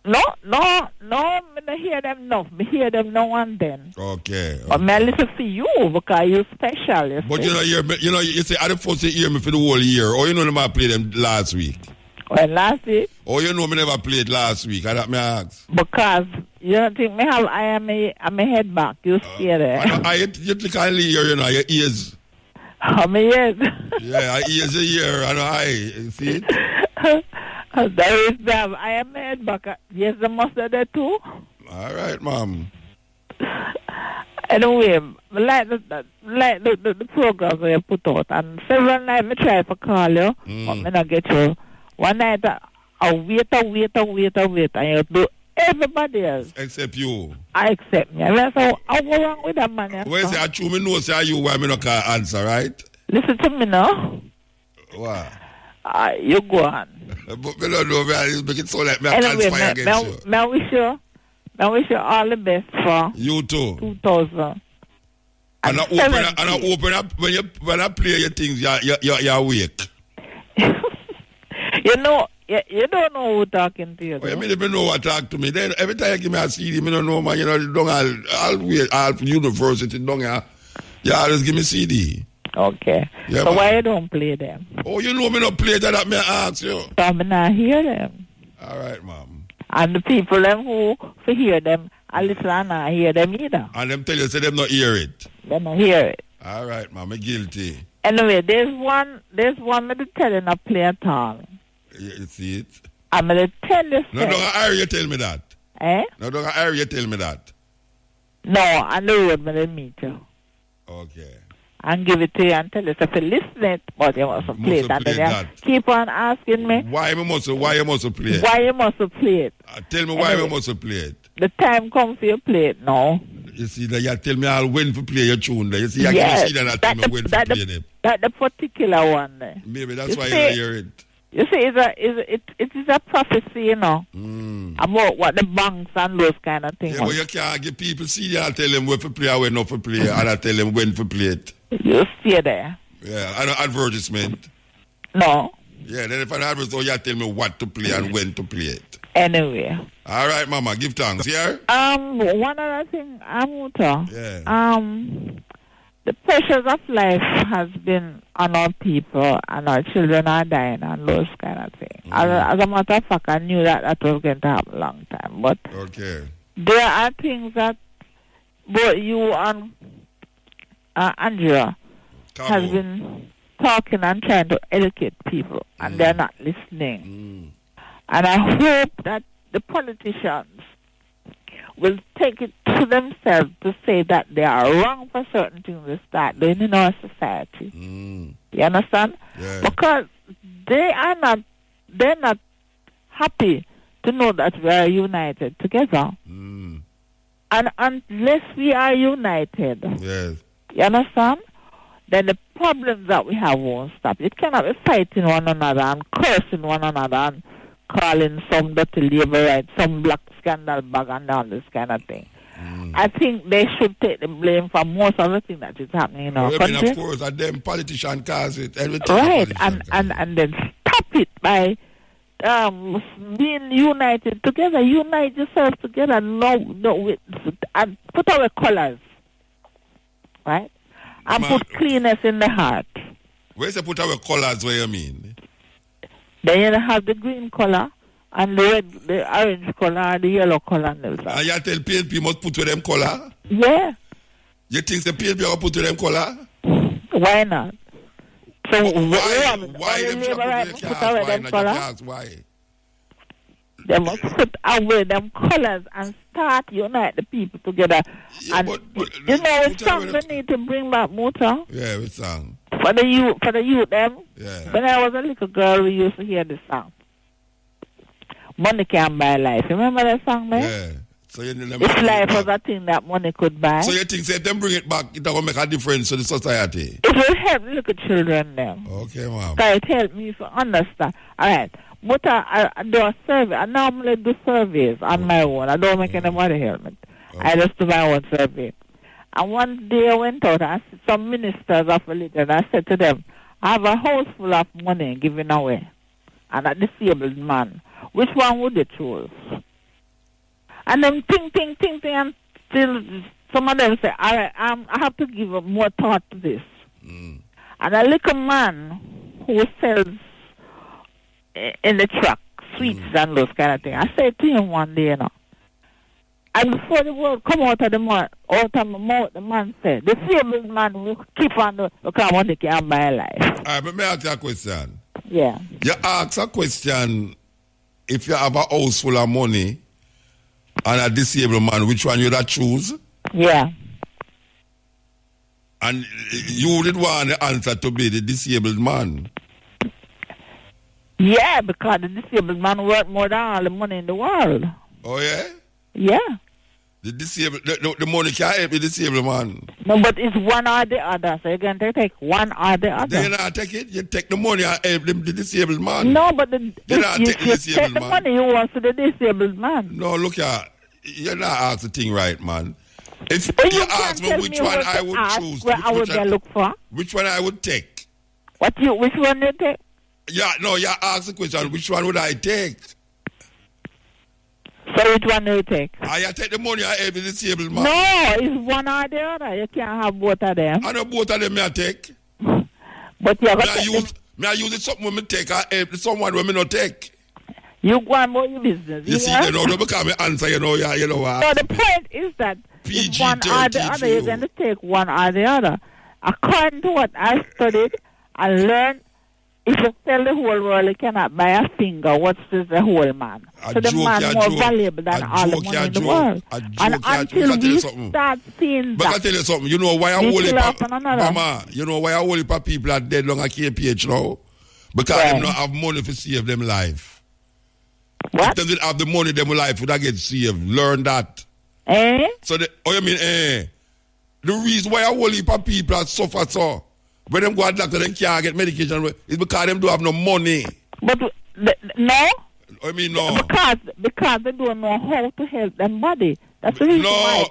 Speaker 23: No, I don't hear them enough. I hear them now and then.
Speaker 4: Okay.
Speaker 23: But I listen for you because you're special. You
Speaker 4: But
Speaker 23: see?
Speaker 4: you say, I the first you hear me for the whole year. Or you know them I played them last week?
Speaker 23: Well, last week?
Speaker 4: Or you know me never played last week? I that me ask.
Speaker 23: Because you don't think me have I am a head back. You see there.
Speaker 4: You think I hear, you know, your ears.
Speaker 23: How many years?
Speaker 4: Yeah, I ears a year and I see it.
Speaker 23: There is that. I am a head back. Yes, the mustard there too.
Speaker 4: All right, ma'am.
Speaker 23: Anyway, like the programs that you put out, and several nights I try to call you, but I not get you. One night I wait, and you do everybody else.
Speaker 4: Except you.
Speaker 23: I accept me. I say, I go wrong with that man.
Speaker 4: Where say I true me know say you why me not can answer, right?
Speaker 23: Listen to me now.
Speaker 4: What?
Speaker 23: You go on.
Speaker 4: But me don't know, man. Make it so like me
Speaker 23: Anyway,
Speaker 4: conspire against you.
Speaker 23: I wish you all the best for
Speaker 4: you too.
Speaker 23: 2000.
Speaker 4: And I open up when I play your things, you're awake.
Speaker 23: You know, you don't know who talking to you.
Speaker 4: Oh, you mean if you know what talk to me? Then every time you give me a CD, me don't know, man. You know, I'll wait. I'll university don't you? You always give me CD.
Speaker 23: Okay.
Speaker 4: Yeah,
Speaker 23: so
Speaker 4: man.
Speaker 23: why you don't play them?
Speaker 4: Oh, you know me not play that me ask you.
Speaker 23: So I not hear them.
Speaker 4: All right, ma'am.
Speaker 23: And the people them who for hear them, I listen and not hear them either.
Speaker 4: And them tell you say them not hear it.
Speaker 23: They not hear it.
Speaker 4: All right, ma'am. I'm guilty.
Speaker 23: Anyway, there's one me to tell you not play at all.
Speaker 4: You see it?
Speaker 23: I'm going to tell you.
Speaker 4: No, don't hear you tell me that.
Speaker 23: Eh?
Speaker 4: No, don't hear you tell me that.
Speaker 23: No, on the road, I'm going to meet you.
Speaker 4: Okay.
Speaker 23: And give it to you and tell you. So if you listen it, but you must play that. And you keep on asking me.
Speaker 4: Why you must play it?
Speaker 23: Why you must play it?
Speaker 4: Tell me why you must play it.
Speaker 23: The time comes for you to play it now.
Speaker 4: You see that you tell me I'll win for play your tune there. You see,
Speaker 23: yes,
Speaker 4: I see that tell me win for play them.
Speaker 23: That the particular one there.
Speaker 4: Maybe that's why you don't hear it.
Speaker 23: You see, it is a prophecy, you know, about what the banks and those kind of things.
Speaker 4: Yeah, but you can't give people see and tell them when for play or when not for play, and I tell them when for play it.
Speaker 23: You stay there.
Speaker 4: Yeah, and advertisement.
Speaker 23: No.
Speaker 4: Yeah, then if an advertisement, you tell me what to play and when to play it.
Speaker 23: Anyway.
Speaker 4: All right, Mama, give thanks. Yeah.
Speaker 23: One other thing,
Speaker 4: yeah.
Speaker 23: The pressures of life has been on our people, and our children are dying, and those kind of things. As a matter of fact, I knew that was going to happen a long time. But
Speaker 4: okay,
Speaker 23: there are things that both you and Andrea has been talking and trying to educate people, and they're not listening. And I hope that the politicians will take it to themselves to say that they are wrong for certain things they start doing in our society. You understand?
Speaker 4: Yeah.
Speaker 23: Because they're not happy to know that we are united together. And unless we are united,
Speaker 4: yes.
Speaker 23: You understand? Then the problems that we have won't stop. It cannot be fighting one another and cursing one another and calling some dirty labor right, some black scandal bag and all this kind of thing. I think they should take the blame for most of the things that is happening in our country.
Speaker 4: I mean, of course, and them politicians cause it. Everything
Speaker 23: right, and then stop it by being united together. Unite yourself together, and put our colors, right? And put cleanness in the heart.
Speaker 4: Where's the put our colors, what you mean?
Speaker 23: Then you have the green color and the orange color and the yellow color. And
Speaker 4: you tell PNP must put with them color?
Speaker 23: Yeah.
Speaker 4: You think the PNP will put with them color?
Speaker 23: Why not? So
Speaker 4: why them should put them color? Why?
Speaker 23: They must put away them colors and start unite the people together. Yeah, and but you know what song we need to bring back, Muta?
Speaker 4: Yeah, what song?
Speaker 23: For the youth them.
Speaker 4: Yeah.
Speaker 23: When I was a little girl, we used to hear this song. Money can buy life. Remember that song, man?
Speaker 4: Yeah. So you
Speaker 23: if life was a thing that money could buy.
Speaker 4: So you think if them bring it back, it will make a difference to the society?
Speaker 23: It will help little children them.
Speaker 4: Okay, ma'am.
Speaker 23: So it helped me to understand. All right. But I do a survey. I normally do surveys on my own. I don't make anybody help me. I just do my own survey. And one day I went out and I said some ministers of religion. I said to them, I have a house full of money given away and a disabled man. Which one would you choose? And then think, and still some of them say, I have to give more thought to this. And a little man who sells in the truck sweets and those kind of things, I said to him one day, and before the word come out of my mouth, the man said, the disabled man will keep on because I want to keep my life.
Speaker 4: All right, but may I ask you a question?
Speaker 23: Yeah.
Speaker 4: You ask a question, if you have a house full of money and a disabled man, which one you would choose?
Speaker 23: Yeah.
Speaker 4: And you did want the answer to be the disabled man.
Speaker 23: Yeah, because the disabled man worth more than all the money in the world.
Speaker 4: Oh, yeah?
Speaker 23: Yeah.
Speaker 4: The disabled, the money can't help the disabled man.
Speaker 23: No, but it's one or the other. So you can take one or the other.
Speaker 4: Then you not take it. You take the money and help the disabled man.
Speaker 23: No, but you
Speaker 4: take
Speaker 23: the money you want to the disabled man.
Speaker 4: No, look here. You're not asking the thing right, man. If you ask me which one I would choose,
Speaker 23: I would look for.
Speaker 4: Which one I would take?
Speaker 23: Which one you take?
Speaker 4: Yeah, no, you ask the question, which one would I take?
Speaker 23: So which one do you take?
Speaker 4: I take the money I help the disabled man.
Speaker 23: No, it's one or the other. You can't have both of them.
Speaker 4: I know both of them I take.
Speaker 23: But you have
Speaker 4: I use it something when I take, I help someone when I not take.
Speaker 23: You go on about your business.
Speaker 4: You see, don't become an answer, you know what.
Speaker 23: So the point is that if one or the other, you're going to take one or the other. According to what I studied and learned, if you sell the whole world, you cannot buy a finger. What's the whole man? So the man is more valuable than all the money in the world. And until we start seeing that.
Speaker 4: But I tell you something, you know why I hold it, Mama, you know why I hold it people are dead long at KPH now? Because they don't have money to save them life.
Speaker 23: What?
Speaker 4: If they didn't have the money, them life would have get saved. Learn that. So, you mean, the reason why I hold it people are suffer so. When them go to doctor, they can't get medication. It's because them don't have no money.
Speaker 23: But no.
Speaker 4: I mean no.
Speaker 23: Because they don't know how to help them body. That's the reason why.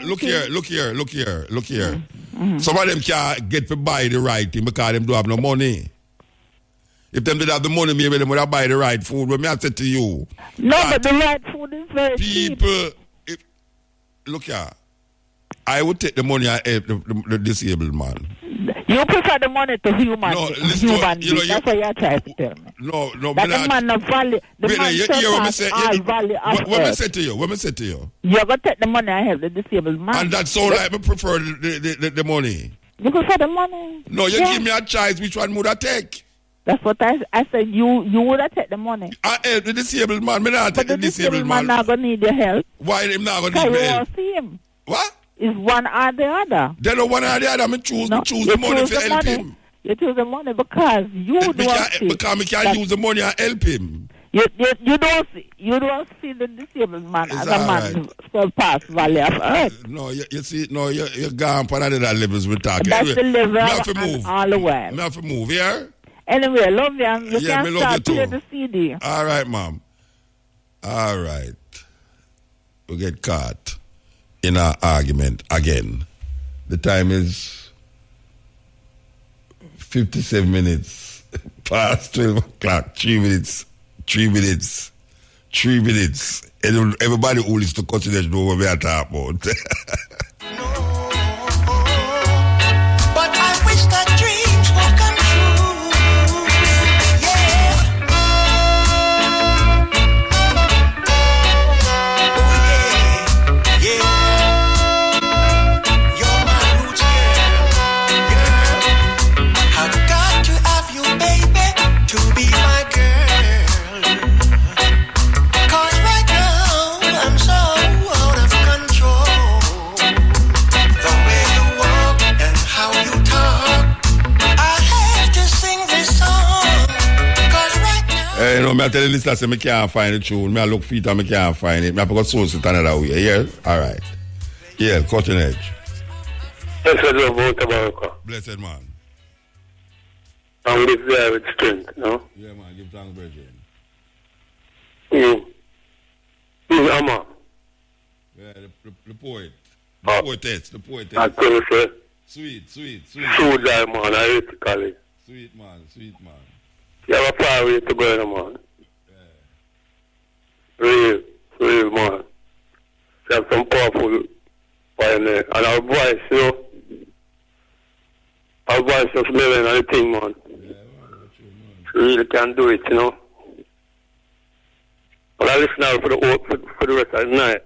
Speaker 4: Look here. Some of them can't get to buy the right thing because them don't have no money. If them did have the money, maybe they would have buy the right food. But me I said to you.
Speaker 23: No, but the right food is very cheap.
Speaker 4: Look here. I would take the money and help the disabled man.
Speaker 23: You prefer the money to human being. That's what you're trying to tell me.
Speaker 4: No.
Speaker 23: That the man of value, the man surpass all value of
Speaker 4: What me say to you?
Speaker 23: You're going to take the money and help the disabled man.
Speaker 4: And that's all I prefer the money.
Speaker 23: You prefer the money?
Speaker 4: No, you give me a choice, which one would I take?
Speaker 23: That's what I said. You would have taken the money.
Speaker 4: I help the disabled man. Me not take the disabled man.
Speaker 23: Not going to need your help.
Speaker 4: Why him not going to need my help?
Speaker 23: You see him.
Speaker 4: What?
Speaker 23: It's one or the other.
Speaker 4: They don't one or the other. I choose the money to help him.
Speaker 23: You choose the money because you don't see.
Speaker 4: Because I can't use the money and help him.
Speaker 23: You don't see the disabled man as a man surpass value of earth.
Speaker 4: No, you see, you're gone for another levels we talk.
Speaker 23: That's the level
Speaker 4: and
Speaker 23: all the way.
Speaker 4: Me have to move, yeah?
Speaker 23: Anyway, love you. You
Speaker 4: can
Speaker 23: start playing the CD.
Speaker 4: All right, Mom. All right. We get caught in our argument again. The time is 57 minutes past 12 o'clock. 3 minutes. Everybody who listens to consideration know what we are talking about.
Speaker 1: But I wish that dreams would come true. Yeah. Oh yeah. Yeah. You're my roots girl. I've got to have you, baby, to be my girl.
Speaker 4: You know, I tell the listeners, I can't find the tune. I look feet and I can't find it. I forgot source it another way. Yeah? All right. Yeah, cutting edge.
Speaker 11: Blessed Mutabaruka.
Speaker 4: Blessed man.
Speaker 2: and live there with strength, no?
Speaker 4: Yeah, man, give thanks, brethren.
Speaker 2: Amma.
Speaker 4: Yeah, the poet. The poetess.
Speaker 2: I couldn't say.
Speaker 4: Sweet.
Speaker 2: True guy, man, I hate to call it.
Speaker 4: Sweet man.
Speaker 2: You have a far way to go, man. Real, man. You have some powerful pioneer. And our voice, you know. Our voice is living on the thing, man. You really can do it, you know. But I listen out for the rest of the night.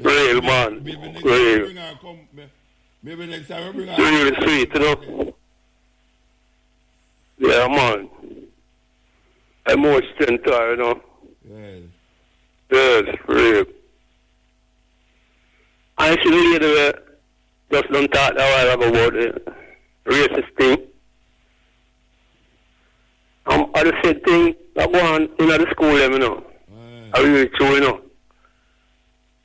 Speaker 2: Real, man. Real.
Speaker 4: Maybe next time we bring her.
Speaker 2: Really sweet, you know. Yeah, man. I'm more strength to her, you know. Yes, real. I should really just don't talk that while about the racist thing. I the same thing that go on in the school, you know. I really true, you know.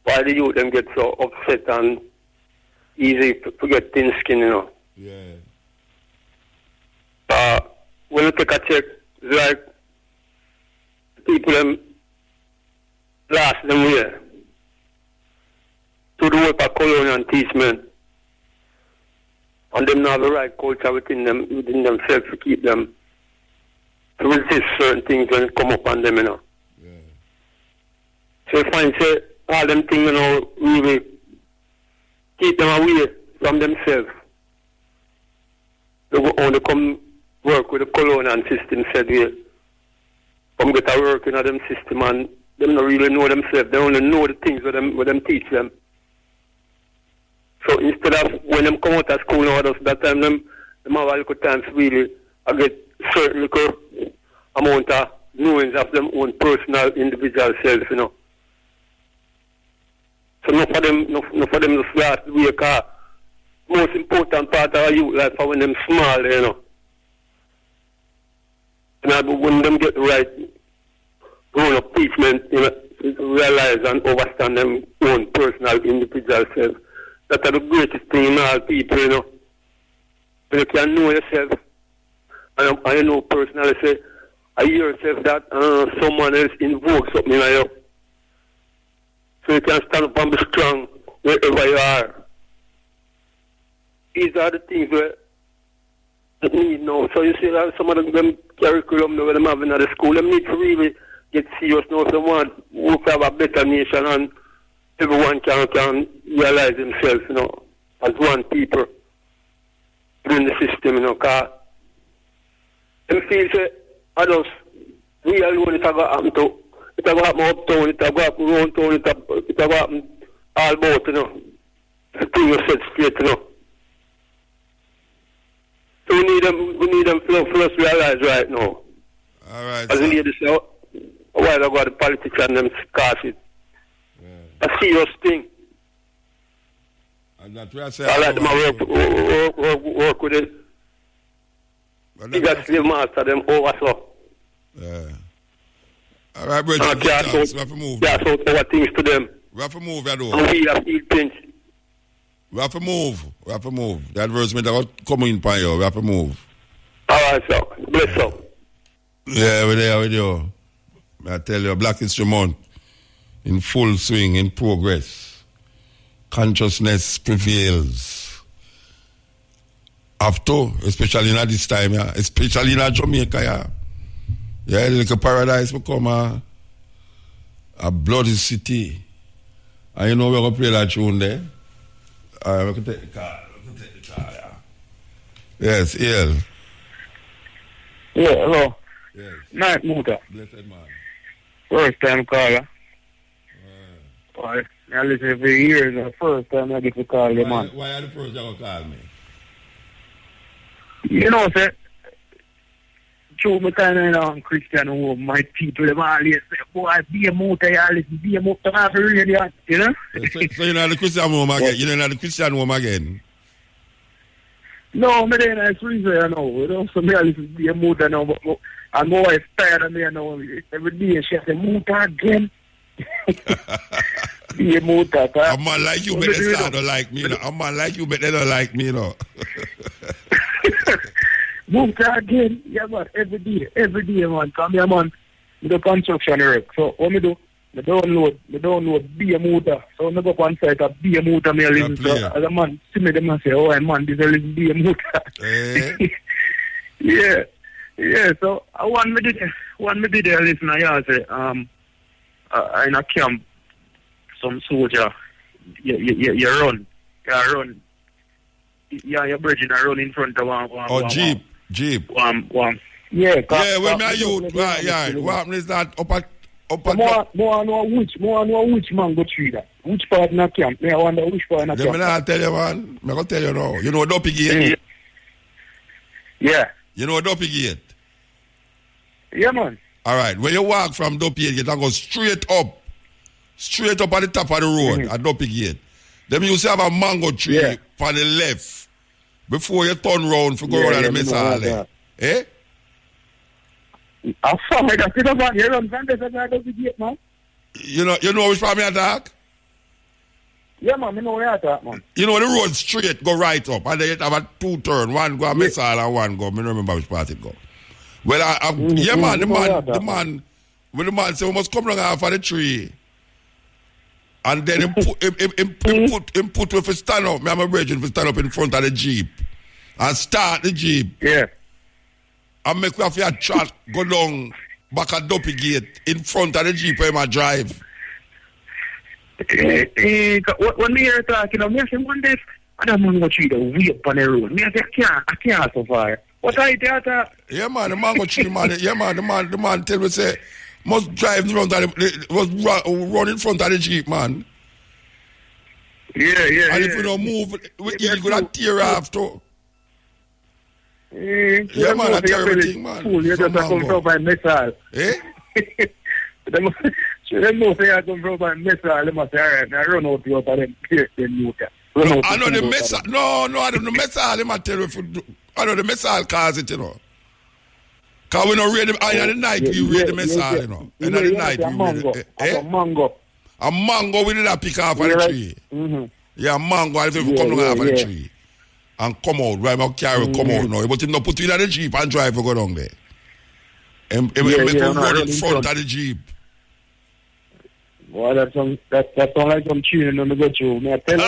Speaker 2: Why the youth them get so upset and easy to get thin skin, you know.
Speaker 4: Yeah.
Speaker 2: When you take a check, it's like people them last them here to the work of colonial teachment. And them not have the right culture within themselves to keep them to resist certain things when it come up on them, you know. Yeah. So you find say all them things, you know, really keep them away from themselves. They only come work with the colonial system, said we come get a work in them system, and them don't really know themselves. They only know the things where them teach them. So instead of when them come out of school now, that time them have a little time to really get certain little amount of knowings of them own personal individual self, you know. So not for them to start the way, because most important part of our youth life are when them small, you know. And when them get the right grown up teachment, you know, to realize and understand them own personal individual self. That's the greatest thing in all people, you know. When you can know yourself, and I know personally, say, I hear yourself that someone else invokes something like you. So you can stand up and be strong wherever you are. These are the things where you need now. So you see that some of them curriculum that them having at the school, them need to really get serious now if they want to have a better nation and everyone can realize themselves, you know, as one people within the system, you know, because them feel say, adults, we alone it have happen to, it have happen uptown, it have happen around town, it have happen all about, you know, the thing you said straight, you know. So we need them for us to realize right now.
Speaker 4: All right.
Speaker 2: As the lady said, a while ago, the politicians them cast it. A serious thing.
Speaker 4: And that's why I say
Speaker 2: I like them work with it. You got slave master them over so.
Speaker 4: Yeah. All right, brother. We have to move.
Speaker 2: That's out our things to them.
Speaker 4: We have to move, you know.
Speaker 2: And we have to things.
Speaker 4: We have to move. The advertisement about coming in you. We have to move.
Speaker 2: All right, sir. Bless up.
Speaker 4: Yeah, we're there with you. I tell you, Black History Month in full swing, in progress. Consciousness prevails. Have to, especially in this time, yeah. Especially in Jamaica, yeah. Yeah, the little paradise become a bloody city. And you know we're going to play that tune there? We can take the car. Yeah. Yes, yeah.
Speaker 3: Yeah, hello.
Speaker 4: Yes.
Speaker 3: Night, Muta.
Speaker 4: Blessed man.
Speaker 3: First time caller. I listen for years, the first time I get to call you, man.
Speaker 4: Why are the first you going to call me?
Speaker 3: You know, sir, through my kind of, you know, Christian home, my people, them always say, boy, be a Muta, you listen, be a Muta, I have to read that, you know?
Speaker 4: So you're not the Christian home again? You're not the Christian home again?
Speaker 3: No, me then I freeze you know, so me I listen to be a Muta now, but and my wife tired of me, you know, every day she say, Muta again. Be a muta.
Speaker 4: A man like you, but they don't like me, you know. A man like you, but they don't like me, you know.
Speaker 3: Muta again, yeah, man. Every day, man. Come here, man. We do construction work. So what me do? Me download be a muta. So I go up on site of be a muta. Me listen. So as a man, see me them and say, oh, man, this is be a muta. Yeah. So I want me did listen. I say, in a camp, some soldier, you run. Yeah, your bridge run in front of one.
Speaker 4: Jeep.
Speaker 3: One.
Speaker 4: Yeah, when me a youth, right. What happens is that up at
Speaker 3: more know which man go through that. Which part in the camp? I wonder which part in the camp.
Speaker 4: Let me not tell you, man. I'm going to tell you now. You know Dopey Gate?
Speaker 3: Yeah.
Speaker 4: You know Dopey Gate?
Speaker 3: Yeah, man.
Speaker 4: All right. When you walk from Dopey Gate, you go straight up at the top of the road at Dopey Gate. Then you see have a mango tree on the left before you turn round for go around the missile. Eh?
Speaker 3: I saw that. You know what? You run from the Dopey Gate, man.
Speaker 4: You know which part me attack?
Speaker 3: Yeah, man. I know where I attack, man.
Speaker 4: You know the road straight go right up, and then you have a two turn. One go a missile and one go. I don't remember which part it go. Well, the man say we must come down off of the tree. And then him put with a stand up. Me and my brethren to stand up in front of the Jeep. And start the Jeep.
Speaker 3: Yeah.
Speaker 4: And make we have a track go down back at Dopey Gate in front of the Jeep where I drive.
Speaker 3: When me hear talking, I say one day, I don't know what you do, way up on the road. Me I say, I can't so far. What are you there?
Speaker 4: Yeah, man, the man go tree, man. Yeah, man, the man tell me, say, must drive in front of run in front of the Jeep, man.
Speaker 3: Yeah.
Speaker 4: And if we don't move, you're going to tear off too. Yeah, man, I tear everything, man.
Speaker 3: You just come from by missile.
Speaker 4: Eh?
Speaker 3: They know say I come from by missile. They must say, all right, I run out to them, clear them Utah.
Speaker 4: I know the missile. No, I don't know the missile. They might tell you if you I know the missile cause it, you know. Because we don't read them. In the night, we read the missile, you know. In the night, we read it.
Speaker 3: A mango.
Speaker 4: A mango, we did not pick off of the tree.
Speaker 3: Mm-hmm.
Speaker 4: Yeah, a mango, I think we come down off of the tree. And come out, right? I'll carry come out now. But him not put you in the Jeep and drive to go down there. And make him run in front of the Jeep.
Speaker 3: Well, that sounds like some tuning on the go through. May I tell you?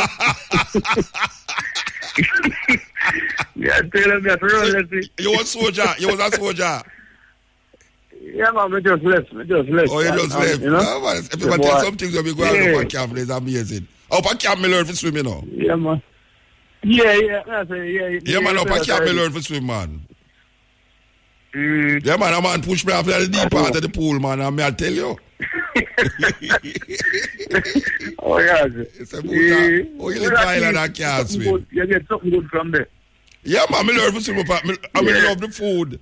Speaker 3: Yeah, tell him that.
Speaker 4: You was soldier. You was a soldier.
Speaker 3: Yeah, man, we just left.
Speaker 4: Oh, you just left. You know? No, man. If you tell some things when we go out of camp, it's amazing. Up at camp, me learn to swim, you know.
Speaker 3: Yeah, man. Yeah. Yeah,
Speaker 4: man, up at camp, me learn to swim, man. Yeah, man, a man push me off the deep part of the pool, man, and I tell you.
Speaker 3: Oh, yeah.
Speaker 4: It's a good oh, you live in Ireland and can't swim.
Speaker 3: You get something good from there.
Speaker 4: Yeah, man, I learn to swim. I love the food.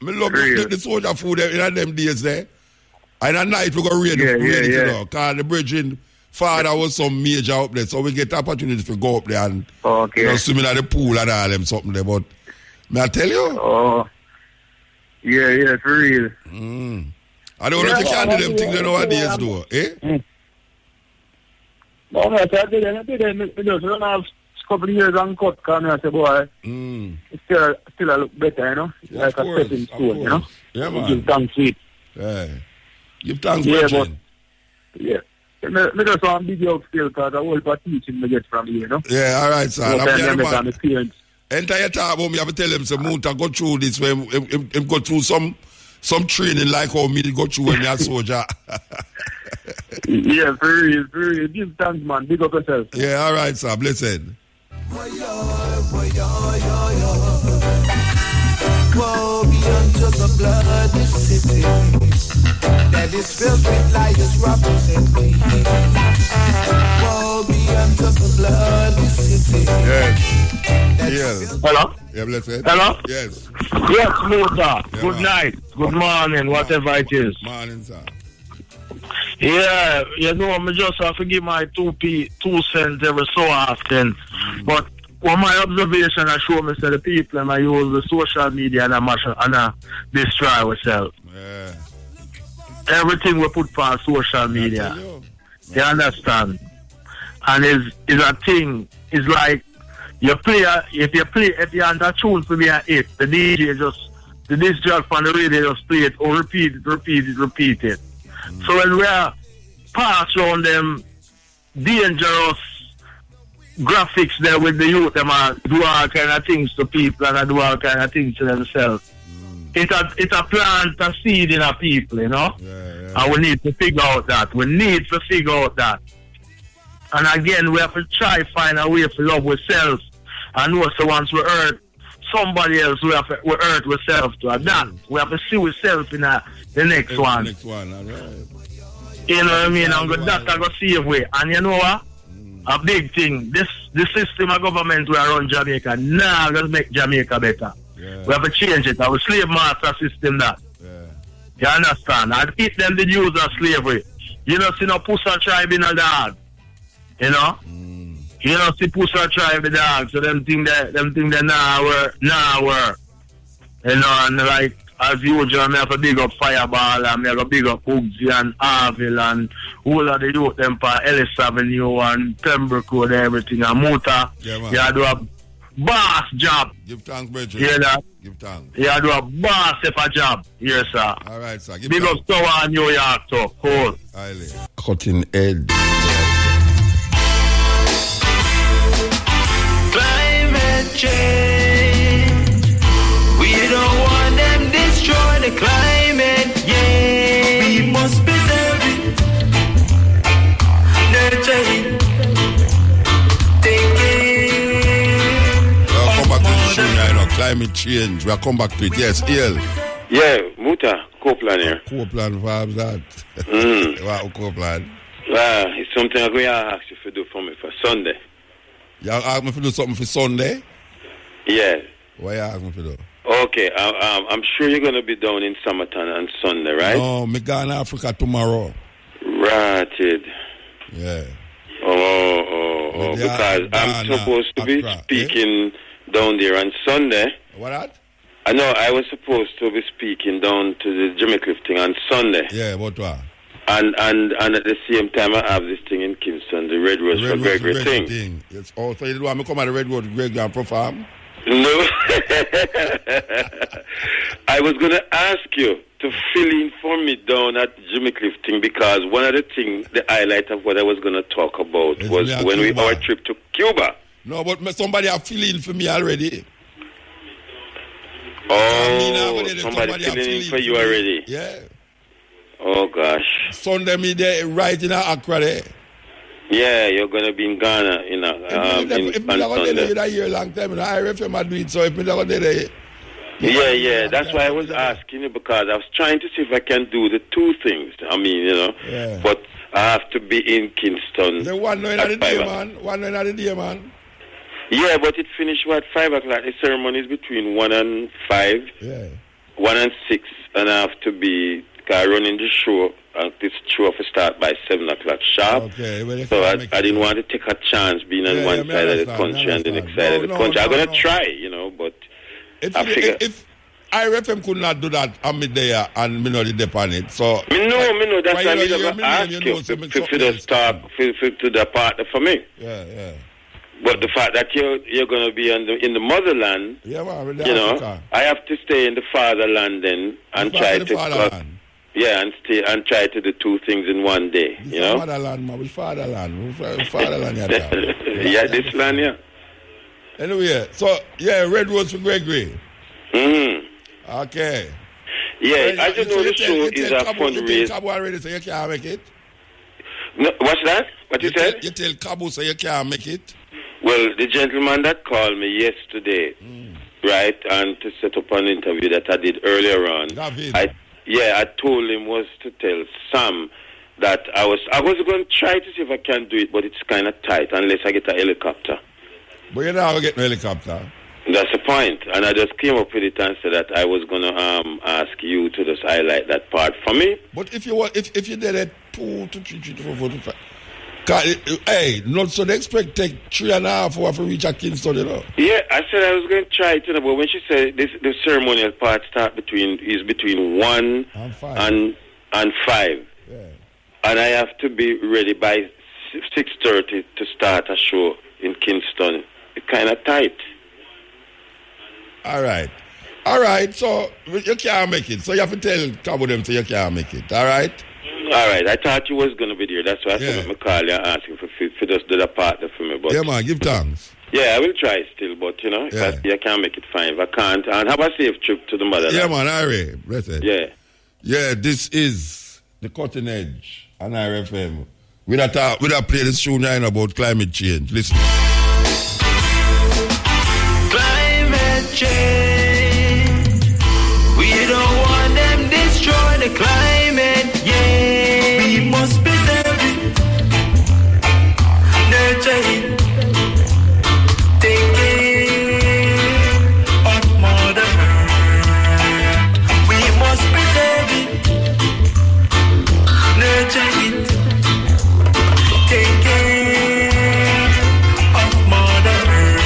Speaker 4: I love the soldier food in them days there. And at night we go read it, you know. Because the bridging father was some major up there. So we get the opportunity to go up there and you know, swimming at the pool and all them something there. But may I tell you?
Speaker 3: Oh. Yeah, for real.
Speaker 4: I don't know if you can do them things nowadays, though. Eh?
Speaker 3: No, I did it. I just run off a couple of years and cut. Because I said, boy, it's still a look better, you know?
Speaker 4: Yeah,
Speaker 3: like a stepping stone, you know?
Speaker 4: Yeah, man.
Speaker 3: Give thanks to it.
Speaker 4: Yeah. Give thanks,
Speaker 3: but I just want to big up still because I was for teaching me get from here, you know?
Speaker 4: Yeah, all right, sir.
Speaker 3: I'm experience.
Speaker 4: Entire time, you have to tell him, some Munta go through this, when him go through some training like how me go through when you're a soldier.
Speaker 3: Yeah, for real. Give thanks, man. Big up yourself.
Speaker 4: Yeah, all right, sir. Blessed.
Speaker 1: Woe be unto the bloody city that is filled with liars, robbers, and thieves. Woe be unto the bloody city.
Speaker 4: Yes.
Speaker 3: Hello?
Speaker 4: Yeah, blessed.
Speaker 3: Hello?
Speaker 4: Yes.
Speaker 3: Yes, Mota.
Speaker 4: Yeah,
Speaker 3: good night. Good morning, whatever it is.
Speaker 4: Morning, sir.
Speaker 3: Yeah, you know, I just have to give my 2 cents every so often. But what my observation I show me, the people and I use the social media and I destroy ourselves.
Speaker 4: Yeah.
Speaker 3: Everything we put on social media.
Speaker 5: You understand? And is a thing. It's like if you want a tune for me at it, the disc jockey on the radio just play it or repeat it. So when we are pass around them dangerous graphics there with the youth, them do all kind of things to people and do all kind of things to themselves. It's a plant a seed in a people, you know? And we need to figure out that. And again, we have to try to find a way to love ourselves. And also once we hurt somebody else, we hurt ourselves to adapt. We have to see ourselves in the next one.
Speaker 4: Next one, all right.
Speaker 5: You know what I mean? And that's going to save way. And you know what? A big thing. The system of government we run Jamaica now going to make Jamaica better. Yeah. We have to change it. Our slave master system that. Yeah. You understand? And it them the use of slavery. You know, see no pussy tribe in a dog. You know? You know, see pussy tribe the dog. So them think that now work. You know, and like as usual, I have to big up Fireball and I have to big up Bugsy and Arville and all of the youth them for Ellis Avenue and Pembroke Road and everything and Muta. Yeah, man. You do a boss job.
Speaker 4: Give thanks, Bridget.
Speaker 5: Hear that?
Speaker 4: Give thanks.
Speaker 5: You do a boss if a job. Yes, sir.
Speaker 4: All right, sir. Give
Speaker 5: big up Tower and New York, so cool.
Speaker 4: Highly. Cutting edge.
Speaker 1: Climate change. We don't want them destroy the climate, yeah. We must preserve it, nurture it, take it.
Speaker 4: We'll come back to the show now, you know, climate change. We'll come back to it. Yes, Ian.
Speaker 6: Yeah, Muta, Copeland here.
Speaker 4: Copeland, what's that? What Copeland?
Speaker 6: It's something I'm going to ask you to do for me for Sunday.
Speaker 4: You ask me to do something for Sunday?
Speaker 6: Yeah.
Speaker 4: What you ask me to do?
Speaker 6: Okay, I'm sure you're going to be down in Summerton on Sunday, right?
Speaker 4: No, I'm going to Africa tomorrow.
Speaker 6: Right.
Speaker 4: Yeah.
Speaker 6: Oh, because I'm supposed to be speaking down there on Sunday.
Speaker 4: What that?
Speaker 6: I know I was supposed to be speaking down to the Jimmy Cliff thing on Sunday.
Speaker 4: Yeah, what?
Speaker 6: And at the same time, I have this thing in Kingston, the Red Rose for Gregory thing.
Speaker 4: Yes. Oh, so you do want me to come at the Red Rose for Gregory and perform?
Speaker 6: No. I was going to ask you to fill in for me down at Jimmy Cliff thing because one of the things, the highlight of what I was going to talk about was when our trip to Cuba.
Speaker 4: No, but somebody have fill in for me already.
Speaker 6: Oh, somebody filling in for you already?
Speaker 4: Yeah.
Speaker 6: Oh, gosh.
Speaker 4: Sunday me there right in Accra there.
Speaker 6: Yeah, you're going to be in Ghana in
Speaker 4: if me not there a year long time, I RFM I do it, so if me not there.
Speaker 6: Yeah, that's why I was asking you because I was trying to see if I can do the two things. I mean, you know, but I have to be in Kingston.
Speaker 4: The one night of the day, man.
Speaker 6: Yeah, but it finished at 5 o'clock. The ceremony is between 1 and 5.
Speaker 4: Yeah.
Speaker 6: 1 and 6, and I have to be running the show. This show have to start by 7 o'clock sharp.
Speaker 4: Okay,
Speaker 6: so I didn't want to take a chance being on one side of the country and the next side of the country. I'm going to try, you know, but I figure...
Speaker 4: If IRFM could not do that, I'm there and me know the dep on it. So...
Speaker 6: Me know. That's why I'm going to ask you to just talk to the partner for me.
Speaker 4: Yeah.
Speaker 6: But the fact that you're going to be in the motherland, you know, I have to stay in the fatherland then and try to... Yeah, and stay and try to do two things in one day, you know?
Speaker 4: Fatherland, man. Which fatherland?
Speaker 6: Yeah, this land, yeah.
Speaker 4: Anyway, so, Red Rose for Gregory.
Speaker 6: Mm-hmm.
Speaker 4: Okay.
Speaker 6: Yeah, I just know the show is a fundraiser.
Speaker 4: You tell Cabo already, so you can't make it?
Speaker 6: No, what's that? What you said?
Speaker 4: You tell Cabo, so you can't make it?
Speaker 6: Well, the gentleman that called me yesterday, right, and to set up an interview that I did earlier on,
Speaker 4: David.
Speaker 6: I told him was to tell Sam that I was going to try to see if I can do it, but it's kind of tight unless I get a helicopter.
Speaker 4: But you're not going to get no helicopter.
Speaker 6: That's the point. And I just came up with it and said that I was going to ask you to just highlight that part for me.
Speaker 4: But if you did it 2 to 3 to 4 to 5. Hey, not so they expect take 3.5 hours to reach a Kingston, you know.
Speaker 6: Yeah, I said I was going to try it, you know, but when she said the ceremonial part start between 1 and 5.
Speaker 4: Yeah.
Speaker 6: And I have to be ready by 6:30 to start a show in Kingston. It's kind of tight.
Speaker 4: All right. So you can't make it. So you have to tell Cabo them so you can't make it. All right.
Speaker 6: I thought you was going to be there. That's why I said me call you asking for just do the partner for me. But
Speaker 4: yeah, man, give thanks.
Speaker 6: Yeah, I will try still, but if I can't make it, fine. If I can't, and have a safe trip to the motherland.
Speaker 4: Yeah, man, Ari, blessed.
Speaker 6: Yeah,
Speaker 4: this is the Cutting Edge on RFM. We don't play this tune now about climate change. Listen.
Speaker 1: Climate change. We don't want them destroy the climate. Yeah, we must preserve it, nurture it, take care of Mother Earth. We must preserve it, nurture it, take care of Mother Earth.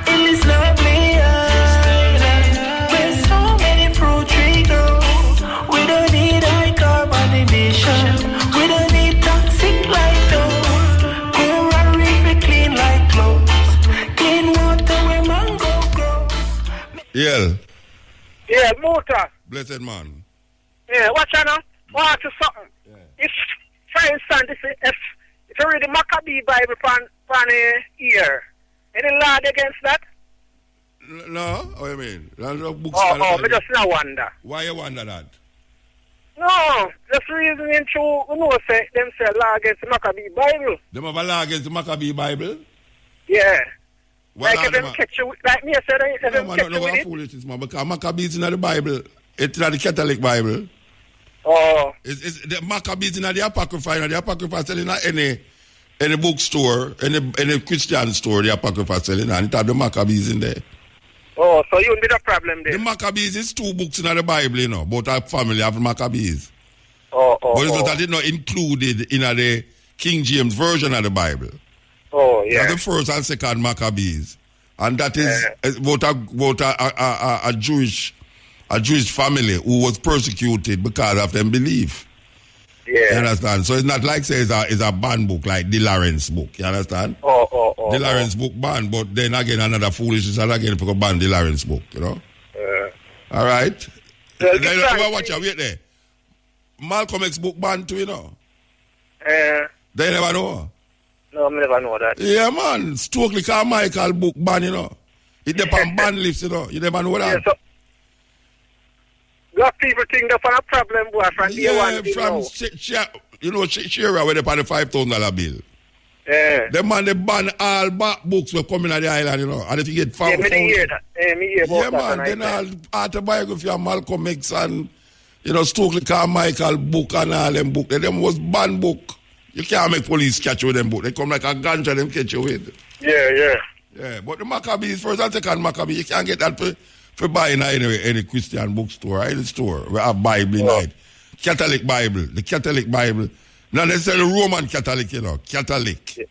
Speaker 1: In this lovely island, where so many fruit trees grow, we don't need high carbon emission. We don't need toxic like those. Coral reef we clean like clothes. Clean water where mango grows.
Speaker 4: Yeah,
Speaker 2: Muta.
Speaker 4: Blessed man.
Speaker 2: Yeah, watch out now. Watch something. If, for instance, if you read the Maccabee Bible from here, any law against that?
Speaker 4: No, what do you mean?
Speaker 2: Me just now wonder.
Speaker 4: Why you wonder that?
Speaker 2: No, just reasoning through, say, them say law against the Maccabee Bible.
Speaker 4: Them have a law against the Maccabee Bible?
Speaker 2: Yeah.
Speaker 4: Well,
Speaker 2: like if them catch you, like me, I said, if them catch you with it.
Speaker 4: Foolishness, man, because Maccabees in the Bible. It's in the Catholic Bible.
Speaker 2: Oh.
Speaker 4: It's the Maccabees in the Apocrypha. The Apocrypha selling at any bookstore, any Christian store, the Apocrypha selling, and it have the Maccabees in there.
Speaker 2: Oh, so you wouldn't be the problem there.
Speaker 4: The Maccabees is 2 books in the Bible, but our family have Maccabees.
Speaker 2: But Oh, yeah.
Speaker 4: The first and second Maccabees. And that is about a Jewish family who was persecuted because of their belief.
Speaker 2: Yeah.
Speaker 4: You understand? So it's not like say it's a banned book like the Lawrence book. You understand? The Lawrence book banned, but then again another foolishness and again people ban the Lawrence book, you know? All right? Watch out, wait there. Malcolm X book banned too, you know? They never know.
Speaker 2: No, I never know that.
Speaker 4: Yeah, man. Stokely Carmichael book ban, you know. It depends on ban list, you know. You never know that.
Speaker 2: Yeah, so got people think that's a problem, boy, from day one.
Speaker 4: Shira, where they pay the $5,000 bill.
Speaker 2: Yeah.
Speaker 4: The man, they ban all back books will come in at the island, you know. And if you get found.
Speaker 2: Me hear that. Me hear about that.
Speaker 4: Man. Then all autobiography of Malcolm X and, Stokely Carmichael book and all them book. Them was banned book. You can't make police catch you with them book. They come like a ganja, them catch you with.
Speaker 2: Yeah.
Speaker 4: Yeah, but the Maccabees, first and second Maccabee, you can't get that for buying any Christian bookstore, any store. We have Bible in it. Catholic Bible, the Catholic Bible. Not necessarily Roman Catholic, Catholic.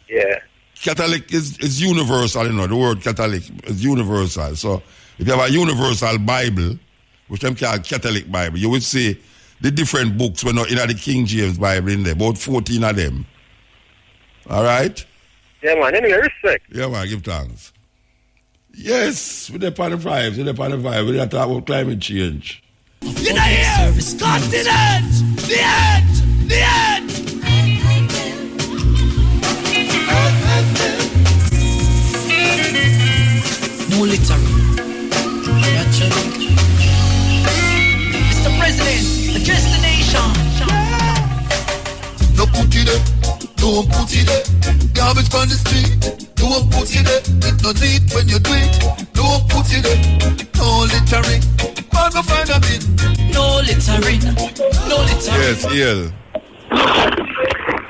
Speaker 2: Yeah.
Speaker 4: Catholic is universal, the word Catholic is universal. So if you have a universal Bible, which I'm called Catholic Bible, you would see the different books were not in the King James Bible in there, about 14 of them. All right?
Speaker 2: Yeah, man, anyway, respect.
Speaker 4: Yeah, man, give thanks. Yes, with the panel vibes, we don't talk about climate change.
Speaker 9: You know here, continent, the end.
Speaker 15: No littering. Mr. President, address the nation.
Speaker 22: No put it there, don't put it there. Garbage on the street, don't put it there. It no need when you do it, don't put it there. No littering, man go find a bit.
Speaker 15: No littering.
Speaker 4: Yes, EL.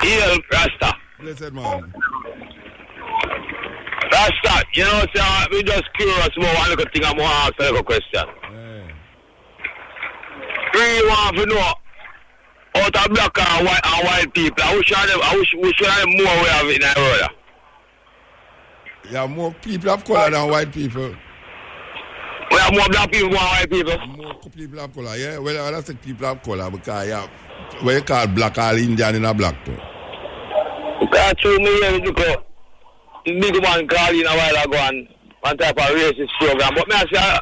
Speaker 6: EL, Rasta.
Speaker 4: Blessed man.
Speaker 6: Rasta, we just curious about one little thing. I'm going to ask a little question. We want to know out of black and white people, I wish we should have more we have in Ireland.
Speaker 4: Yeah, more people of color than white people.
Speaker 6: We
Speaker 5: have more black people than white people.
Speaker 4: More people of color, yeah. Well, I think people of color because what you call black, all Indian in a black too.
Speaker 5: Because through me, because big man called in a while ago and one type of racist program. But me I say, I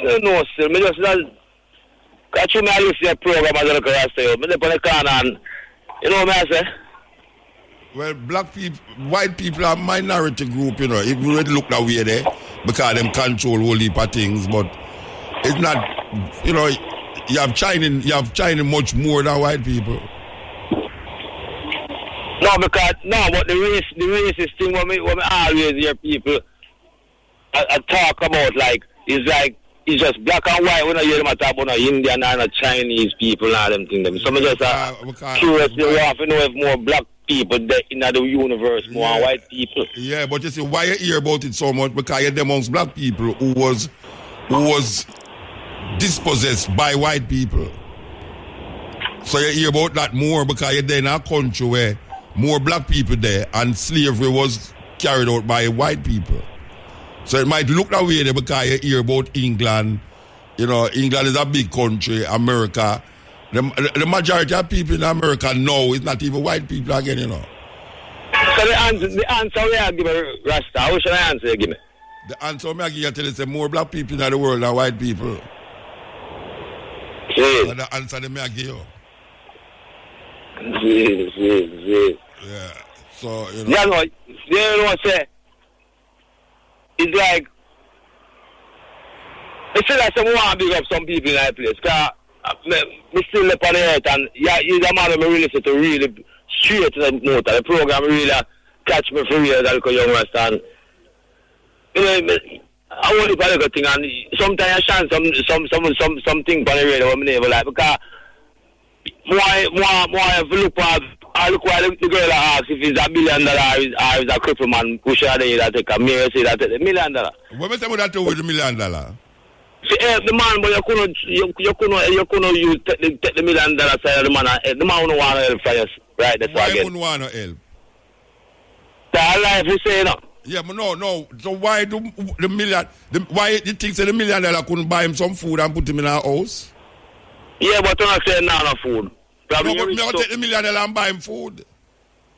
Speaker 5: don't know still. Me just because through me I listen to a program as a look at say, me live on the corner and you know what I say?
Speaker 4: Well, black people, white people are a minority group, you know, if you really look that way there, because them control whole heap of things, but it's not, you know, you have China much more than white people.
Speaker 5: No, but the racist thing when we always hear people talk about it's just black and white. We don't hear them talk about Indian and Chinese people and them things. Some of us curious. We have to know if more black people in the universe, more white people.
Speaker 4: Yeah, but you see, why you hear about it so much? Because you're amongst black people who was dispossessed by white people. So you hear about that more because you're there in a country where more black people there and slavery was carried out by white people. So it might look that way there because you hear about England. You know, England is a big country, America. The majority of people in America now is not even white people again, you know.
Speaker 5: So the answer I give me, Rasta, how should I answer you give me?
Speaker 4: The answer I give you tell you say more black people in the world than white people.
Speaker 5: Yes.
Speaker 4: The answer they may give you.
Speaker 5: Yes.
Speaker 4: Yeah. So, you know.
Speaker 5: Yeah, no, you know what I say? It's like, it's like some want to big up some people in that place. Because we still live on the earth and he's a man who really listen to really straight to the motor. The program really catch me for real as a little young Rasta. You know, I want to do a little thing and sometimes I shine something on the radio when I never like because more if you look at I look why the girl asks if it's $1 million or is a cripple man push her there that take a mirror say that $1 million.
Speaker 4: What was that with $1 million?
Speaker 5: See, the man, but you couldn't use take the $1 million side of the man. The man don't want to help for you, right? That's
Speaker 4: why wouldn't want to help?
Speaker 5: That life you say no.
Speaker 4: Yeah, but no. So why do the million? Why you think say the $1 million couldn't buy him some food and put him in our house?
Speaker 5: Yeah, but you're not saying no food. Probably
Speaker 4: no, but me I'll take the $1 million and buy him food.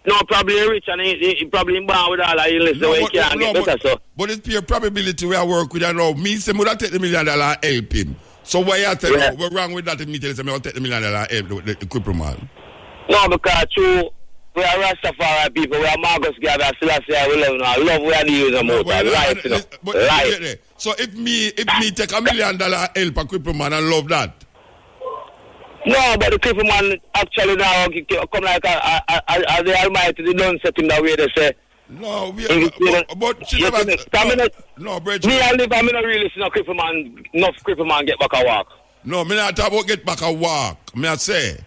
Speaker 5: No, probably rich and he probably born with all that illness so he can't get better, so.
Speaker 4: But it's pure probability we are work with and now. Me say me take the $1 million and help him. So why you say no, we're wrong with that if me tell you me I'll take the $1 million and help the cripple man?
Speaker 5: No, because we are Rastafari people, we are Marcus Garvey, Selassie, we love we are the user most life, you know. Life.
Speaker 4: So if me take $1 million help a cripple man and love that.
Speaker 5: No, but the cripple man actually now come like the Almighty, they don't set him that way, they say.
Speaker 4: No,
Speaker 5: but she never... No, Bridget. Me and live, I'm not really see no cripple man, enough cripple man get back a walk.
Speaker 4: No, me not talk about get back a walk. Me I say.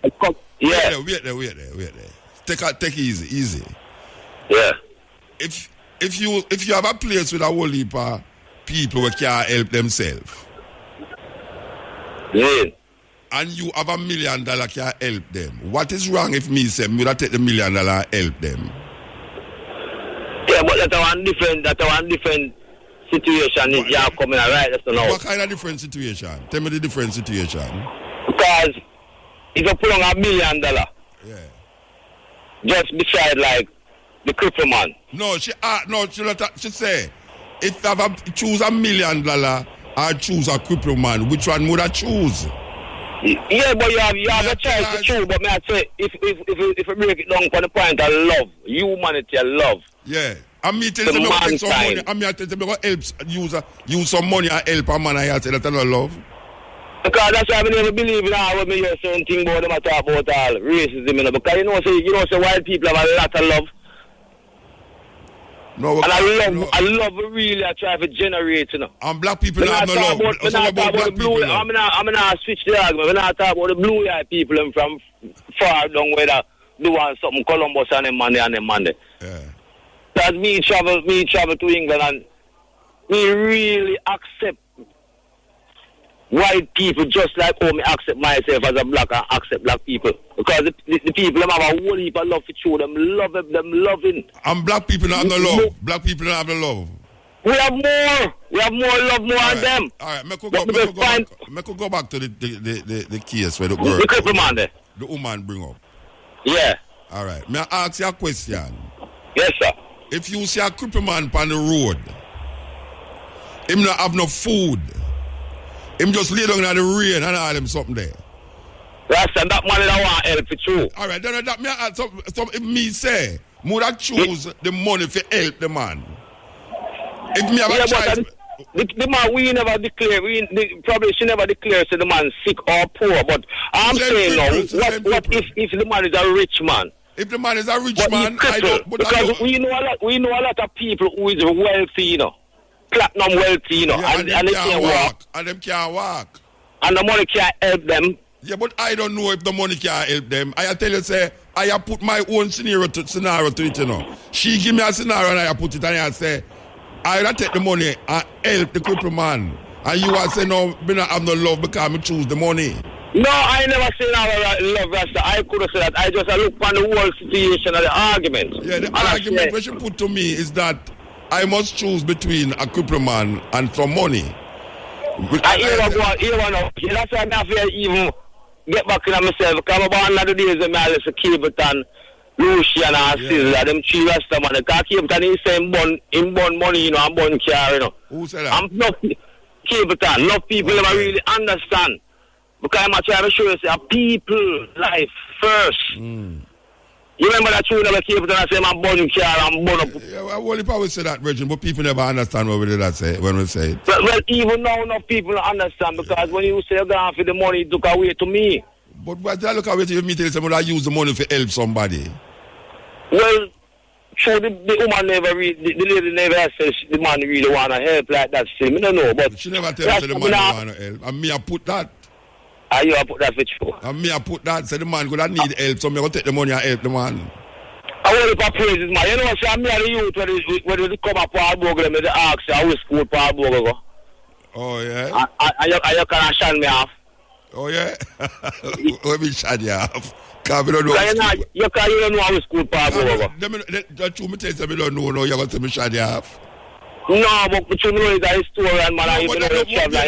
Speaker 5: Yeah.
Speaker 4: Wait there. Take easy.
Speaker 5: Yeah.
Speaker 4: If you have a place with a whole heap of people who can't help themselves.
Speaker 5: Yeah.
Speaker 4: And you have $1 million can help them. What is wrong if me say me take the $1 million and help them?
Speaker 5: Yeah, but that's one different situation is you coming right. That's the
Speaker 4: What kind of different situation? Tell me the different situation.
Speaker 5: Because if you put on $1 million, just beside like the cripple man.
Speaker 4: No, she say if I choose $1 million or choose a cripple man, which one would I choose?
Speaker 5: Yeah, but you have a choice to choose. But may I say, if you break it down from the point of love, humanity and love.
Speaker 4: Yeah. And me tell you me take some money. And me tell you me help use some money and help a man and I say that I not love.
Speaker 5: Because that's why I never believe in how we hear certain things about them I talk about all racism, you know. Because you know, white people have a lot of love.
Speaker 4: No,
Speaker 5: and I love really I try to generate, you know.
Speaker 4: And black people have no love.
Speaker 5: I'm not switch the argument. When I talk about the blue eye people from far down where they doing something Columbus and them Monday.
Speaker 4: Yeah.
Speaker 5: Because me travel to England and me really accept white people just like how me accept myself as a black and accept black people. Because the people them have a whole heap of love for you. Them loving.
Speaker 4: And black people don't have no love. Black people don't have no love.
Speaker 7: We have more. We have more love, more on them.
Speaker 4: All right, me could go back to the case where the girl.
Speaker 7: The cripple man there.
Speaker 4: The woman bring up.
Speaker 7: Yeah.
Speaker 4: All right. May I ask you a question?
Speaker 7: Yes, sir.
Speaker 4: If you see a cripple man on the road, him not have no food, him just lay down in the rain and all him something there.
Speaker 7: Rasta, that man that want help for you.
Speaker 4: All right, then that me ask some if me say, would I choose the money for help the man? If me have a choice.
Speaker 7: The man, we never declare, probably she never declares that the man sick or poor, but I'm saying now, what if the man is a rich man?
Speaker 4: If the man is a rich man,
Speaker 7: because we know a lot of people who is wealthy, you know, platinum wealthy, you know, and they can't walk.
Speaker 4: And them can't walk.
Speaker 7: And the money can't help them.
Speaker 4: Yeah, but I don't know if the money can help them. I tell you, say, I put my own scenario to it, you know. She give me a scenario and I put it and I say, I take the money and help the crippled man. And you are saying, no, me not have no love because I choose the money.
Speaker 7: No, I never say love, Rasta. I could have said that. I just look on the whole situation of the argument.
Speaker 4: Yeah, the argument which you put to me is that I must choose between a crippled man and some money.
Speaker 7: That's why I have to even get back in myself. Because I'm about another days when I listen to Capleton, Lucian and Sizzler, them three Rasta man. Because Capleton is saying born money, you know, and born car, you know.
Speaker 4: Who said that?
Speaker 7: I'm not Capleton. Enough people never really understand. Because I'm trying to show you, say, people life first. You remember that tune about Capleton and say, I'm born car, I'm born up.
Speaker 4: Yeah, well, if I would say that, Virgin, but people never understand what we did that say when we say it.
Speaker 7: Well, even now, enough people don't understand because when you say you're going for the money, it took away to me.
Speaker 4: But why did I look away to you? Me tell you someone I use the money for help somebody.
Speaker 7: Well, so the woman never the lady never says the man really want to help like that. I don't know, but
Speaker 4: she never tell me the man want to help. And me, I put that.
Speaker 7: You put that for sure.
Speaker 4: And me, I put that. Say the man could need help, so me going to take the money and help the man.
Speaker 7: I want to praise this man. You know, say me and the youth when they come up Paul Bogle, they ask how we school Paul Bogle go.
Speaker 4: Oh, yeah?
Speaker 7: And you can shine me off.
Speaker 4: Oh, yeah? Let me shine you off. Because we don't know
Speaker 7: you don't know how we school Paul Bogle go.
Speaker 4: That's true, me tell you, we don't know, no, you're going to me shine you off.
Speaker 7: No, but you know that historian, man. You know the travel I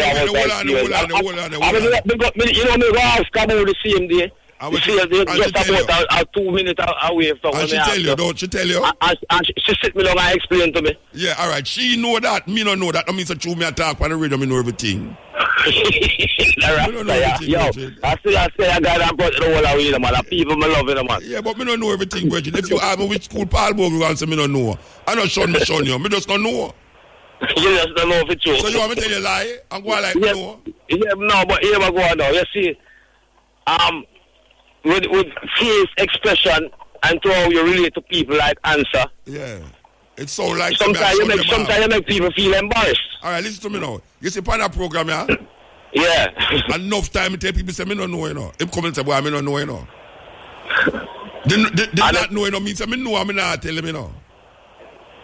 Speaker 7: you know, me go ask about the same day. Just about 2 minutes away from
Speaker 4: and she tell you, don't she tell you?
Speaker 7: And she sit me down and explain to me.
Speaker 4: Yeah, all right. She know that. Me don't know that. That means that you me talk on the radio, me know everything.
Speaker 7: I don't know everything, yo, I say I got to the whole away, man. People me love it, man.
Speaker 4: Yeah, but me don't know everything, Virgin. If you ask me which school Paul Bogle and say me don't know, I don't show you. Me just don't know.
Speaker 7: You just don't know if it's true.
Speaker 4: So you want me to tell you a lie and go like no?
Speaker 7: Yeah, no, but here we go now. You see, with face expression and to how you relate to people like answer.
Speaker 4: Yeah. It's so like
Speaker 7: sometimes you make people feel embarrassed.
Speaker 4: All right, listen to me now. You see, on that program, yeah?
Speaker 7: Yeah.
Speaker 4: Enough time to tell people say me don't know, you know. If come and say, boy, me don't know, you know. They not know, you know, means I me know, I me not tell them, you know.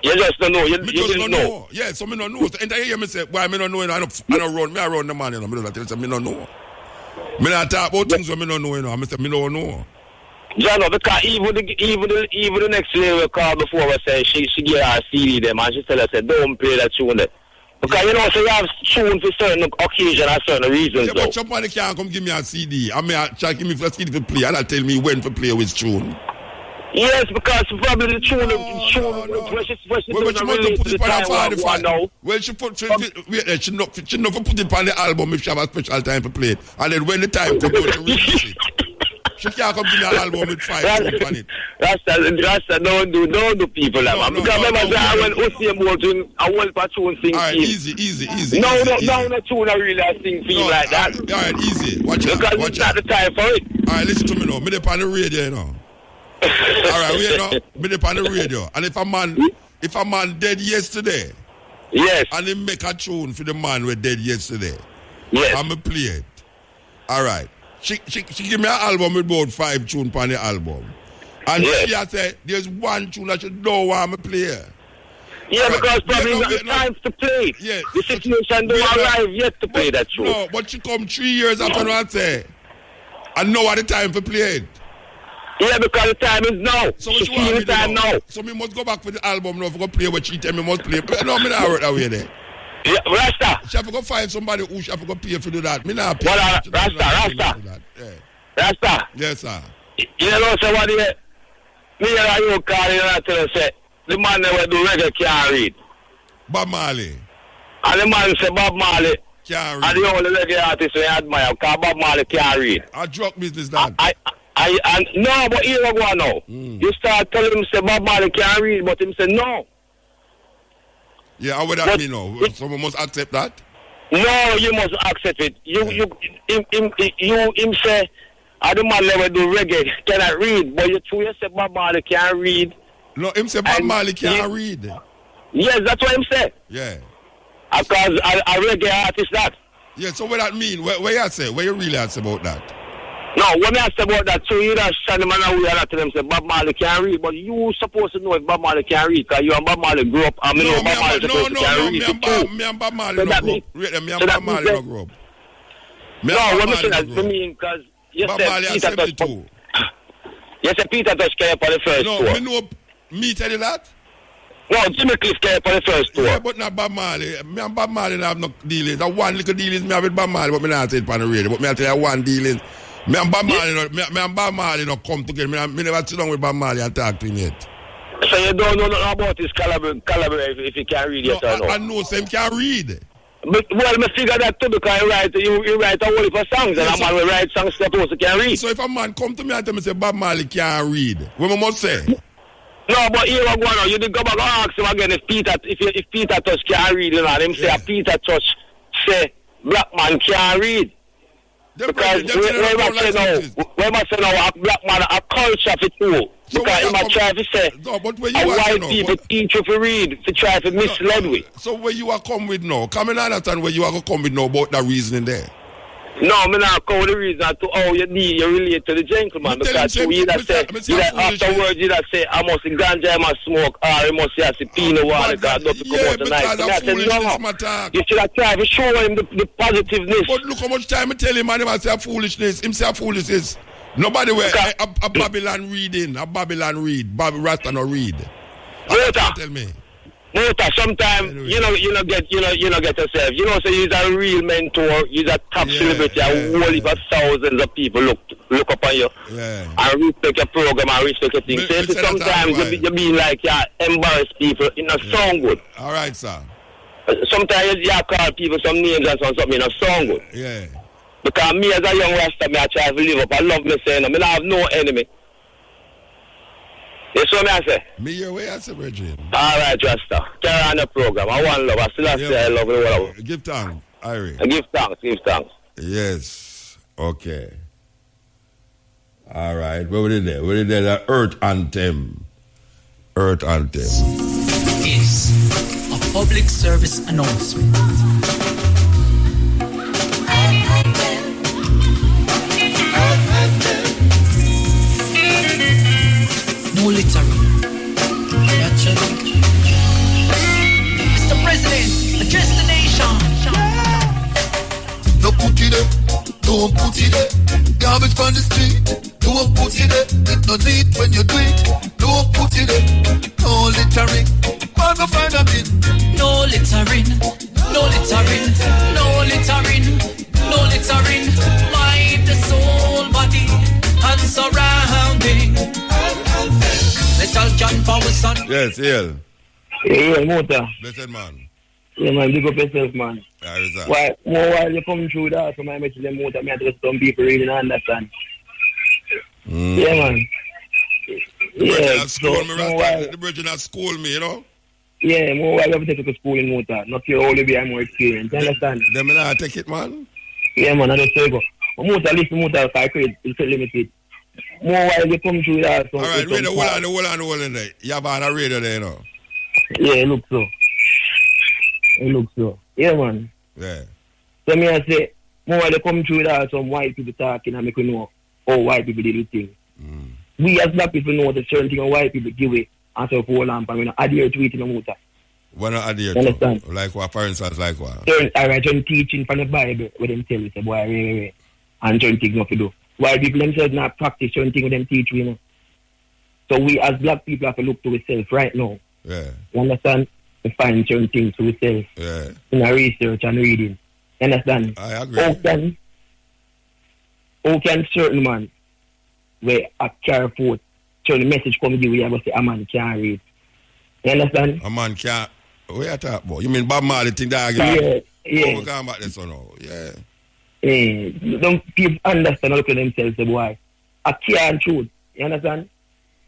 Speaker 7: You just don't know. You
Speaker 4: just
Speaker 7: don't
Speaker 4: know. Yeah, so me don't know. So and I hear me say, why me don't know, you know, I don't run the man, you know. Me don't tell you, me don't know. Me not talk about things that me don't know, you know. I say, me don't know.
Speaker 7: Yeah, no, because even the next lady we called before was saying she gave her CD them and she tell us, don't play that tune there. Because you know, so you have tune for certain occasion and certain reasons.
Speaker 4: Yeah, but somebody can't come give me a CD. I mean, try give me a CD to play and I tell me when to play with tune.
Speaker 7: Yes, because probably the tune
Speaker 4: well, she want to put it on a 45. Well, she put not put it on the album if she have a special time to play it. And then when the time comes out to release it. She can't come to me an album with 5 tunes on it.
Speaker 7: Rasta, don't do people like that. Because remember when Usain Bolt a whole platoon sing.
Speaker 4: All right, easy.
Speaker 7: No tune I really sing feel like that.
Speaker 4: All right, easy. Watch out.
Speaker 7: Because it's not the time for it.
Speaker 4: All right, listen to me now. Me dey on the radio, you know. All right, wait now. Me dey on the radio. And if a man dead yesterday,
Speaker 7: yes,
Speaker 4: and he make a tune for the man who dead yesterday,
Speaker 7: yes,
Speaker 4: I'ma play it. All right. She give me an album with about 5 tunes on the album. And she has said, there's one tune that she don't want me to play.
Speaker 7: Yeah, right. Because probably not the time to play. Yeah. The situation don't arrive yet to play that tune.
Speaker 4: No, but she come 3 years after and say, I know what the time to play it.
Speaker 7: Yeah, because the time is now.
Speaker 4: So what you want me to do now? So me must go back for the album now. If I go play what she tell me must play. No, me not work that way there.
Speaker 7: Yeah, Rasta.
Speaker 4: She have to go find somebody who she have to go pay for do that. Me not pay.
Speaker 7: Well, Rasta. Rasta.
Speaker 4: Yes, sir.
Speaker 7: You know somebody, me and you call you and tell us, say, the man that will do reggae can't read.
Speaker 4: Bob Marley.
Speaker 7: And the man say Bob Marley
Speaker 4: can't read.
Speaker 7: And the only reggae artist we admire, because Bob Marley can't read.
Speaker 4: A drug business done.
Speaker 7: No, but here we go now. You start telling him, say Bob Marley can't read, but him say no.
Speaker 4: Yeah, how would that mean now? Someone must accept that?
Speaker 7: No, you must accept it. Him say, I the man never do reggae, cannot read, but you say Bob Marley can't read.
Speaker 4: No, him say Bob Marley can't read.
Speaker 7: Yes, that's what him say.
Speaker 4: Yeah.
Speaker 7: Because a reggae artist that.
Speaker 4: Yeah, so what that mean? Where you say? Where you really ask about that?
Speaker 7: No, when I ask about that, so you don't stand him and we are not telling him say Bob Marley can't read, but you supposed to know if Bob Marley can't read, because you and Bob Marley grew up, and me and Bob Marley supposed to can't read.
Speaker 4: Me and Bob Marley no grow up. Me and Bob Marley no grow up.
Speaker 7: No, when I say that to me, because you said Peter Touch. You said Peter Touch came for the first tour.
Speaker 4: No, me know, me tell you that?
Speaker 7: No, Jimmy Cliff came for the first tour.
Speaker 4: Yeah, but not Bob Marley. Me and Bob Marley have no dealings. That one little dealings me have with Bob Marley, but me not say it on the radio. But me I tell you one dealing. Me and Bob Marley don't come together. Me never sit down with Bob Marley and talk to him yet.
Speaker 7: So you don't know nothing about his caliber if he can't read yet or no?
Speaker 4: I know him can't read.
Speaker 7: But, well, I figure that too, because you write a whole heap of songs, and a man will write songs supposed to can't read.
Speaker 4: So if a man come to me and tell me say Bob Marley can't read, what must say?
Speaker 7: No, but here we go now. You did go back and ask him again if Peter Touch can't read, you know, and him say Peter Touch say black man can't read. Because we must say now a black man a culture for two. So because he might try to say white people teach you to read to try to mislead we.
Speaker 4: So where you are come with now? Come and understand where you are going to come with now about that reasoning there.
Speaker 7: No, I'm not come with the reason to how you relate to the gentleman. Because you that say, afterwards you that say, I must ganja, I must smoke, or I must have peanut water, because not to come out tonight. I said, no, you should have tried to show him the positiveness.
Speaker 4: But look how much time I tell him, man, he must say foolishness. Him say foolishness. Nobody wear a Babylon reading, a Babylon read, Rasta no read. Tell me.
Speaker 7: Mota, sometimes you know get yourself. You know, so he's a real mentor. He's a top celebrity. A whole heap of thousands of people look upon you and respect your program and respect your things. So sometimes you be like embarrass people. It not sound good.
Speaker 4: All right, sir.
Speaker 7: Sometimes you call people some names and something. It not sound good.
Speaker 4: Yeah.
Speaker 7: Because me as a young Rasta, I try to live up. I love me saying, I have no enemy. You see what I say?
Speaker 4: Me your way, I say, Virgin.
Speaker 7: All right, Rasta. Carry on the program. I want love. I still say I love the world.
Speaker 4: Give thanks, Irie.
Speaker 7: Give thanks.
Speaker 4: Yes. Okay. All right. What did they? What did they? The Earth Anthem. Earth Anthem.
Speaker 8: Is a public service announcement. No littering. Mr. President, address the nation.
Speaker 22: No put it there, don't put it there. Garbage on the street, don't put it there. There's no need when you do it, don't put it there. No littering, man go find a bin.
Speaker 8: No littering, no littering, no littering, no littering. Mind the soul, body, and surrounding.
Speaker 4: Yes, yeah.
Speaker 3: Yeah, Mota.
Speaker 4: Blessed man.
Speaker 3: Yeah, man, big up yourself, man.
Speaker 4: Why?
Speaker 3: While you come through that, so I mention them Mota, I address some people really don't understand. Yeah, man.
Speaker 4: The Virgin at school me, you know?
Speaker 3: Yeah, more while you have to take to school in Mota. Not your only be more experience. You understand?
Speaker 4: Them not take it, man?
Speaker 3: Yeah, man, I just say go. Mota, listen, Mota, I create, it's limited. More while you come through that.
Speaker 4: All right, radio, hold on there. You have on a radio there, you know?
Speaker 3: Yeah, it looks so. Yeah, man.
Speaker 4: Yeah.
Speaker 3: So me I say, more while you come through that, some white people talking and make you know how white people do things. We as black people know the certain thing white people give it and so for lamp and we don't adhere to it in the motor.
Speaker 4: We're not adhere to? Like what, for instance, like what?
Speaker 3: Alright, when teaching from the Bible, where them tell you, say, boy, and certain things not to do. Why people themselves not practice certain things when them teach you, know.
Speaker 12: So we as black people have to look to ourselves right now.
Speaker 4: Yeah.
Speaker 12: You understand? To find certain things to ourselves.
Speaker 4: Yeah.
Speaker 12: In our research and reading. You understand?
Speaker 4: I agree.
Speaker 12: How can certain man where a carry forth, certain message come to you, we have to say a man can't read. You understand?
Speaker 4: A man can't. What you talk about? You mean Bob Marley think that?
Speaker 12: Yeah.
Speaker 4: Oh, we come back this one now. Yeah.
Speaker 12: Don't people understand look at themselves, say, boy. I can't truth. You understand?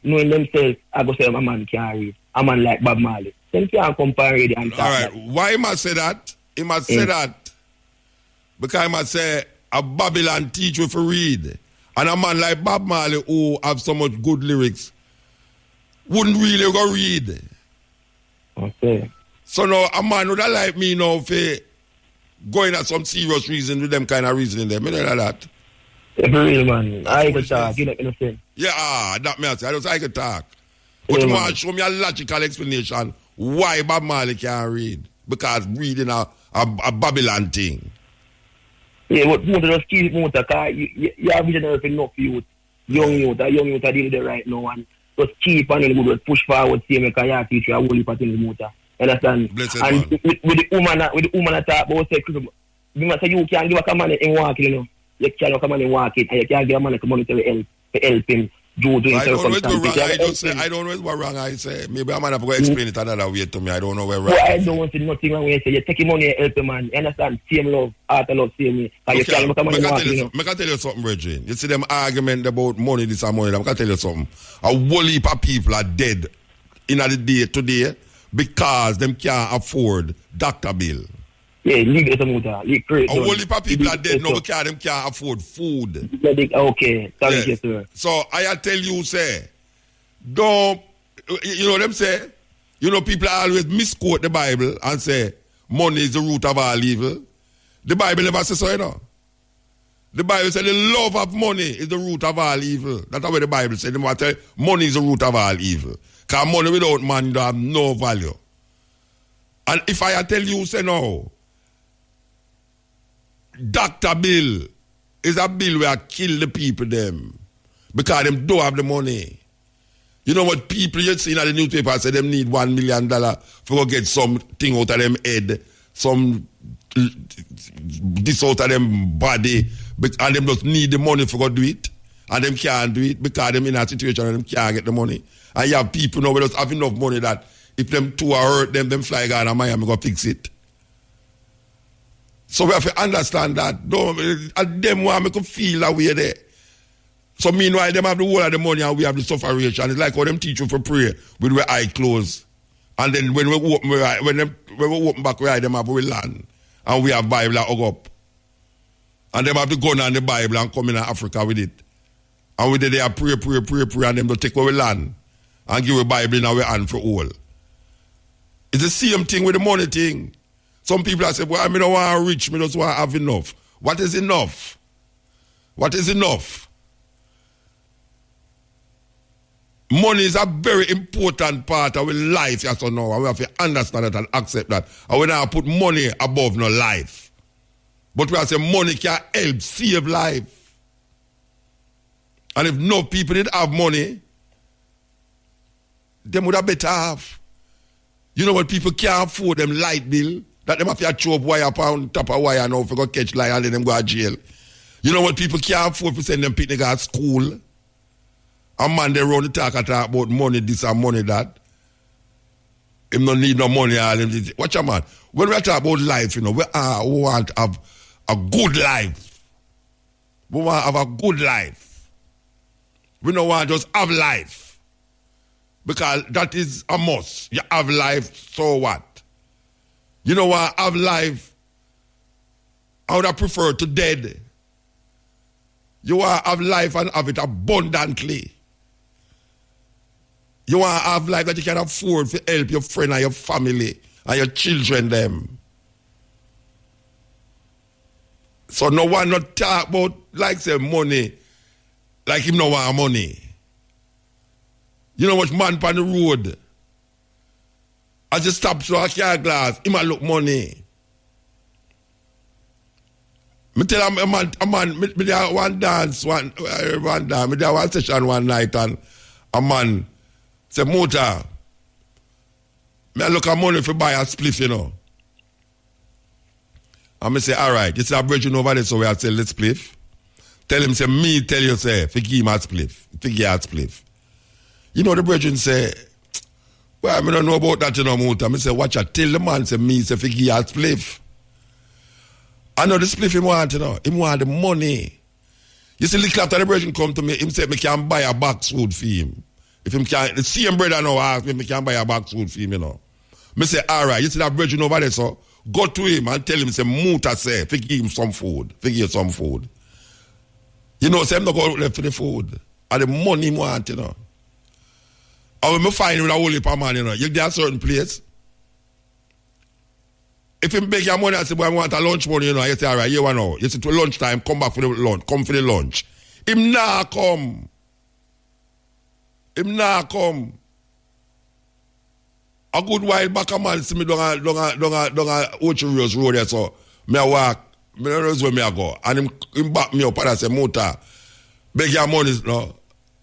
Speaker 12: Knowing themselves, I go say a man can't read. A man like Bob Marley. Then can't compare it and talk.
Speaker 4: All right. Why he must say that? He must say that because he must say a Babylon teach you to read. And a man like Bob Marley who have so much good lyrics wouldn't really go read.
Speaker 12: Okay.
Speaker 4: So now a man would like me now for going at some serious reason with them kind of reasoning there. Me know that.
Speaker 12: Every real man. I can talk. You know what I'm saying?
Speaker 4: Yeah, that me I say. I can talk. But you want to show me a logical explanation why Bob Marley can't read. Because reading a Babylon thing.
Speaker 12: Yeah, but more just keep it more because you have vision enough youth. Young youth are dealing with it right now and just keep on the good push forward see because you teach you a whole heap of things motor. Understand?
Speaker 4: Blessed
Speaker 12: and with the woman attack about sex, you must say you can't give a man in walking, you know. You can't come and walk it and you can't give a man a monetary help to help him. I don't know what's wrong.
Speaker 4: I say. Maybe I might have to go explain it another way to me. I don't know where
Speaker 12: wrong. I don't want to nothing wrong when you say you take money and help a man. You understand? Same love, heart of love, same me. You can't come and walk, you know.
Speaker 4: I can tell you something, Bridget. You see them argument about money, this and money. I can tell you something. A whole heap of people are dead in the day today because them can't afford doctor bill.
Speaker 12: Yeah, legal some water.
Speaker 4: A whole heap of people are dead now because them can't afford food.
Speaker 12: Okay, thank you, sir.
Speaker 4: So I tell you, say, don't, you know them say, you know people always misquote the Bible and say, money is the root of all evil. The Bible never says so, you know. The Bible says the love of money is the root of all evil. That's what the Bible says. Money is the root of all evil. Because money without money don't have no value. And if I tell you, say no, Dr. Bill is a bill where I kill the people them because them don't have the money. You know what people you see in the newspaper say them need $1 million for go get something out of them head, some this out of them body, and them just need the money for go do it, and them can't do it because them in a situation and them can't get the money. And you have people now who just have enough money that if them two are hurt, them fly down to Miami go fix it. So we have to understand that. And them want me to feel that way there. So meanwhile, them have the whole of the money and we have the sufferation. It's like how them teach you for prayer with our eye closed. And then when we open back, we have them have we land. And we have Bible that hug up. And them have the gun and the Bible and come in Africa with it. And we did they have pray, and them to take away land and give a Bible in our hand for all. It's the same thing with the money thing. Some people are saying, well, I don't want rich, I just want to have enough. What is enough? What is enough? Money is a very important part of our life, yes or no. And we have to understand that and accept that. And we don't put money above no life. But we have to say money can help save life. And if no people did have money, them would have better have. You know what people can't afford them light bill? That them have to throw up wire upon top of wire now for go catch light and then them go to jail. You know what people can't afford to send them picnic at school? A man they run the talk about money this and money that. Him don't need no money. Watch a man. When we talk about life, you know, we want to have a good life. We want to have a good life. We don't want to just have life. Because that is a must. You have life, so what? You know what? Have life, I would have preferred to dead. You want to have life and have it abundantly. You want to have life that you can afford to help your friend and your family and your children them. So no one not talk about like say money, like him no want money. You know what man on the road? I just stop so I car glass, him a look money. Me tell a man, me there one dance, one session one night and a man Say, Muta, me look at money for buy a spliff, you know. And me say, all right, you see a bridge over there, so we are sell the spliff. Tell him, say, me tell you, say, forgive him a spliff. Forgive a spliff. You know, the brethren say, well, I don't know about that, you know, Muta. I say, watch out, tell the man, say, me, say, forgive a spliff. I know the spliff him want, you know. Him want the money. You see, little after the brethren come to me, him say, me can buy a box food for him. If him can, the same brother now ask me can buy a box food for him, you know. Me say, all right, you see that brethren over there, so go to him and tell him, say, Muta say, forgive him some food. Forgive some food. You know, say, I'm not going to left for the food. And the money him want, you know. And when me find him with a whole heap of man, you know, you get a certain place. If him beg your money and say, boy, I want a lunch money, you know, you say, all right, you want now. You say, to lunchtime, come back for the lunch. Come for the lunch. Him nah come. Him nah come. A good while back a man see me down a Ocean Rose Road there, so me a walk, me don't know where me a go. And him back me up and I say, Muta, beg your money, no.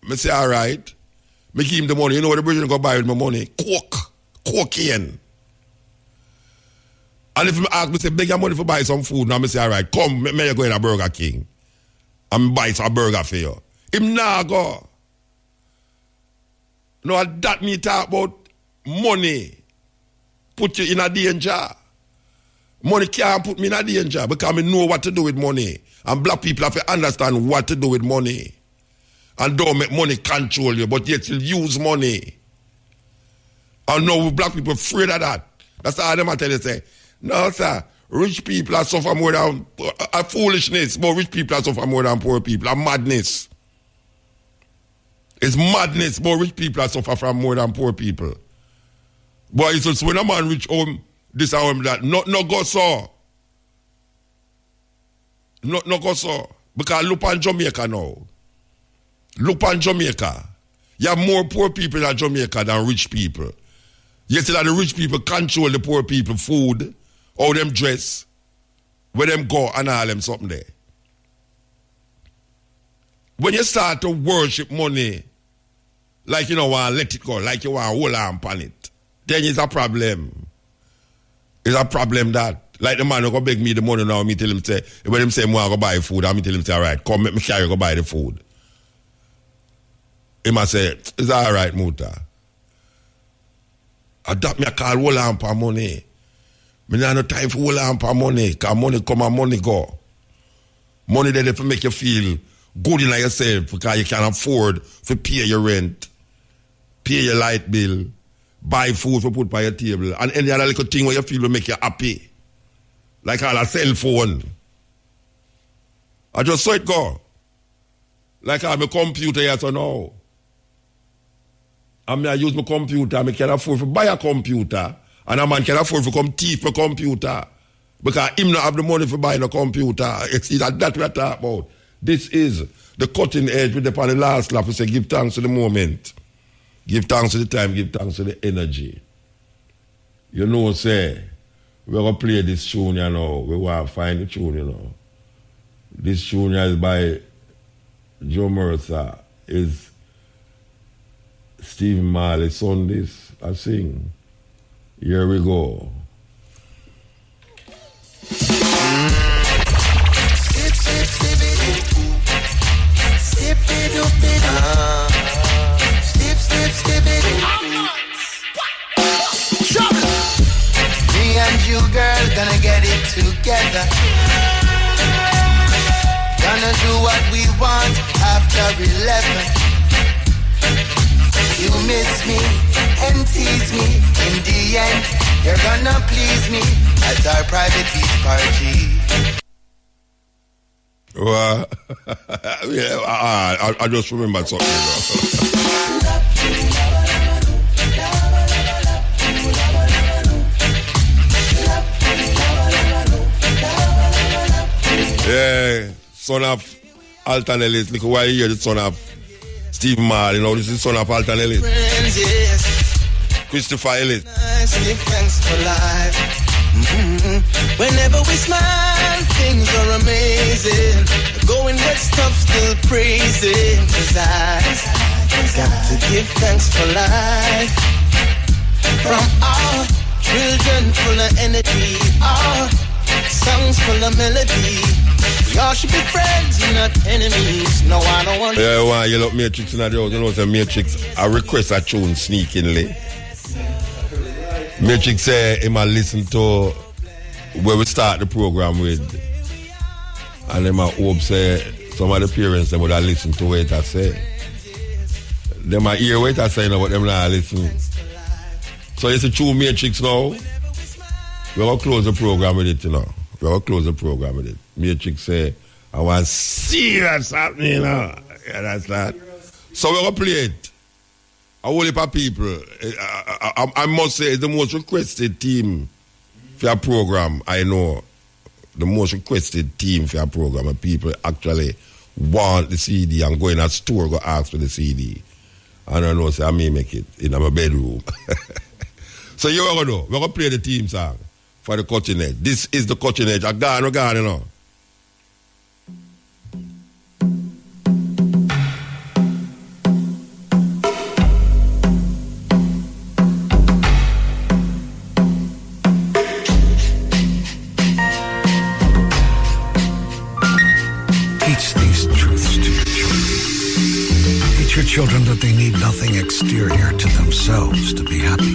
Speaker 4: Me say, all right. Me give him the money. You know what the bridge go buy with my money? Cocaine. And if me ask me, say, beg your money for buy some food, now me say, all right, come, me you go in a Burger King and buy some burger for you. Him nah go. No, that me talk about money put you in a danger. Money can't put me in a danger because I know what to do with money. And black people have to understand what to do with money. And don't make money control you, but yet you'll use money. And now black people afraid of that. That's all them I tell you, say, no, sir, rich people are suffer more than foolishness, but rich people are suffer more than poor people. And madness. It's madness, but rich people are suffer from more than poor people. But it's just when a man reach home, this and home that, no go so. No go so. Because look on Jamaica now. Look on Jamaica. You have more poor people in Jamaica than rich people. You see that the rich people control the poor people food, how them dress, where them go and all them something there. When you start to worship money, like you know, want to let it go, like you want to hold on upon it, then it's a problem. It's a problem that, like the man who go beg me the money now, me tell him, say, when him say, I want to go buy food, I me tell him, say, all right, come, make me carry you go buy the food. He must say, it's all right, Muta. Adopt me a call, hold on for money. Me not no time for hold on for money, because money come and money go. Money there to make you feel good in yourself, because you can afford to pay your rent, pay your light bill, buy food to put by your table, and any other little thing where you feel will make you happy. Like all a cell phone. I just saw it go. Like I have a computer here so now. And I use my computer, I can afford to buy a computer, and a man can afford to come thief a computer. Because him not have the money for buying a computer. It's that we're talking about. This is the cutting edge with the last lap. We say give thanks to the moment. Give thanks to the time, give thanks to the energy. You know, say, we're going to play this tune, you know. We want to find the tune, you know. This tune is by Joe Mercer. Is Steve Marley's son, this, I sing. Here we go.
Speaker 1: Me and you, girl, gonna get it together. Gonna do what we want after 11. You miss me and tease me. In the end, you're gonna please me at our private beach party.
Speaker 4: Well, yeah, I just remember something. Yeah, son of Alton Ellis. Look why you hear the son of Steve Marley. You know, this is the son of Alton Ellis. Christopher Ellis.
Speaker 1: Thanks for life. Mm-hmm. Whenever we smile, things are amazing. Going with stuff, still praising. 'Cause Got to give thanks for life. From all children full of energy, all songs full of melody. Y'all should be friends, not enemies. No, I don't want.
Speaker 4: Yeah, why you look Matrix in the house? You know, the Matrix. I request a tune sneakingly. Matrix say he might listen to where we start the program with, and he might hope say some of the parents that would have listened to what I say. They might hear what I say now, but them not listen. So it's a true Matrix now. We're going to close the program with it, you know. We're going to close the program with it. Matrix say, I want serious happening, you know. Yeah, that's that. So we're going to play it. A whole heap of people. I must say, it's the most requested team for your program, I know. The most requested team for your program. And people actually want the CD and go in a store, go ask for the CD. And I know, say, I may make it in my bedroom. So you going to do? We're going to play the team song for the Cutting Edge. This is the Cutting Edge. I got you know.
Speaker 10: Teach these truths to your children. Teach your children that they need nothing exterior to themselves to be happy.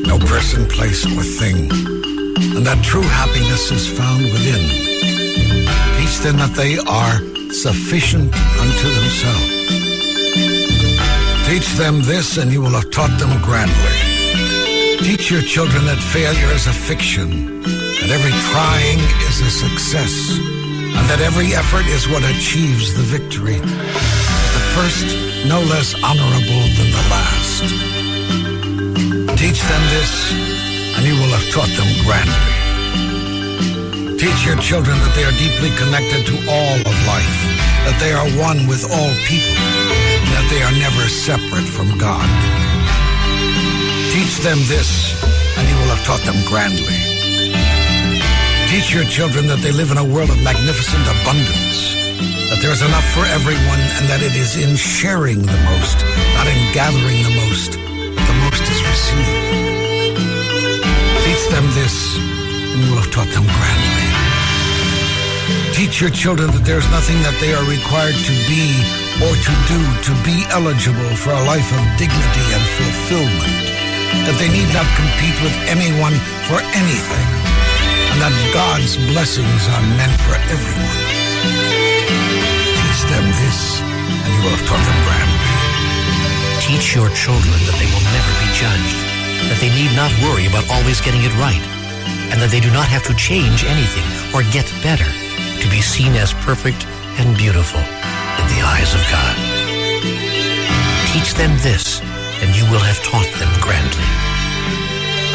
Speaker 10: No person, place, or thing. And that true happiness is found within. Teach them that they are sufficient unto themselves. Teach them this and you will have taught them grandly. Teach your children that failure is a fiction, that every trying is a success, and that every effort is what achieves the victory. The first no less honorable than the last. Teach them this, and you will have taught them grandly. Teach your children that they are deeply connected to all of life, that they are one with all people, and that they are never separate from God. Teach them this, and you will have taught them grandly. Teach your children that they live in a world of magnificent abundance, that there is enough for everyone, and that it is in sharing the most, not in gathering the most, that the most is received. Teach them this, and you will have taught them grandly. Teach your children that there is nothing that they are required to be or to do to be eligible for a life of dignity and fulfillment, that they need not compete with anyone for anything, and that God's blessings are meant for everyone. Teach them this, and you will have taught them grandly.
Speaker 13: Teach your children that they will never be judged, that they need not worry about always getting it right, and that they do not have to change anything or get better to be seen as perfect and beautiful in the eyes of God. Teach them this, and you will have taught them grandly.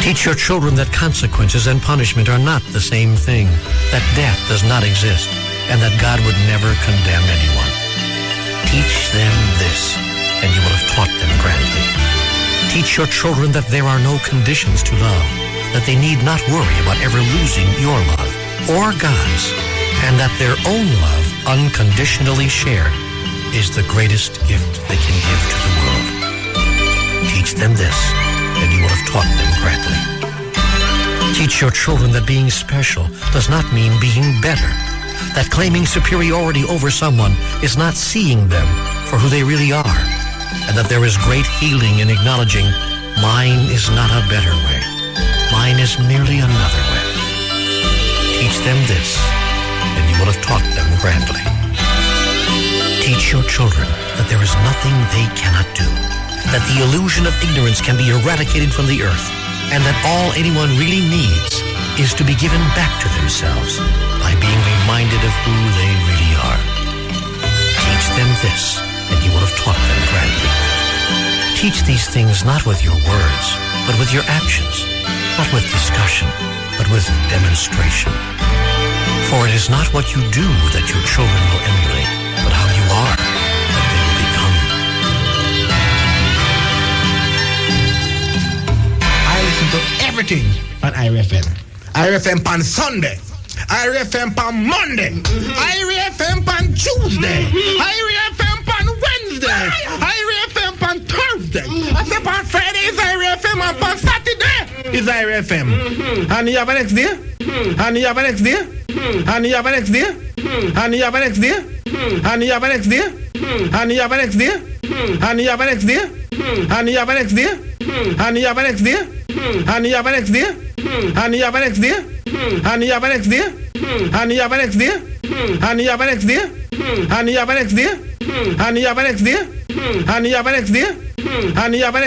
Speaker 13: Teach your children that consequences and punishment are not the same thing, that death does not exist, and that God would never condemn anyone. Teach them this, and you will have taught them grandly. Teach your children that there are no conditions to love, that they need not worry about ever losing your love or God's, and that their own love, unconditionally shared, is the greatest gift they can give to the world. Teach them this, and you will have taught them grandly. Teach your children that being special does not mean being better, that claiming superiority over someone is not seeing them for who they really are, and that there is great healing in acknowledging mine is not a better way, mine is merely another way. Teach them this, and you will have taught them grandly. Teach your children that there is nothing they cannot do, that the illusion of ignorance can be eradicated from the earth, and that all anyone really needs is to be given back to themselves by being reminded of who they really are. Teach them this, and you will have taught them grandly. Teach these things not with your words, but with your actions, not with discussion, but with demonstration. For it is not what you do that your children will emulate, but how you are that they will become.
Speaker 14: I listen to everything on IRFM. IRFM on Sunday. IRFM on Monday. IRFM on Tuesday. IRFM on Wednesday. IRFM Tuesday. I say on Friday is Ira FM and on Saturday is Ira FM. And you have an next day? And you have an next day? And you have an next day? And you have an next day? And you have an next day? And you have an next day? And you have an next day? And you have an next day? And you have an next day? And you have an next day? And you have an next day? And you have an next day? And you have an next day? And you have an next day? And you have an next day? And you have an next day? And you have an next day? And you have an